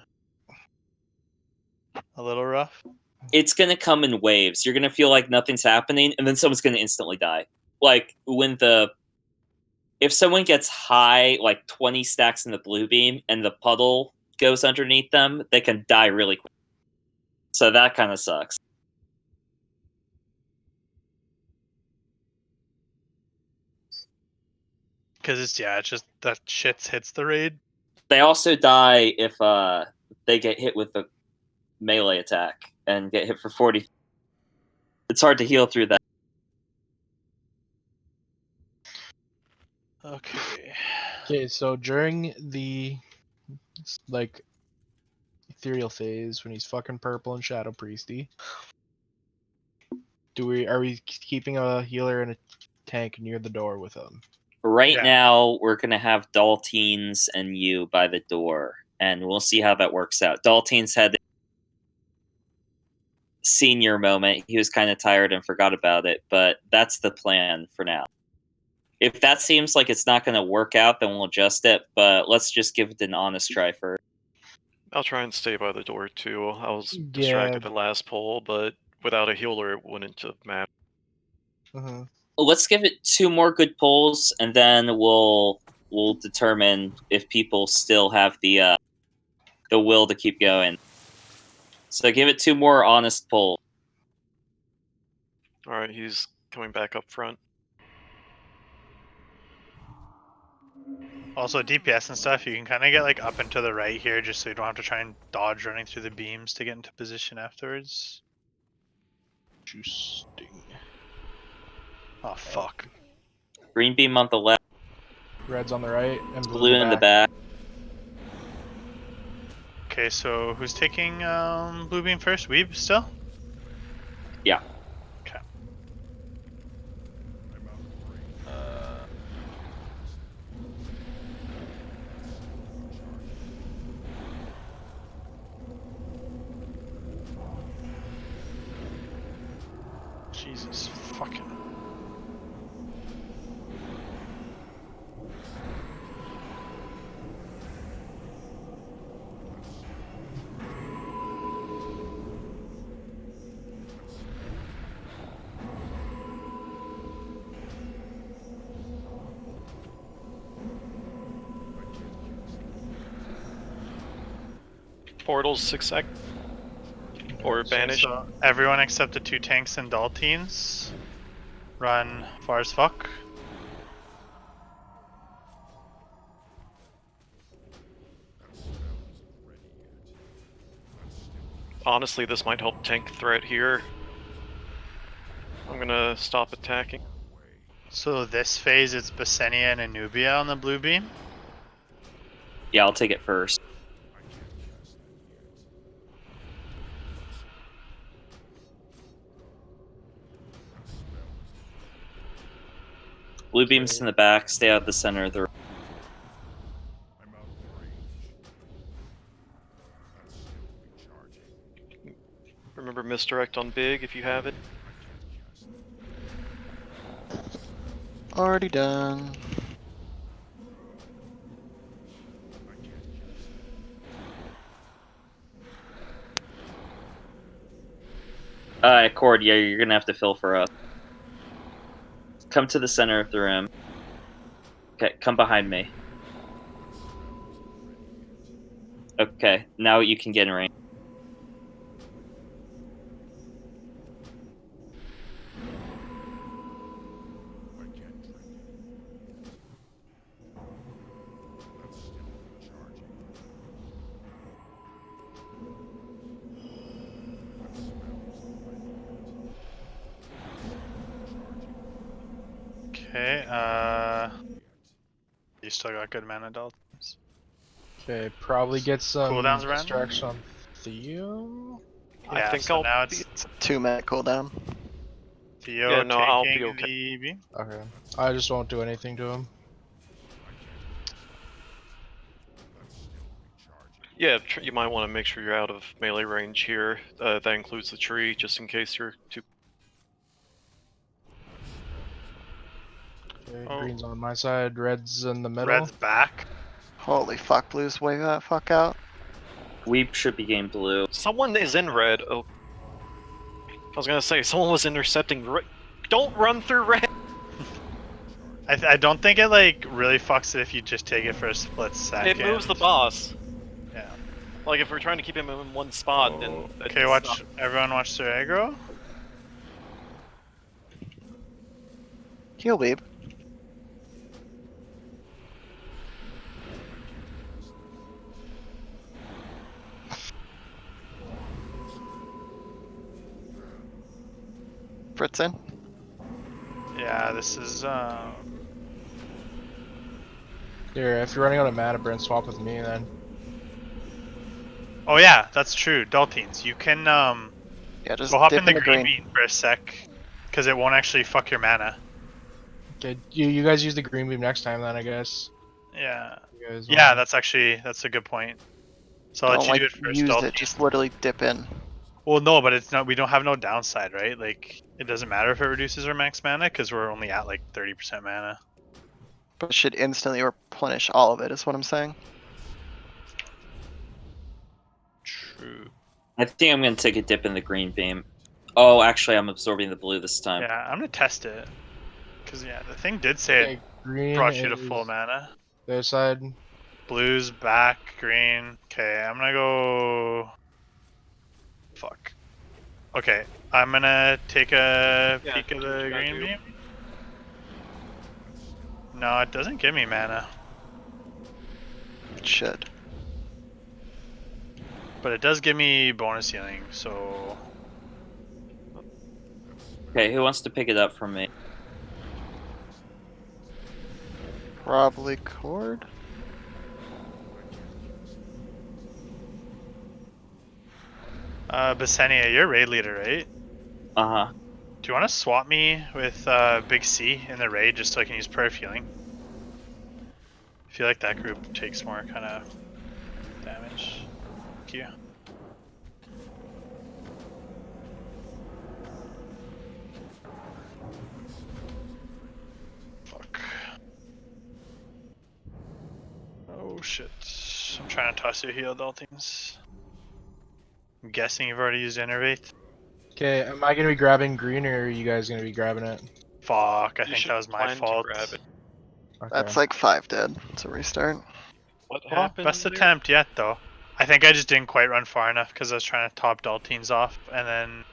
a little rough. It's gonna come in waves. You're gonna feel like nothing's happening, and then someone's gonna instantly die. Like if someone gets high, like 20 stacks in the blue beam, and the puddle goes underneath them, they can die really quick. So that kind of sucks. Because it's just that shit hits the raid. They also die if they get hit with a melee attack and get hit for 40. It's hard to heal through that. Okay. Okay, so during the like ethereal phase when he's fucking purple and shadow priesty, are we keeping a healer and a tank near the door with him? Right now, we're gonna have Daltines and you by the door, and we'll see how that works out. Daltines had senior moment. He was kind of tired and forgot about it, but that's the plan for now. If that seems like it's not going to work out, then we'll adjust it, but let's just give it an honest try first. I'll try and stay by the door too. I was distracted the last poll, but without a healer, it wouldn't have mattered. Let's give it 2 more good pulls, and then we'll determine if people still have the will to keep going. So give it 2 more honest pulls. All right, he's coming back up front. Also, DPS and stuff, you can kind of get like up and to the right here, just so you don't have to try and dodge running through the beams to get into position afterwards. Interesting. Oh fuck. Green beam on the left. Red's on the right and Blue in the back. Okay, so who's taking blue beam first? Weeb still? Yeah. Okay. Jesus fucking. Portals 6 sec. Or banish. So everyone except the 2 tanks and Daltines run far as fuck. Honestly, this might help tank threat here. I'm gonna stop attacking. So this phase, it's Basenia and Anubia on the blue beam. Yeah, I'll take it first. Blue beam's in the back, stay out of the center of the room. Remember misdirect on big if you have it. Already done. Cord, yeah, you're gonna have to fill for us. Come to the center of the room. Okay, come behind me. Okay, now you can get in range. Okay, you still got good mana, Daltines. Okay, probably get some Cooldowns around? distraction on Theo. Yeah, I think so I'll now it's 2-minute cooldown. Theo Yeah, no, I'll be taking okay. the beam. Okay. I just won't do anything to him. Yeah, you might want to make sure you're out of melee range here. That includes the tree, just in case you're too... Okay, Oh. green's on my side, red's in the middle. Red's back. Holy fuck, blue's way that fuck out. We should be game blue. Someone is in red. Oh. I was gonna say, someone was intercepting red. Don't run through red! I don't think it like really fucks it if you just take it for a split second. It moves the boss. Yeah. Like, if we're trying to keep him in one spot, then... Okay, watch. Everyone watch their aggro. Heal babe. Fritz in. Yeah, this is Here, if you're running out of mana, Brent, swap with me then. Oh yeah, that's true. Daltines, you can Yeah, just go hop dip in the in the green green. bean for a sec, because it won't actually fuck your mana. Okay, you guys use the green beam next time then, I guess. Yeah. You guys Yeah, wanna- that's a good point. So I'll Don't let you like do it first, use Daltines. it, just literally dip in. Well, no, but it's not. We don't have no downside, right? Like, it doesn't matter if it reduces our max mana because we're only at like 30% mana. But it should instantly replenish all of it, is what I'm saying. True. I think I'm gonna take a dip in the green beam. Oh, actually, I'm absorbing the blue this time. Yeah, I'm gonna test it. Cause yeah, the thing did say Okay, it green brought you to is full mana. the other side. Blue's back, green. Okay, I'm gonna go. Fuck. Okay, I'm gonna take a peek of the green beam. No, it doesn't give me mana, It should. but it does give me bonus healing. So Okay, who wants to pick it up from me? Probably cord. Basenia, you're raid leader, right? Uh-huh. Do you want to swap me with Big C in the raid just so I can use prayer of healing? I feel like that group takes more kind of damage. Thank you. Fuck. Oh shit. I'm trying to toss you a heal, Daltings. I'm guessing you've already used Innervate. Okay, am I gonna be grabbing green or are you guys gonna be grabbing it? Fuck, I You think should that was my plan to fault. grab it. Okay. That's like 5 dead. It's a restart. What Well, happened best there? attempt yet, though. I think I just didn't quite run far enough because I was trying to top Daltines off, and then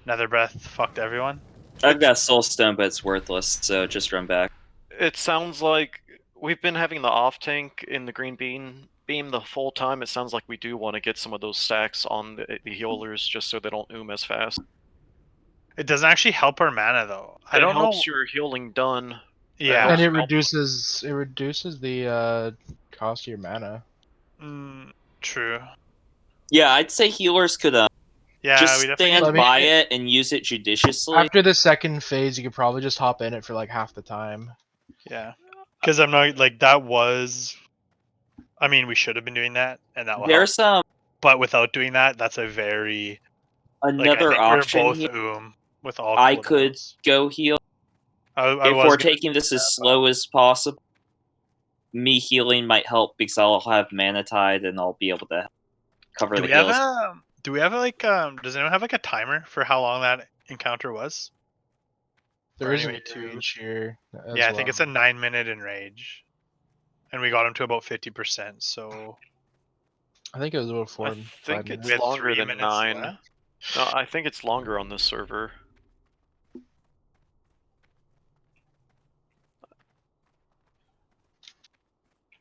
Nether Breath fucked everyone. I've got Soulstone, but it's worthless, so just run back. It sounds like we've been having the off tank in the green beam the full time. It sounds like we do want to get some of those stacks on the healers just so they don't as fast. It doesn't actually help our mana though. I It don't know. helps your healing done. Yeah. And it reduces the cost of your mana. True. Yeah, I'd say healers could Yeah, just we definitely stand need to- by it and use it judiciously. After the second phase, you could probably just hop in it for like half the time. Yeah. Because I'm not like that was. I mean, we should have been doing that, and that will help. There's But without doing that, that's a very another like, I think option we're both here. with all. I could go heal. If we're taking this as slow as possible, me healing might help because I'll have mana tide and I'll be able to cover Do the we have heals. do we have like does anyone have like a timer for how long that encounter was? There Or is anyway, an enrage here. Yeah, I think it's a 9-minute enrage, and we got him to about 50%. So I think it was about 4. I think it's We had longer 3 than minutes 9. left. No, I think it's longer on this server.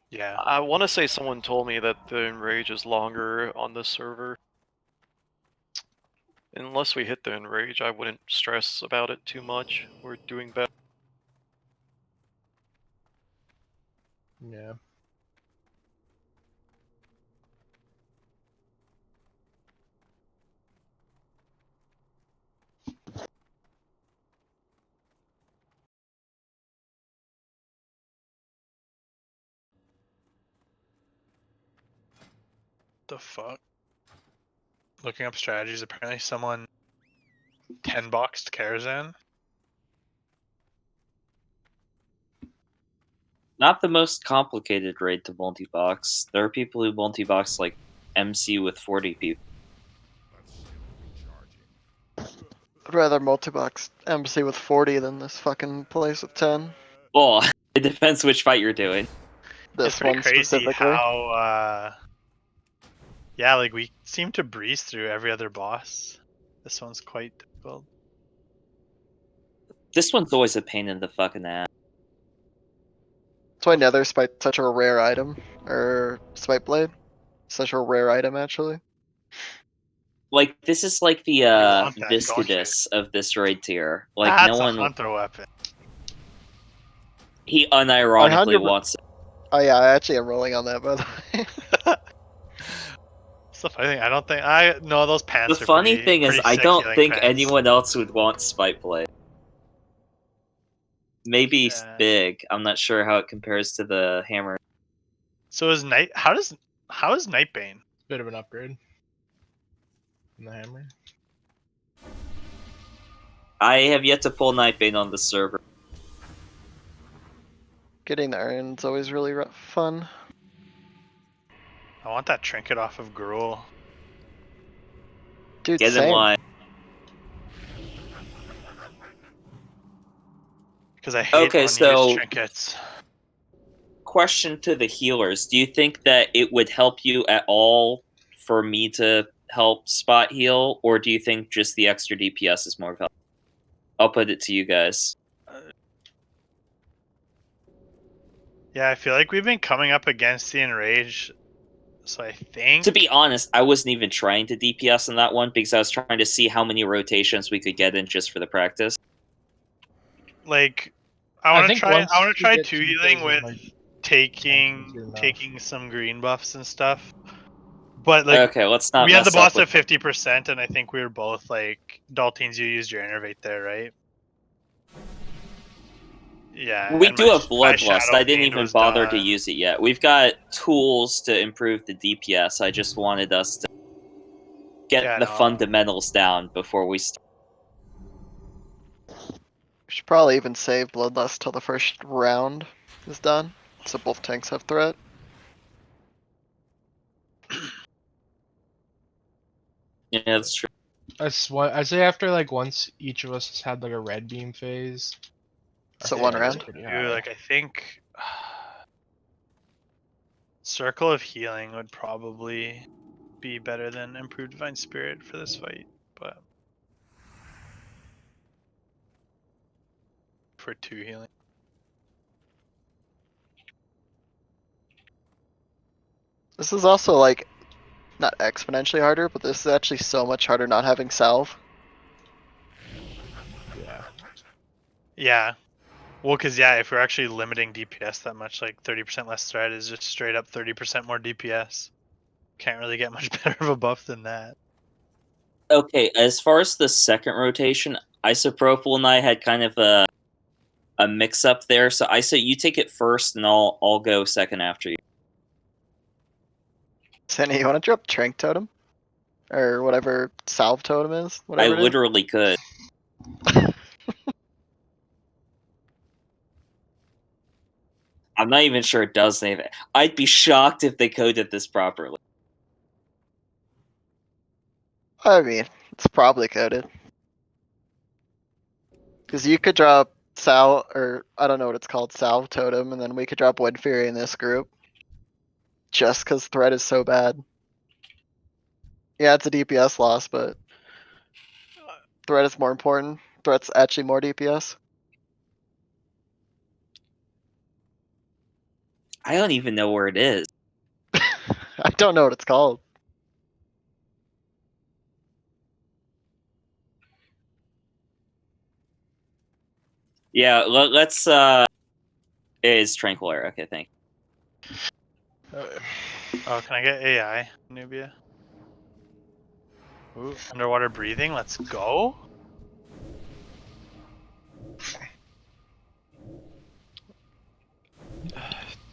Yeah. I want to say someone told me that the enrage is longer on this server. Unless we hit the enrage, I wouldn't stress about it too much. We're doing better. Yeah. The fuck? Looking up strategies. Apparently, someone 10-boxed Karazhan. not the most complicated raid to multi-box. There are people who multi-box like MC with 40 people. I'd rather multi-box MC with 40 than this fucking place with 10. Well, it depends which fight you're doing. This it's pretty one crazy specifically. how yeah, like we seem to breeze through every other boss. This one's quite difficult. This one's always a pain in the fucking ass. That's why Nether Spite's such a rare item. Or Spite Blade. Such a rare item, actually. Like, this is like the want that, don't Viscidus of this raid tier. Like, That's no a one. hunter weapon. He unironically 100 wants it. Oh yeah, I actually am rolling on that, by the way. So funny thing, I don't think I no those pants. The are funny pretty, thing is, pretty I sick don't healing think pants. anyone else would want Spite Blade. Maybe Big. I'm not sure how it compares to the hammer. So is Night? How is Nightbane? Bit of an upgrade. From the hammer. I have yet to pull Nightbane on the server. Getting the iron's always really fun. I want that trinket off of Grull. Dude, Get in same. line. Because I hate unused trinkets. Question to the healers. Do you think that it would help you at all for me to help spot heal, or do you think just the extra DPS is more valuable? I'll put it to you guys. Yeah, I feel like we've been coming up against the Enrage, so I think... To be honest, I wasn't even trying to DPS in that one because I was trying to see how many rotations we could get in just for the practice. Like, I want to try 2 two healing kills, with like, taking some green buffs and stuff. But like, okay, let's not we had the mess up boss at with 50%, and I think we were both like, Daltines, you used your Innervate there, right? Yeah. We and do my- have my Bloodlust. Shadow I didn't Fiend even was bother to done. use it yet. We've got tools to improve the DPS. I just wanted us to get Yeah, the no. fundamentals down before we start. We should probably even save Bloodlust till the first round is done. So both tanks have threat. Yeah, that's true. I say after like once each of us has had like a red beam phase. our So one threat is round? pretty Dude, high. like, I think... Circle of Healing would probably be better than Improved Divine Spirit for this fight, but... For 2 healing. This is also like, not exponentially harder, but this is actually so much harder not having salve. Yeah. Yeah. Well, because, yeah, if we're actually limiting DPS that much, like 30% less threat is just straight up 30% more DPS. Can't really get much better of a buff than that. Okay, as far as the second rotation, Isopropyl and I had kind of a mix up there. So Iso, you take it first, and I'll go second after you. Sandy, you wanna drop Trank Totem? Or whatever salve totem is? I Whatever it is? literally could. I'm not even sure it does anything. I'd be shocked if they coded this properly. I mean, it's probably coded. Cause you could drop Sal, or I don't know what it's called, Salve Totem, and then we could drop Wind Fury in this group. Just cause threat is so bad. Yeah, it's a DPS loss, but threat is more important. Threat's actually more DPS. I don't even know where it is. I don't know what it's called. Yeah, let's it is Tranquilator. Okay, thank you. Oh, can I get AI, Nubia? Ooh, underwater breathing, let's go.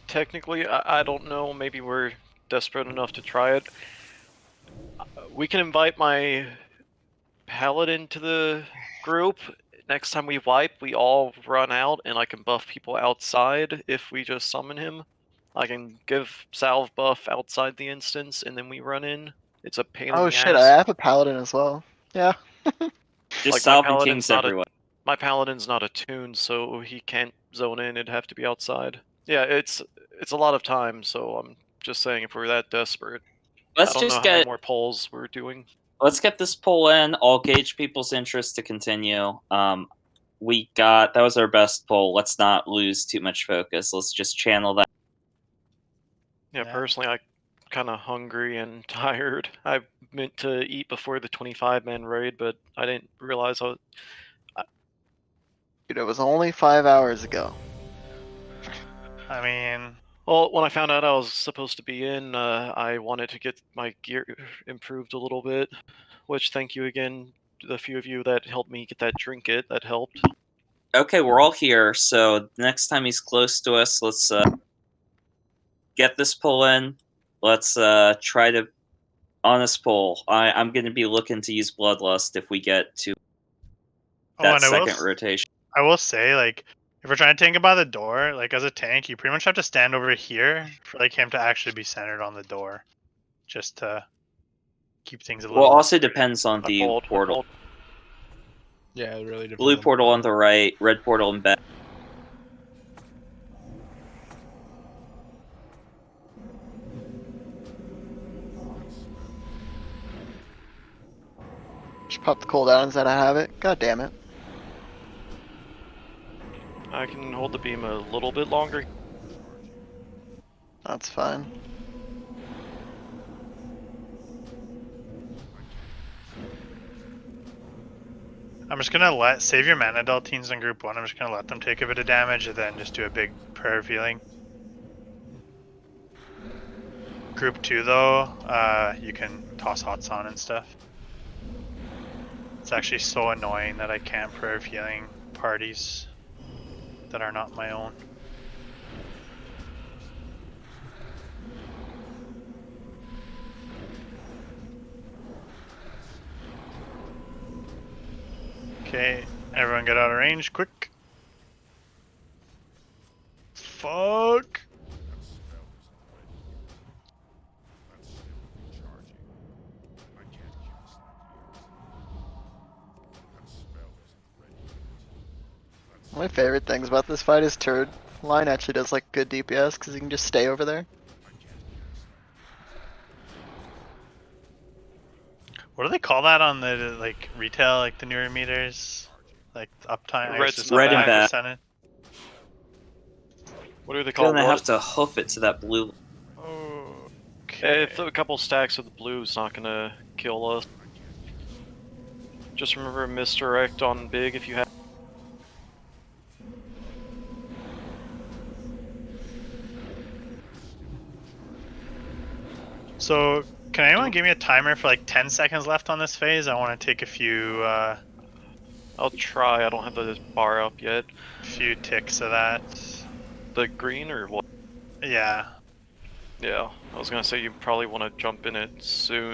Technically, I don't know. Maybe we're desperate enough to try it. We can invite my paladin to the group next time we wipe, we all run out, and I can buff people outside if we just summon him. I can give salve buff outside the instance, and then we run in. It's a pain in Oh the shit, I ass. have a paladin as well. Yeah. Just Like salving kings everywhere. My paladin's not attuned, so he can't zone in. It'd have to be outside. Yeah, it's a lot of time. So I'm just saying, if we're that desperate, Let's I don't know just how many get more polls we're doing. let's get this poll in. I'll gauge people's interest to continue. That was our best poll. Let's not lose too much focus. Let's just channel that. Yeah, personally, I'm kind of hungry and tired. I meant to eat before the 25-man raid, but I didn't realize Dude, it was only 5 hours ago. I mean, well, when I found out I was supposed to be in, I wanted to get my gear improved a little bit. Which, thank you again to the few of you that helped me get that trinket. That helped. Okay, we're all here. So next time he's close to us, let's get this pull in. Let's try to honest poll. I'm going to be looking to use Bloodlust if we get to that second rotation. I will say, like, if we're trying to tank him by the door, like as a tank, you pretty much have to stand over here for like him to actually be centered on the door, just to keep things a little. Well, also depends on the portal. Yeah, it really depends. Blue portal on the right, red portal in back. Just pop the cooldowns that I have it. God damn it. I can hold the beam a little bit longer. That's fine. I'm just gonna save your mana Daltines in group 1. I'm just gonna let them take a bit of damage and then just do a big prayer of healing. Group 2 though, you can toss hots on and stuff. It's actually so annoying that I can't prayer of healing parties that are not my own. Okay, everyone get out of range, quick. Fuck. One of my favorite things about this fight is turret line actually does like good DPS because you can just stay over there. What do they call that on the like retail, like the newer meters? Like uptime, Red and back. percentage? What do they call it? Gonna have to hoof it to that blue. Okay. If a couple stacks of the blue is not gonna kill us. Just remember misdirect on big if you have. So, can anyone give me a timer for like 10 seconds left on this phase? I want to take a few. I'll try. I don't have the bar up yet. Few ticks of that. The green or what? Yeah. Yeah. I was gonna say you probably want to jump in it soon.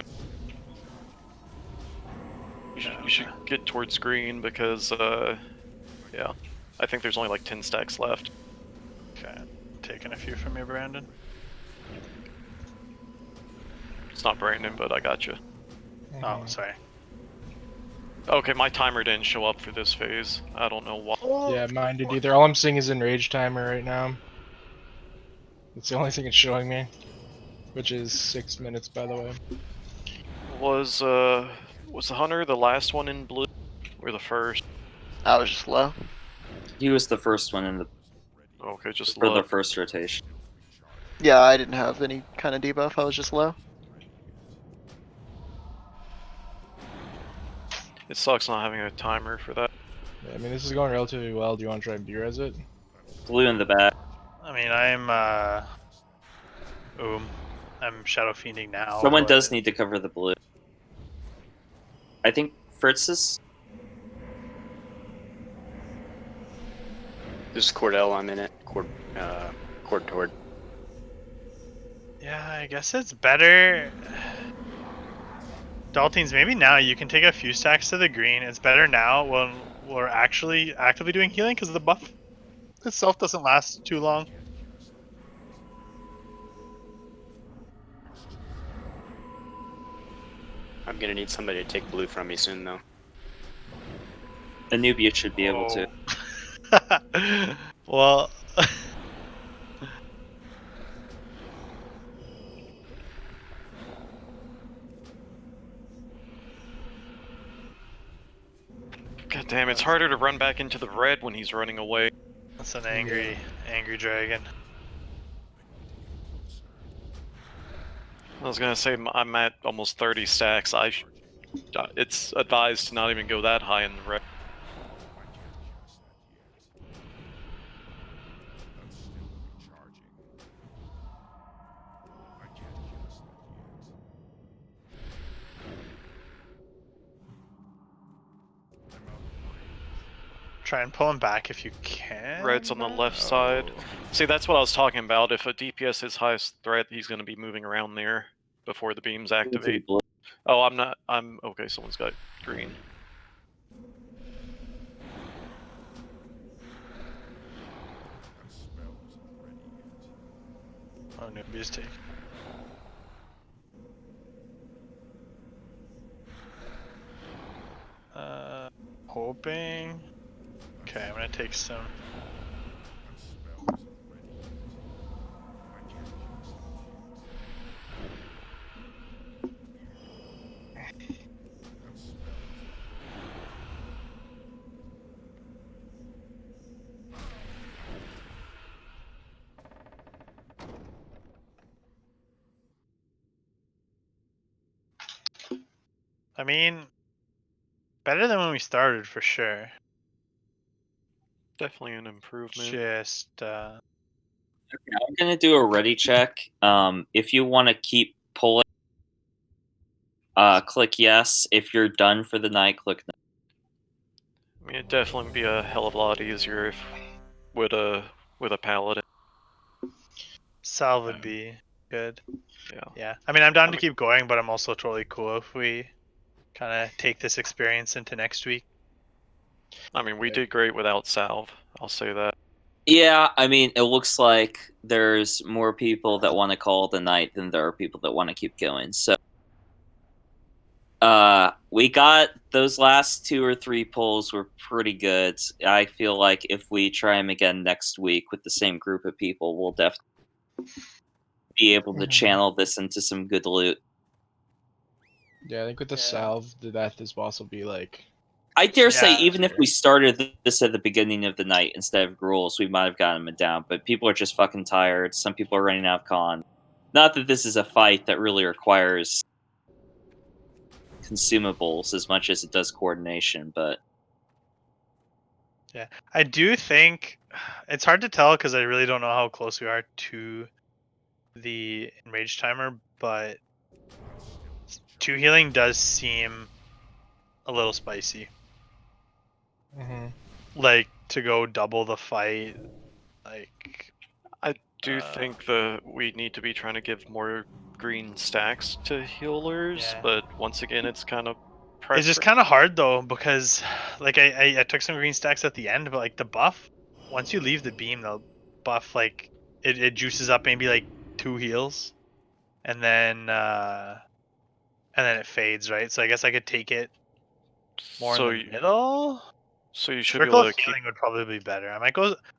You should get towards green because, yeah. I think there's only like 10 stacks left. Okay. Taking a few from you, Brandon. It's not Brandon, but I got you. Oh, sorry. Okay, my timer didn't show up for this phase. I don't know why. Yeah, mine did either. All I'm seeing is enrage timer right now. It's the only thing it's showing me, which is 6 minutes, by the way. Was the hunter the last one in blue, or the first? I was just low. He was the first one in the. Okay, just for low. the first rotation. Yeah, I didn't have any kind of debuff. I was just low. It sucks not having a timer for that. Yeah, I mean, this is going relatively well. Do you want to try and B-res it? Blue in the back. I mean, I'm shadow fiending now. Someone does need to cover the blue. I think Fritz is. This is Cordell. I'm in it. Cord toward. Yeah, I guess it's better. Daltines, maybe now you can take a few stacks to the green. It's better now are actually actively doing healing because the buff itself doesn't last too long. I'm gonna need somebody to take blue from me soon, though. Anubia should be able to. Well, God damn, it's harder to run back into the red when he's running away. that's an angry dragon. I was gonna say I'm at almost 30 stacks. It's advised to not even go that high in the red. Try and pull him back if you can. Red's on the left side. See, that's what I was talking about. If a DPS is highest threat, he's going to be moving around there before the beams activate. Oh, I'm not. Okay, someone's got green. Oh, Nubia's take. Hoping. Okay, I'm gonna take some. I mean, better than when we started for sure. Definitely an improvement. Just Okay, I'm gonna do a ready check. If you want to keep pulling, click yes. If you're done for the night, click no. I mean, it'd definitely be a hell of a lot easier if with a paladin. salve would be good. Yeah. Yeah. I mean, I'm down to keep going, but I'm also totally cool if we kind of take this experience into next week. I mean, we did great without salve. I'll say that. Yeah, I mean, it looks like there's more people that want to call it the night than there are people that want to keep going. So, we got those last 2 or 3 pulls were pretty good. I feel like if we try them again next week with the same group of people, we'll definitely be able to channel this into some good loot. Yeah, I think with the salve, the death is boss will be like. I dare say, even if we started this at the beginning of the night instead of Grulls, we might have gotten them down. But people are just fucking tired. Some people are running out of con. Not that this is a fight that really requires consumables as much as it does coordination, but yeah, I do think it's hard to tell because I really don't know how close we are to the enrage timer, but 2 healing does seem a little spicy. Like to go double the fight, like I do think that we need to be trying to give more green stacks to healers, but once again, it's kind of it's just kind of hard though because like I took some green stacks at the end, but like the buff once you leave the beam, the buff like it juices up maybe like 2 heals, and then it fades, right? So I guess I could take it more in the middle. So you should Circle be able of to Healing would probably be better. I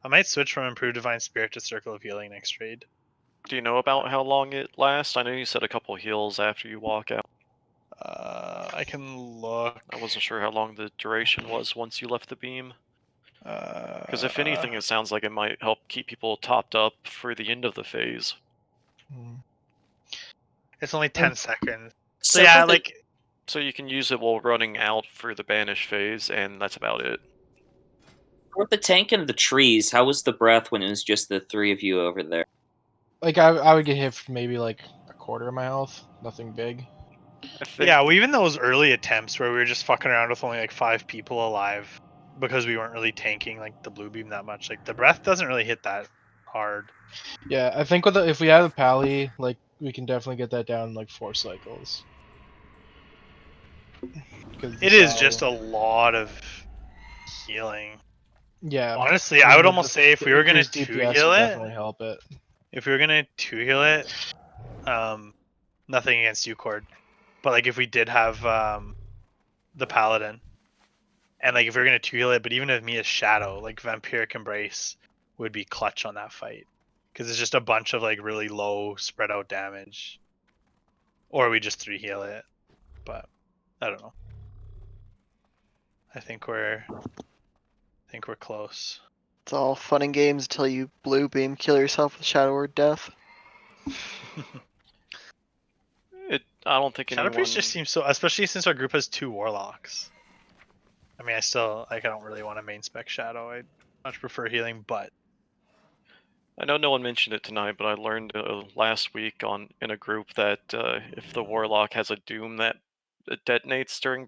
might switch from Improved Divine Spirit to Circle of Healing next trade. Do you know about how long it lasts? I know you said a couple heals after you walk out. I can look. I wasn't sure how long the duration was once you left the beam. Because if anything, it sounds like it might help keep people topped up for the end of the phase. It's only 10 seconds. So yeah, so you can use it while running out for the banish phase, and that's about it. for the tank and the trees, how was the breath when it was just the 3 of you over there? Like I would get hit for maybe like a quarter of my health, nothing big. Yeah, well, even those early attempts where we were just fucking around with only like 5 people alive because we weren't really tanking like the blue beam that much. Like the breath doesn't really hit that hard. Yeah, I think if we have a pally, like we can definitely get that down in like 4 cycles. It is just a lot of healing. Yeah. Honestly, I would almost say if we were gonna increased two DPS heal would it, definitely help it. if we were gonna two heal it, nothing against you, Cord, but like if we did have the paladin, and like if we were gonna two heal it, but even if me as shadow, like vampiric embrace would be clutch on that fight, because it's just a bunch of like really low spread out damage, or we just 3 heal it, but I don't know. I think we're close. It's all fun and games until you blue beam kill yourself with Shadow Word Death. I don't think Shadow anyone. Priest just seems so, especially since our group has 2 warlocks. I mean, I don't really want to main spec Shadow. I much prefer healing, but I know no one mentioned it tonight, but I learned last week in a group that if the warlock has a doom that detonates during